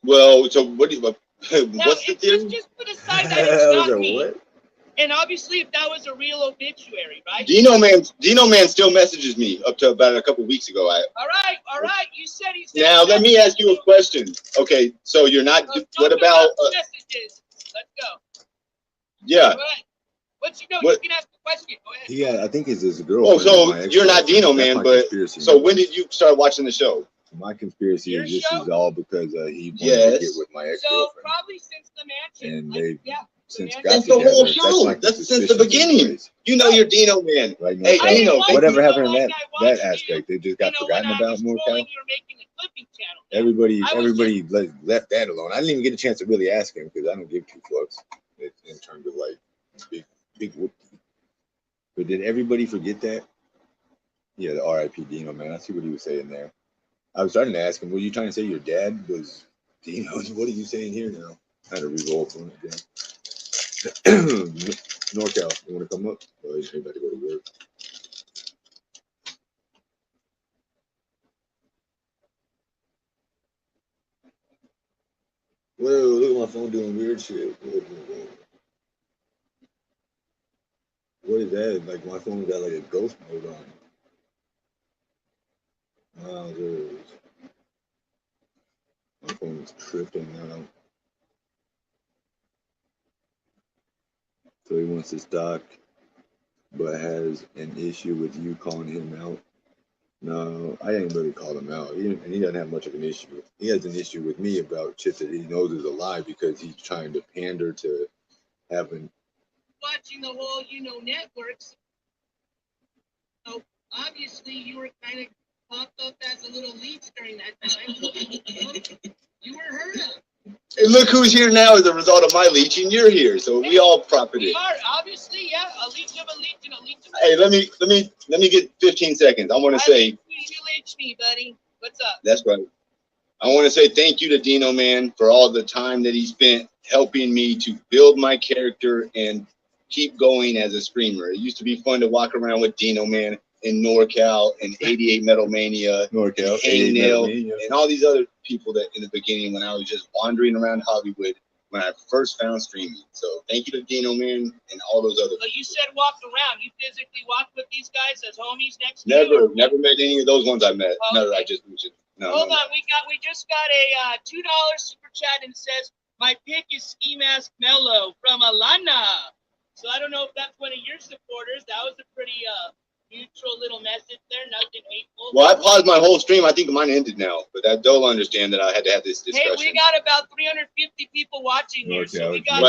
Well, so what do you, Now, what's the theory? just put aside that it's not me. What? And obviously, if that was a real obituary, right? Dino Man still messages me up to about a couple weeks ago. All right. You said he said. Now let me ask you a question. Okay, so you're not. What about messages? Let's go. Yeah. What's you know? What? You can ask the question. Go ahead. Yeah, I think it's his girl. Oh, so you're not Dino Man, but so when did you start watching the show? My conspiracy Your is this show? is all because he wanted to Yes. get with my So ex-girlfriend. probably since the mansion. And they the since got mansion. That's the together. whole show. my That's since suspicion the these beginning. days. You know you're Dino Man. Like, Hey, I didn't Dino. watch whatever it, happened but in like I that watched aspect, they just got you know, forgotten when I about was more. scrolling, you were making a clipping channel. Everybody left that alone. I didn't even get a chance to really ask him because I don't give two fucks in terms of like big whoop. But did everybody forget that? Yeah, the R.I.P. Dino, man. I see what he was saying there. I was starting to ask him, were you trying to say your dad was Dino? What are you saying here now? I had to revolt on it again. NorCal, you want to come up? Oh, he's about to go to work. Whoa, look at my phone doing weird shit. Whoa. What is that? Like my phone got like a ghost mode on it. Wowzers. My phone is tripping now. So he wants to stock, but has an issue with you calling him out. No, I ain't really called him out. He doesn't have much of an issue. He has an issue with me about shit that he knows is a lie because he's trying to pander to having. Watching the whole, networks. So obviously you were kind of popped up as a little leech during that time. You were heard of. And look who's here now as a result of my leeching. You're here, so we all profited. We are obviously, yeah, a leech of a leech and a leech of a Hey, let me get 15 seconds. I want to say. You leech me, buddy. What's up? That's right. I want to say thank you to Dino Man for all the time that he spent helping me to build my character and keep going as a streamer. It used to be fun to walk around with Dino Man in NorCal and 88 Metal Mania, NorCal, Nail, and all these other people that in the beginning when I was just wandering around Hollywood when I first found streaming. So thank you to Dino Man and all those other people. You said walked around. You physically walked with these guys as homies next to you? you? Never met any of those ones I met. Oh, no, okay. I just mentioned. No, Hold on, we just got a $2 super chat and it says my pick is Skimask Mellow from Alana. So I don't know if that's one of your supporters. That was a pretty neutral little message there, nothing hateful. Well, I paused my whole stream. I think mine ended now, but they'll understand that I had to have this discussion. Hey, we got about 350 people watching here, so we got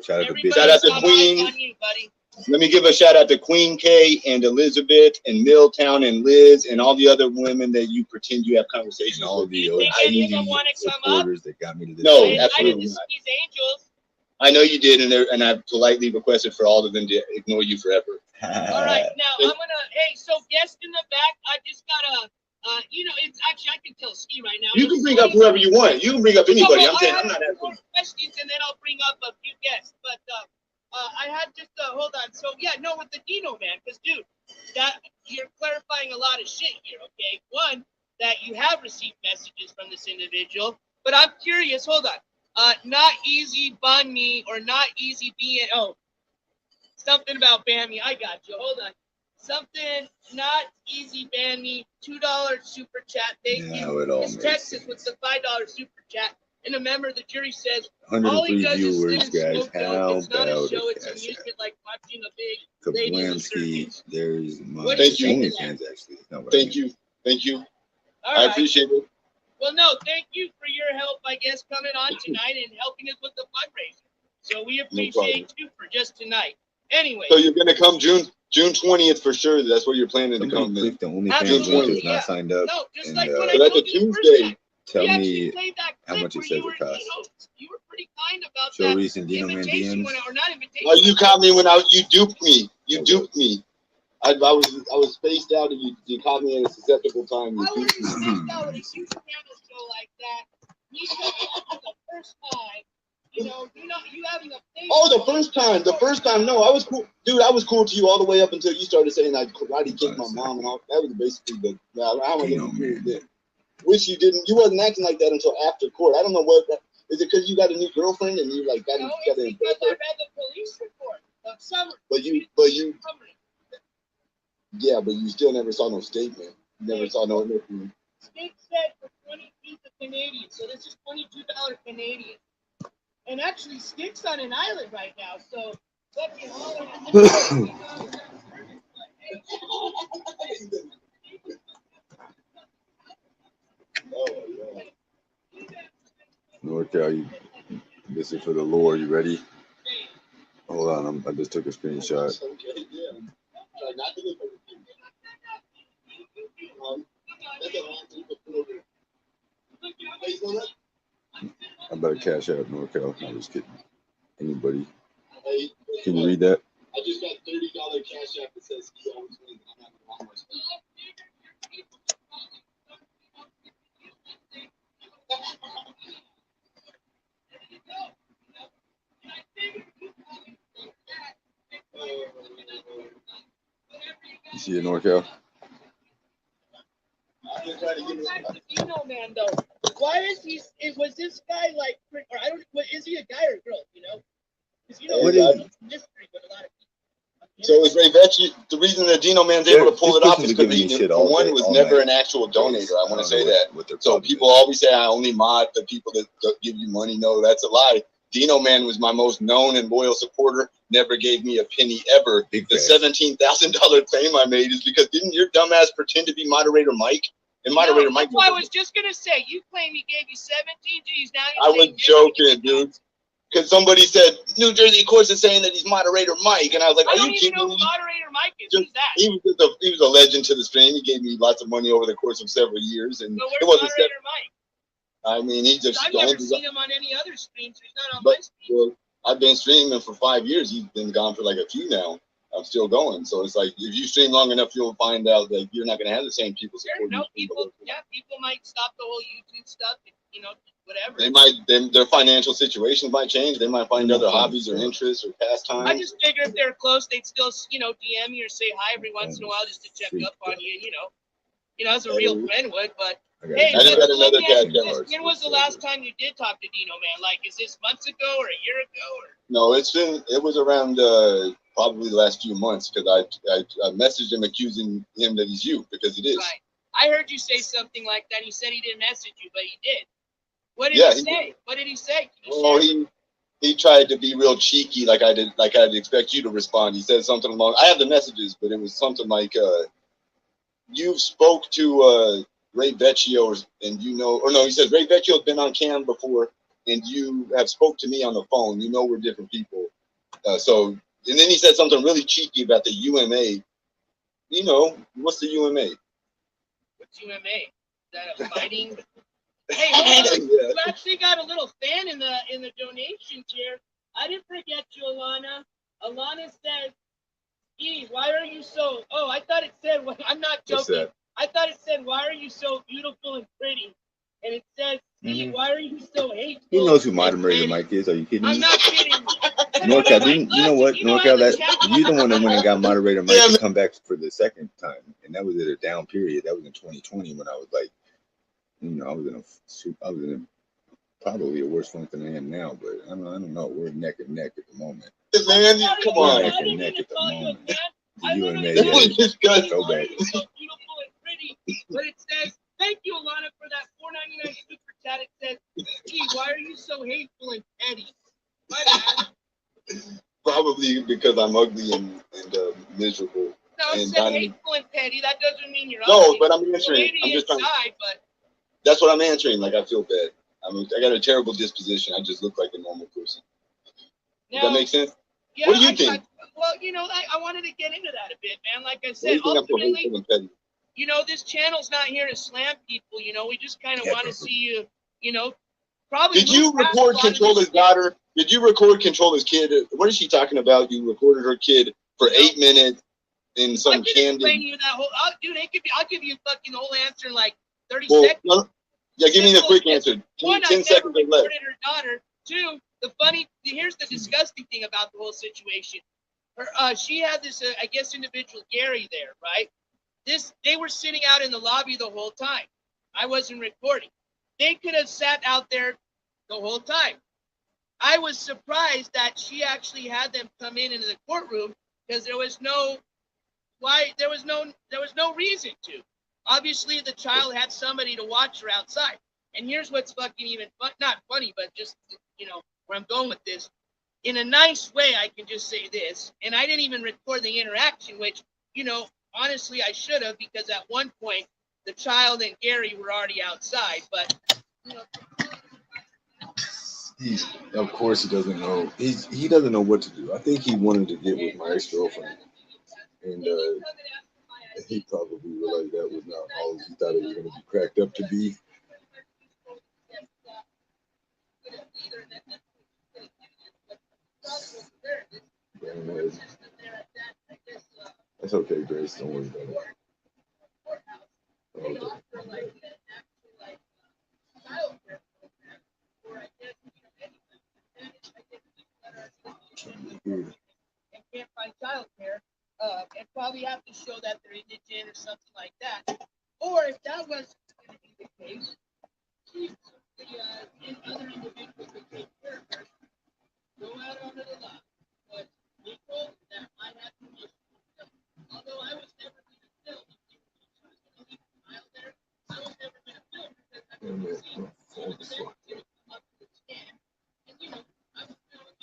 shout out to Queen. On you, buddy. Let me give a shout out to Queen K and Elizabeth and Miltown and Liz and all the other women that you pretend you have conversations and all with. the supporters that got me to this. No, absolutely not. These angels. I know you did, and I politely requested for all of them to ignore you forever. All right, now I'm gonna. Hey, so guest in the back, I just gotta. It's actually I can tell Ski right now. You can bring up whoever you want. You can bring up anybody. No, I'm saying I'm not asking. More questions, and then I'll bring up a few guests. But I had just hold on. So yeah, no, with the Dino Man, because dude, that you're clarifying a lot of shit here. Okay, one that you have received messages from this individual, but I'm curious. Hold on. Not easy bun me or not easy being. Oh, something about ban me. I got you. Hold on. Something not easy ban me. $2 super chat. Thank you. It's Texas with the $5 super chat. And a member of the jury says, all he does is sit and smoke dope. It's not a show. It's amusement like watching a big lady in the circus. There's my OnlyFans actually. Thank you. All I appreciate it. Well, no, thank you for your help, I guess, coming on tonight and helping us with the fundraiser. So we appreciate you for just tonight. Anyway. So you're going to come June 20th for sure. That's what you're planning to come. Click the OnlyFans link is not signed up. No, just like when that's a Tuesday. Tell We me actually played that how clip much it where says you it were, costs. you were pretty kind about Show that Reese and Dino Man invitation DMs. when, or not invitation. Oh, you caught me when you duped me. You Okay. duped me. I was spaced out and you caught me at a susceptible time. You I duped was me. spaced out at a huge camel show like that. Me showing up for the first time. You having a thing. Oh, the first time, no, I was cool, dude. I was cool to you all the way up until you started saying I karate kicked my mom and all. That was basically the. How am I Dino gonna do Man. that? Which you didn't. You wasn't acting like that until after court. I don't know what. Is it because you got a new girlfriend and you like got No, to it's impress because I her? read the police report of summer. But you, yeah, but you still never saw no statement. You never saw no nothing. State said for 20 feet of Canadian, so this is $22 Canadian. And actually, Stick's on an island right now, so fucking holler at the NorCal, this is for the lore. You ready? Hold on, I just took a screenshot. Okay, yeah. Try not to look at it. I better cash out NorCal. I'm just kidding. Anybody? Hey, Can you read that? I just got $30 cash app that says he always wins. I'm not gonna lie myself. You see it, NorCal? I'm just trying to get it. Dino Man though. Why is he? Was this guy like? Or I don't. Is he a guy or a girl? Because What is- it's a mystery with a lot of people. So is Ray Vetch, the reason that Dino Man's able to pull This it off person's is been because giving me he, shit for all one, day, was all never night. an actual donator. I want to say don't know that. what their So problem people is. always say I only mod the people that give you money. No, that's a lie. Dino Man was my most known and loyal supporter. Never gave me a penny ever. Big The facts. $17,000 fame I made is because didn't your dumbass pretend to be Moderator Mike? And Moderator Mike. That's why I was just gonna say. You claim he gave you 17 G's. Now I you're was saying joking, dude. Because somebody said New Jersey, of course, is saying that he's Moderator Mike, and I was like, I "Are don't you even kidding know me?" who Moderator Mike is. Just- Who's that? He was a legend to the stream. He gave me lots of money over the course of several years, and But it where's wasn't. Moderator Mike? I mean, he just. I've never seen him on any other stream, so he's not on But my stream. well, I've been streaming for 5 years. He's been gone for like a few now. I'm still going, so it's like if you stream long enough, you'll find out that you're not going to have the same people Sure, supporting no, you. people might stop the whole YouTube stuff, whatever. They might, their financial situations might change. They might find other hobbies or interests or pastimes. I just figure if they're close, they'd still, DM me or say hi every once in a while just to check up on you, as a real friend would. But hey, I just got another let me ask you cat. this. When was the last time you did talk to Dino Man? Like, is this months ago or a year ago? Or? No, it was around probably the last few months because I messaged him accusing him that he's you because it is. Right. I heard you say something like that. He said he didn't message you, but he did. What did he say? What did he say? Well, he tried to be real cheeky, like I'd expect you to respond. He said something along. I have the messages, but it was something like, "You've spoke to Ray Vecchio, and he said Ray Vecchio's been on cam before, and you have spoke to me on the phone. We're different people." And then he said something really cheeky about the UMA. What's the UMA? What's UMA? Is that a fighting? Hey, you actually got a little fan in the donations here. I didn't forget you, Alana. Alana says, "Steve, why are you so?" Oh, I thought it said. I'm not joking. I thought it said, "Why are you so beautiful and pretty?" And it says, "Steve, why are you so hateful?" He knows who Moderator Mike is. Are you kidding me? I'm not kidding. NorCal, you know what, NorCal, you're the one that went and got Moderator Mike to come back for the second time, and that was at a down period. That was in 2020 when I was like, I was in probably a worse funk than I am now, but I don't know. We're neck and neck at the moment. Man, come on. Neck and neck at the moment. The UMA is good. So bad. So beautiful and pretty, but it says, "Thank you, Alana, for that $4.99 super chat." It says, "Steve, why are you so hateful and petty?" My bad. Probably because I'm ugly and miserable. No, it said hateful and petty. That doesn't mean you're ugly. ugly. No, but I'm answering. I'm just trying. But that's what I'm answering. Like, I feel bad. I got a terrible disposition. I just look like a normal person. Does that make sense? Yeah, what do you think? Well, I wanted to get into that a bit, man. Like I Why do said, you think I'm so ultimately, hateful and petty? you know, this channel's not here to slam people. You know, we just kind of want to see you, you know, probably. Did you record Controller's daughter? Did you record Controller's kid? What is she talking about? You recorded her kid for 8 minutes in some candid. Explain to you that whole, dude, I'll give you a fucking whole answer in like 30 seconds. No, yeah, give me the quick answer. One, 10 seconds I never left. recorded her daughter. Two, here's the disgusting thing about the whole situation. She had this, I guess, individual Gary there, right? They were sitting out in the lobby the whole time. I wasn't recording. They could have sat out there the whole time. I was surprised that she actually had them come into the courtroom because there was no reason to. Obviously, the child had somebody to watch her outside. And here's what's fucking even not funny, but just, you know, where I'm going with this. In a nice way, I can just say this, and I didn't even record the interaction, which, you know, honestly, I should have, because at one point, the child and Gary were already outside, but, you know. Of course, he doesn't know. He doesn't know what to do. I think he wanted to get with my ex-girlfriend, and he probably realized that was not all he thought it was going to be cracked up to be. That's okay, Grace. Don't worry about it. Okay. And can't find childcare, and probably have to show that they're indigent or something like that. Or if that wasn't going to be the case, she and other individuals that take care of her go out onto the lot. But we told them that I had permission to film. Although I was never going to film, if she was going to leave the child there, I was never going to film because I've never seen her. Come up to the stand, and you know,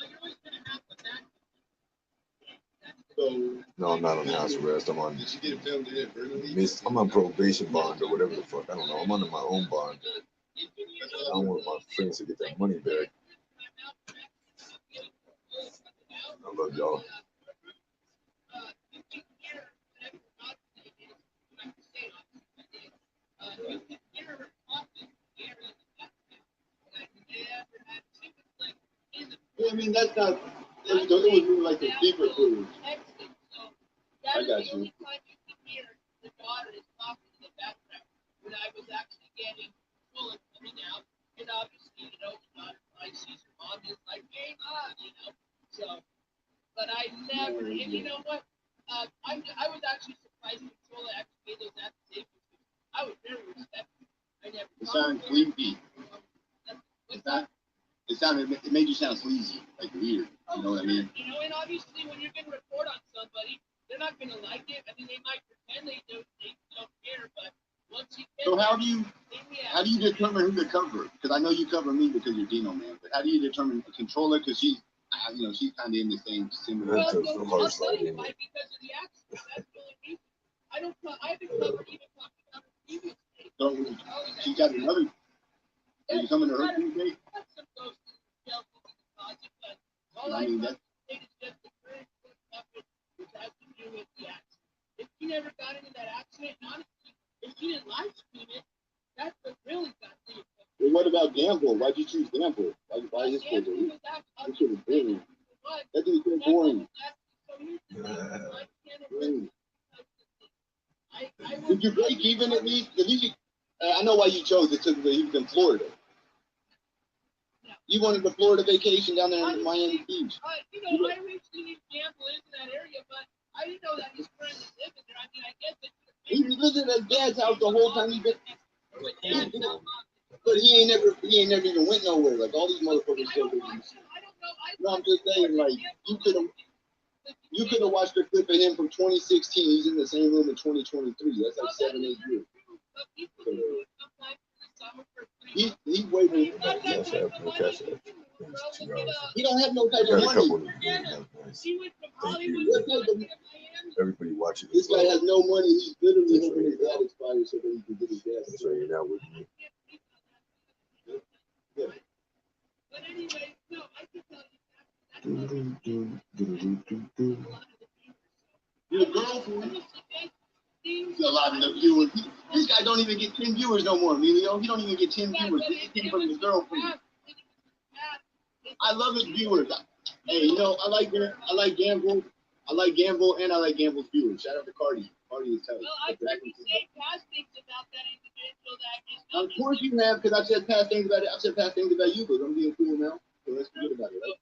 you're always going to have the back. No, I'm not on house arrest. I'm on. Did she get filmed in it? I'm on probation bond or whatever the fuck. I don't know. I'm under my own bond. I don't want my friends to get that money back. I love y'all. I mean, that's not. It was really like the deeper footage. I got you. The daughter is talking in the background when I was actually getting full and coming out, and obviously, you know, the daughter like sees her mom is like, "Hey, mom," you know. So, but I never, and you know what? I was actually surprised Controller actually made those accusations. I was very respectful. I never. It sounded sleepy. It made you sound sleazy, like weird. You know what I mean? You know, and obviously, when you're going to report on somebody, they're not going to like it. I mean, they might pretend they don't care, but once you get. So how do you determine who to cover? Because I know you cover me because you're Dino Man, but how do you determine the Controller? Because she's kind of in the same similar. Well, I'll tell you why, because of the accident. That's the only reason. I've been covered even talking about her previous case. So she got another. Are you coming to her case? I mean, that's. If she never got into that accident, and honestly, if she didn't live stream it, that's what really got me. Well, what about Gamble? Why'd you choose Gamble? Why his photo? That shit was boring. That dude's so boring. Did you break even at least? At least I know why you chose it because he was in Florida. You wanted the Florida vacation down there in Miami Beach. You know, I originally Gamble is in that area, but I didn't know that his friend was living there. I mean, I guess that he was living at his dad's house the whole time he's been. But he ain't never even went nowhere. Like all these motherfuckers still living. No, I'm just saying, like you could have watched a clip of him from 2016. He's in the same room in 2023. That's like 7-8 years. He waited. He don't have no type of money. Everybody watching this guy has no money. He's literally hoping his dad expires so that he can get his gas. So you're not with me. Yeah. But anyway, no, I can tell you. Your girlfriend. See, a lot lot of the viewers. This guy don't even get 10 viewers no more, Emilio. He don't even get 10 viewers. This came from his girlfriend. I love his viewers. Hey, you know, I like Gamble. I like Gamble, and I like Gamble's viewers. Shout out to Cardi. Cardi is telling. Well, I heard you say past things about that individual that is of course you have, because I've said past things about it. I've said past things about you, but I'm being cool now. So let's forget about it, right?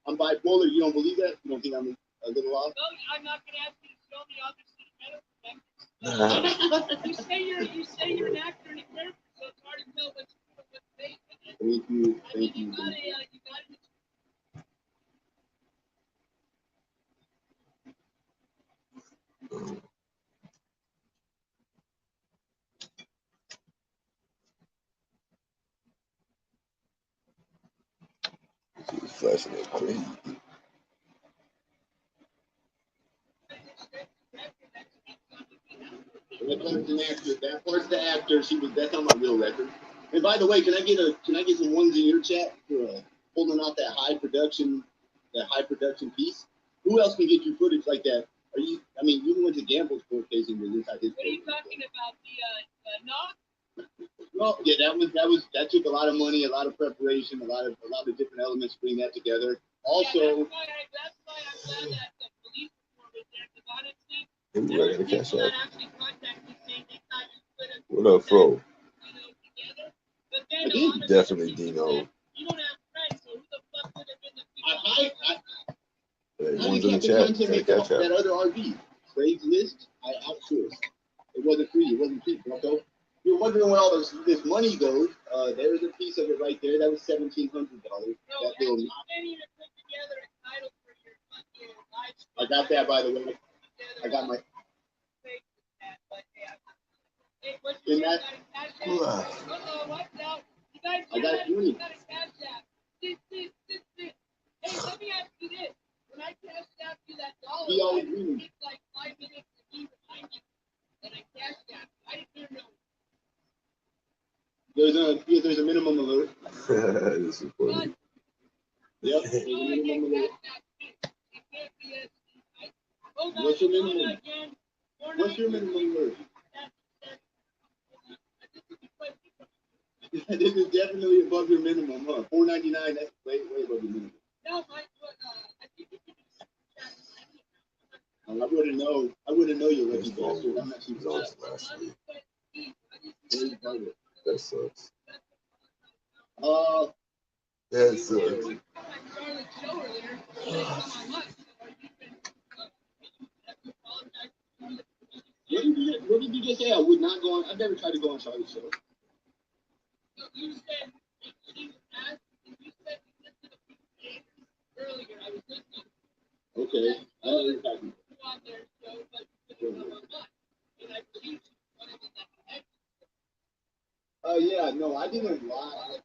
I'm bipolar. You don't believe that? You don't think I'm a little off? No, I'm not going to ask you to show me obviously medical records. You say you're an actor and a character, so it's hard to tell what's fake. Thank you. Thank you. You got it. She's flashing it crazy. When it comes to an actor, that part's the actor. That's not my real record. And by the way, can I get some ones in your chat for holding out that high production piece? Who else can get you footage like that? You went to Gamble's court case and was inside his. What are you talking about? The knock? Well, yeah, that took a lot of money, a lot of preparation, a lot of different elements to bring that together. Also, yeah, that's why I'm glad that the police report was there, because honestly, There was people that actually contacted me saying they thought you could have what up, Fro? Together. But then honestly, Definitely Dino. You don't have friends, so who the fuck would have been the people? One's in the chat. That other RV, Craigslist, I outsourced. It wasn't free. It wasn't cheap. So you're wondering where all this money goes. There's a piece of it right there. That was $1,700. No, that little. You can't even put together a title for your fucking live stream. I got that, by the way. I got my. Hey, what's In your that. Watch out. You guys I got you got a cash app. This. Hey, let me ask you this. When I cashed out you that dollar, He always it takes like 5 minutes to be remind you that I cashed out. I didn't hear no. There's a minimum alert. This is funny. Yep. There's a minimum alert. What's your minimum? What's your minimum alert? This is definitely above your minimum, huh? $4.99. That's way above your minimum. No, I think you can. I wouldn't know you're lucky bastard. I'm not super Last week. That sucks. That sucks. What did you just say? I would not go on. I've never tried to go on Charlotte's show. You said she was asked, you said you listened to people earlier. I was listening. Okay. I know you're talking. On their show, but you couldn't come on mine. And I believe she wanted to like oh yeah, no, I didn't lie.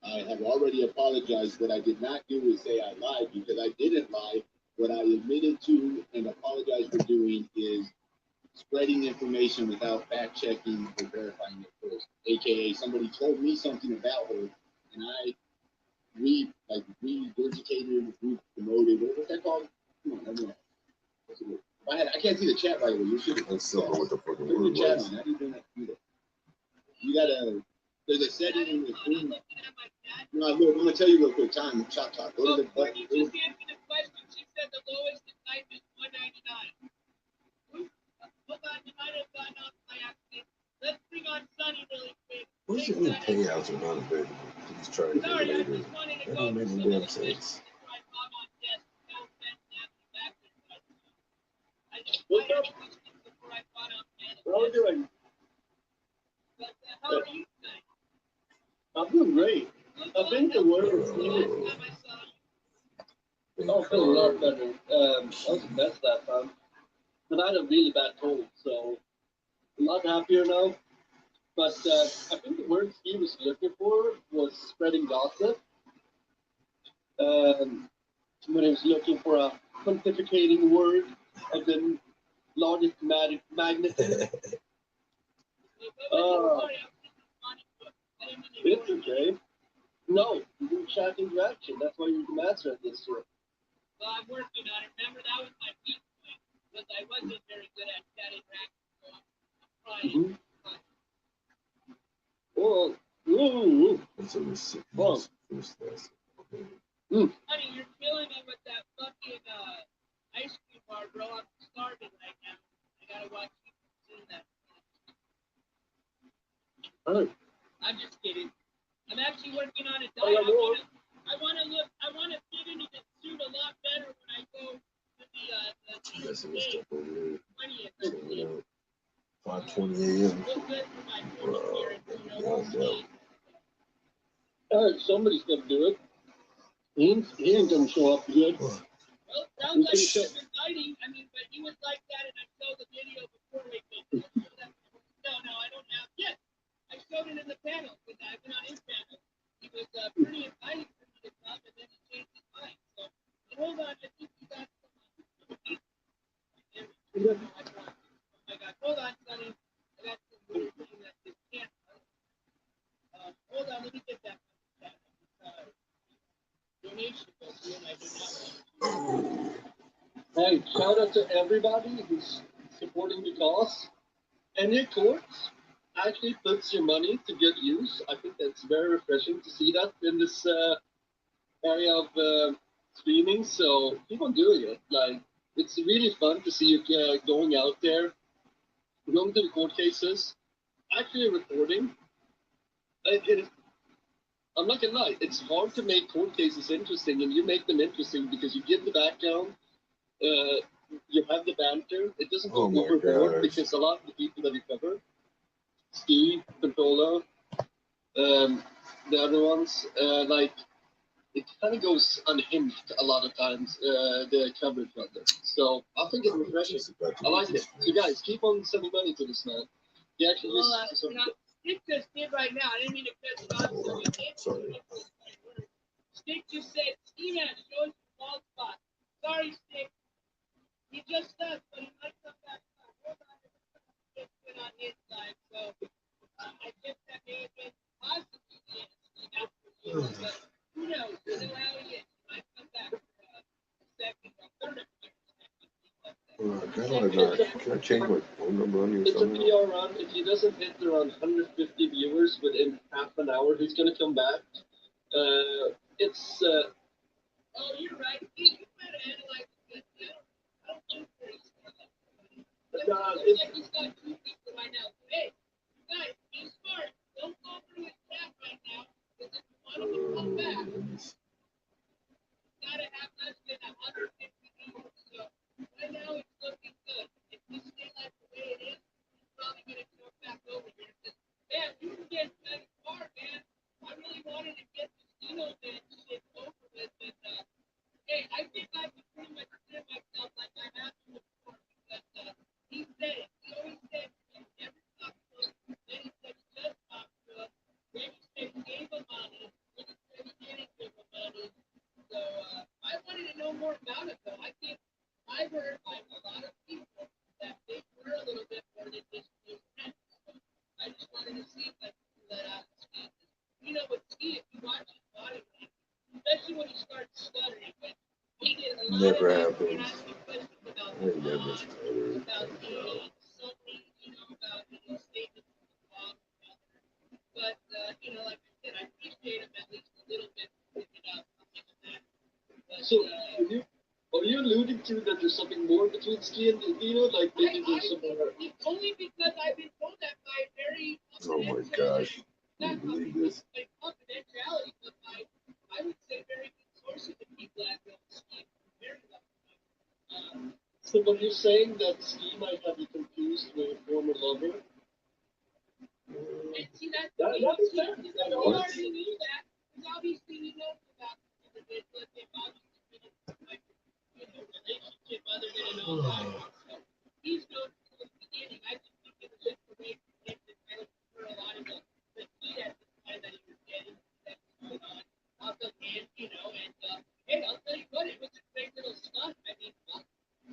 I have already apologized. What I did not do is say I lied, because I didn't lie. What I admitted to and apologized for doing is spreading information without fact checking or verifying it first. AKA somebody told me something about her and I regurgitated, promoted. What's that called? Come on, let me know. What's the word? I can't see the chat right away. You should. I still know what the fucking Put word the chat was. on. How do you do that? You gotta. There's a setting in the screen. No, look, I'm gonna tell you real quick. Time. Chop. Go to the button. You just answered the question. She said the lowest in type is $199. Hold on, you might have gotten off by accident. Let's bring on Sunny really quick. What's your new payouts are not available? Please try to Sorry, I later. just wanted to That go don't make through no some damn of the questions sense. before I log on guest. No offense, Nancy, back there, but I just What's had up? questions before I brought on guest. How are you doing? But how are you tonight? I'm doing great. I've been to work with The last time I saw you. Oh, feeling a lot better. I was a mess that time. But I had a really bad cold, so I'm a lot happier now. But I think the word he was looking for was spreading gossip. When he was looking for a pontificating word of the largest magnitude. It's okay. No, you do chat interaction. That's why you're the master at this shit. Well, I'm working on it. Remember, that was my weak point. because I wasn't very good at that interaction. So I'm trying. Well, That's a sick. Well. First lesson. Honey, you're killing me with that fucking ice cream bar, bro. I'm starving right now. I gotta watch you consume that. Alright. I'm just kidding. I'm actually working on a diet. I wanna fit into the suit a lot better when I go to the Got some stuff over there. 20th. Check it out. 5:20 a.m. Look good for my 40th year. Beyond doubt. Alright, somebody's gonna do it. He ain't gonna show up good. Well, it sounds like it's exciting. I mean, but he was like that, and I saw the video before we did. No, I don't have. Yes, I showed it in the panel because I've been on his panel. He was pretty inviting for me to come, and then he changed his mind. So, but hold on, I think you got some. Oh my God, hold on, Sonny. I got some weird thing that just can't. Hold on, let me get that. Donation goes in. I do not want. Hey, shout out to everybody who's supporting the cause. And your courts actually puts your money to good use. I think that's very refreshing to see that in this area of streaming. So keep on doing it. Like, it's really fun to see you going out there, going to the court cases, actually reporting. I'm not gonna lie, it's hard to make court cases interesting, and you make them interesting because you give the background, you have the banter. It doesn't go overboard because a lot of the people that you cover, Steve, Controller, the other ones, like, it kind of goes unhinged a lot of times, the coverage of it. So I think it's refreshing. I like it. So guys, keep on sending money to this man. He actually just Stick just did right now. I didn't mean to cut you off. So you did. Sorry. Stick just said, Skimask shows your bald spot. Sorry, Stick. He just does, but he might come back. Hold on. It's good on his side. So I guess that may have been possibly the answer. But who knows? You know how he is. He might come back for a second or third. Can I change my phone number on you? It's a PR run. If he doesn't hit around 150 viewers within half an hour, he's gonna come back. It's oh, you're right. You better analyze it. I don't think he's like he's got two people right now. Hey, you guys, be smart. Don't go through his chat right now. Because if you want him to come back, you gotta have less than 150 viewers. So right now it's looking good. If we stay like the way it is, he's probably gonna come back over here. Man, you can get kind of far, man. I really wanted to get the Stino man shit over with, and hey, I think I can pretty much clear myself like I have to before because he said it. He always said he never talked to him. Then he said he just talked to him. Then he said he gave him money. Then he said he didn't give him money. So I wanted to know more about it, though. I think I've heard like a lot of people that they were a little bit more than just news. So I just wanted to see if I could pull that out of Ski. You know, with Ski, if you watch his body language, especially when he starts stuttering, but he did a lot Never of happened. about I ain't never stuttered. about the something, you know, about the statements of the law. But you know, like I said, I appreciate him at least a little bit for picking up something like that. But, so. Are you alluding to that there's something more between Ski and Dino? Like maybe there's some more. Only because I've been told that by very Oh my gosh. Can you believe this? confidentiality, but I would say very good sources of people that know Ski very well. So when you're saying that Ski might have you confused with a former lover? And see, that's That is fair. he already knew that, because obviously he knows about the individual, they've obviously been in like, you know, relationship other than an online. So he's known from the beginning. I just think it was just a way for him to kind of for a lot of the heat at the time that he was getting that was going on out the hand, you know, and hey, I'll tell you what, it was a great little stunt. I mean,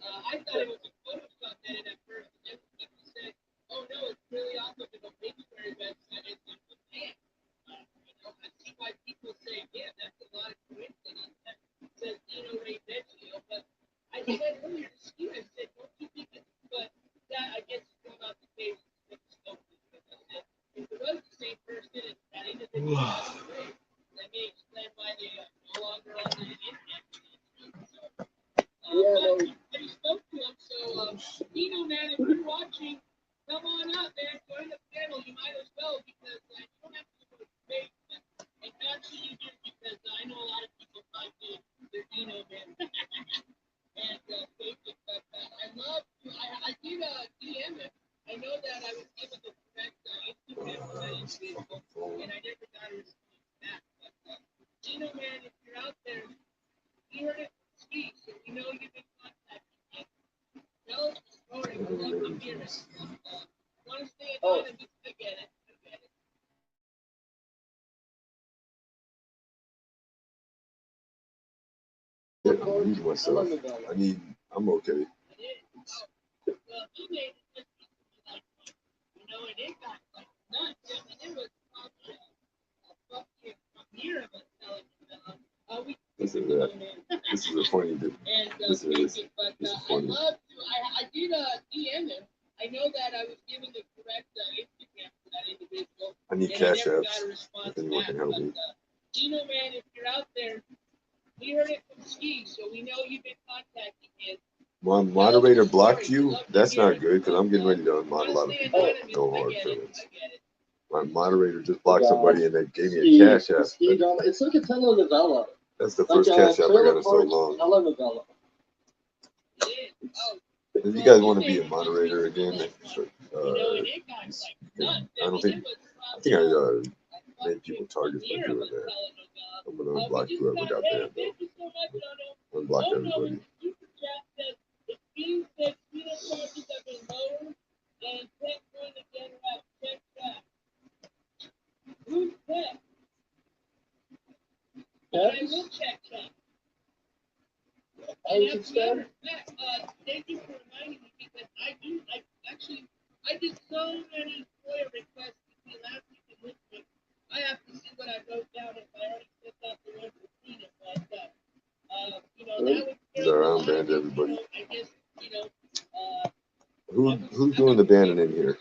I thought it was a Photoshop edit at first, and then people said, oh no, it's really off of an obituary website. It's like, man, you know, I see why people say, yeah, that's a lot of coincidence that says Dino Ray Vecchio. But I said earlier to Ski, I said, don't you think no. I just spoke to him, so Dino, man, if you're watching, come on up, man. Join the panel. You might as well because you don't have to go to space. And actually, you do because I know a lot of people find their Dino, man. And basic, but I love to. I did DM him. I know that I was given the correct Instagram for that individual, and I never got a response back. But Dino, man, if you're out there, you heard it from Steve, so we know you've been contacting him. Tell us the story. We'd love to hear it. Want to stay anonymous? I get it. Yeah, I need myself. I'm okay. Well, he made it just like, and it got like nuts. I mean, it was probably a fucking premiere of us telling we. This is a funny. And this is funny. I love to. I did DM him. I know that I was given the correct Instagram for that individual. I need cash apps. If anyone can help me. Dino, man, if you're out there, we heard it from Steve, so we know you've been contacting him. My moderator blocked you? That's not good because I'm getting ready to unmod a lot of people. No hard feelings. My moderator just blocked somebody and they gave me a cash app. It's like a telenovela. That's the first cash app I got in so long. Telenovela. If you guys want to be a moderator again, I think I made people targets by doing that. I'm gonna unblock whoever got banned though. Unblock everybody. Who's that? I will check that. Thank you for reminding me because I did so many FOIA requests between last week and this week. I have to see what I wrote down if I already sent out the one for Tina, but that would banned everybody. I guess, who's doing the banning in here?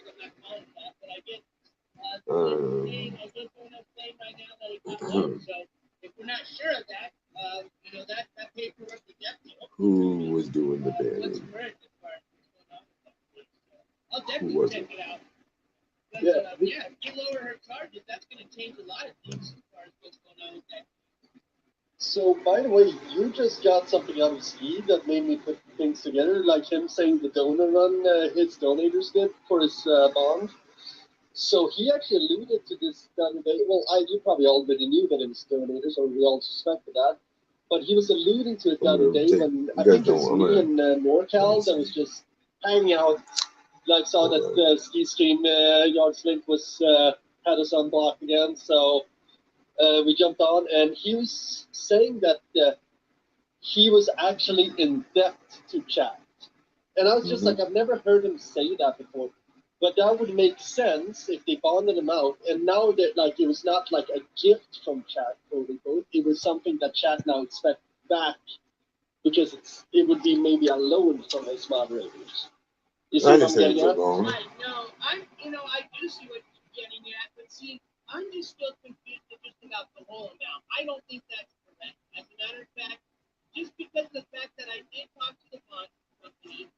If we're not sure of that, that paperwork is definitely. Who was doing the banning? I'll definitely check it out. But, if you lower her charges, that's going to change a lot of things as far as what's going on with that. So, by the way, you just got something out of Steve that made me put things together, like him saying the donor run his donators did for his bond. So he actually alluded to this the other day. Well, you probably already knew that it was donators, or we all suspected that. But he was alluding to it the other day when I think it was me and NorCal that was just hanging out. Like saw that the ski stream Yards Link was had us unblocked again, so we jumped on, and he was saying that he was actually in debt to chat, and I was just like, I've never heard him say that before, but that would make sense if they bonded him out, and now that like it was not like a gift from chat, quote unquote, it was something that chat now expect back because it would be maybe a loan from his moderators. I just said it's wrong. Right, no, I do see what you're getting at, but see, I'm just still confused just about the whole amount. I don't think that's correct. As a matter of fact, just because of the fact that I did talk to the bond company,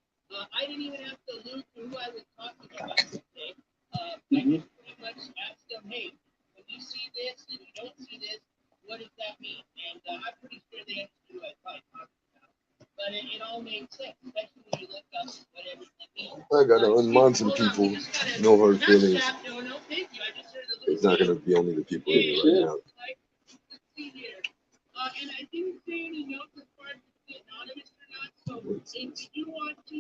I didn't even have to allude to who I was talking about today. I just pretty much asked them, hey, when you see this and you don't see this, what does that mean? And I'm pretty sure they understood who I was probably talking about. But it all made sense, especially when you look up what everything means. I gotta unmod some people. No hard feelings. It's not gonna be only the people here right now. Let's see here. And I didn't say any notes as far as the anonymous or not. So if you want to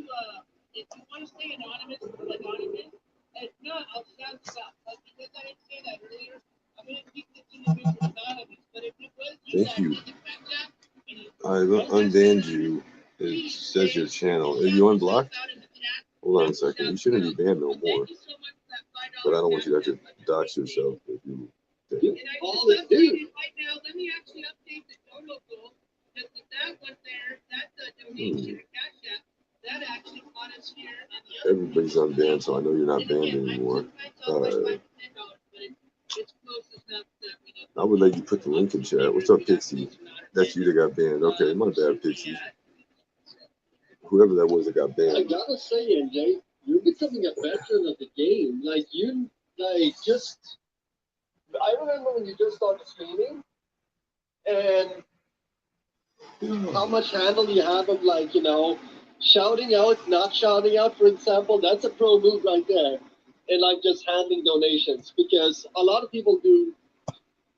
stay anonymous, anonymous. If not, I'll shout this out. But because I didn't say that earlier, I'm gonna keep this individual anonymous. But if it was thank you. I unbanned you. It says your channel. Are you unblocked? Hold on a second. You shouldn't be banned no more. But I don't want you to have to dox yourself if you. And I just updated right now. Let me actually update the total goal. Because with that one there, that donation cash app, that actually brought us here. Everybody's unbanned, so I know you're not banned anymore. I would let you put the link in chat. What's up, Pixie? That's you that got banned. Okay, my bad, Pixie. whoever that was that got I banned. gotta say, NJ, you're becoming a veteran of the game. Like you, like just. I remember when you just started streaming, and how much handle you have of like shouting out, not shouting out. For example, that's a pro move right there, and like just handling donations because a lot of people do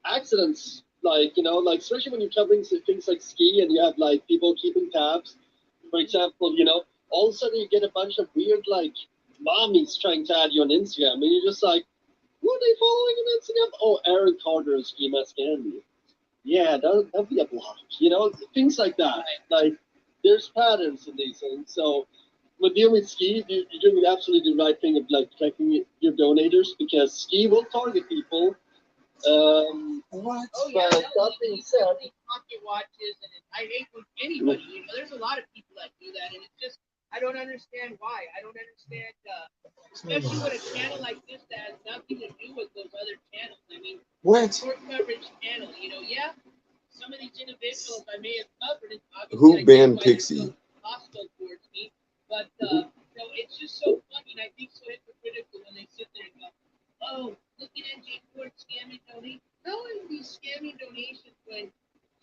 accidents. Like like especially when you're covering things like ski and you have like people keeping tabs. For example, all of a sudden you get a bunch of weird like mommies trying to add you on Instagram, and you're just like, who are they following on Instagram? Oh, Aaron Carter and Skimask Andy. Yeah, that'll be a block. Things like that. Like, there's patterns in these things. So, with dealing with Ski, you're doing absolutely the right thing of like protecting your donators because Ski will target people. What? Oh yeah, But that being said, pocket watches, and I hate when anybody. There's a lot of people that do that, and it's just I don't understand why. I don't understand, especially with a channel like this that has nothing to do with those other channels. I mean, What? sport coverage channel. Yeah, some of these individuals I may have covered. And Who banned Pixie? Hostile towards me, but it's just so funny, and I think so hypocritical when they sit there and go, "Oh, look at NJ Ford scamming donations." How are these scamming donations when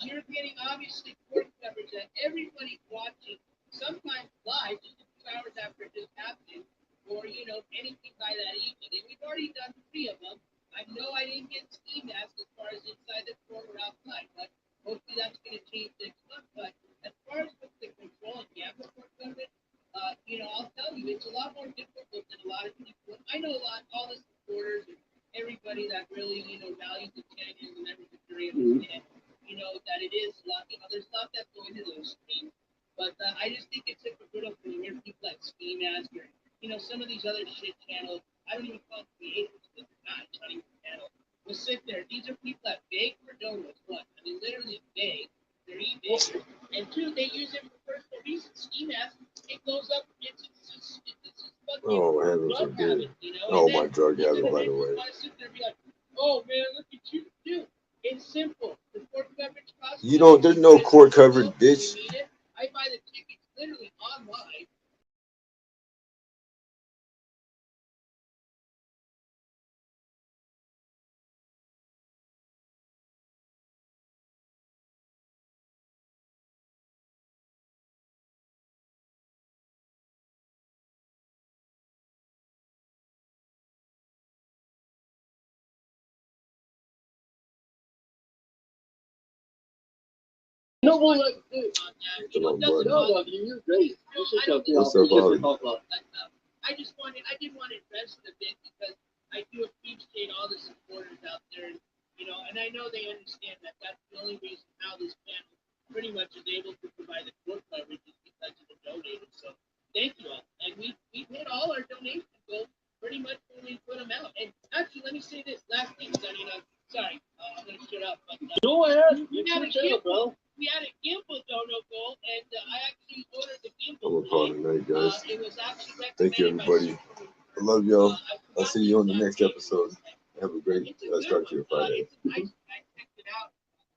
you're getting obviously court coverage that everybody's watching, sometimes live, just a few hours after it just happened, or anything by that evening? And we've already done 3 of them. I know I didn't get Skimask as far as inside the court or outside, but hopefully that's going to change next month. But as far as with the control and gamble court coverage, I'll tell you, it's a lot more difficult than a lot of people. I know all the supporters and everybody that really, values the channel and everything they understand, that it is a lot, there's a lot that go into those streams. But I just think it's hypocritical when you hear people like Skimask or, some of these other shit channels. I don't even call them creators because they're not even channels. We'll sit there. These are people that beg for donuts. One, I mean, literally beg. They're e-beggars. And 2, they use it for personal reasons. Skimask, it goes up. It's just fucking Oh, heaven drug forbid. habit, Oh, my drug habit, by the way. I sit there and be like, oh man, look at you, dude. It's simple. The court coverage costs. You don't. There's no court coverage, bitch. I buy the tickets literally online. what, like, dude, You're great. You should go through What's up, Ollie? I didn't want to invest a bit because I do appreciate all the supporters out there, and I know they understand that that's the only reason how this channel pretty much is able to provide the court coverage is because of the donators. So thank you all, and we hit all our donation goals pretty much when we put them out. And actually, let me say this last thing, Sonny. Sorry, I'm gonna shut up. But go ahead. we had a gimbal, We had a gimbal dono goal, and I actually ordered the gimbal. I'm gonna call it a night, guys. It was actually Thank you, everybody. I love y'all. I'll see you on the next episode. Have a great start to your Friday.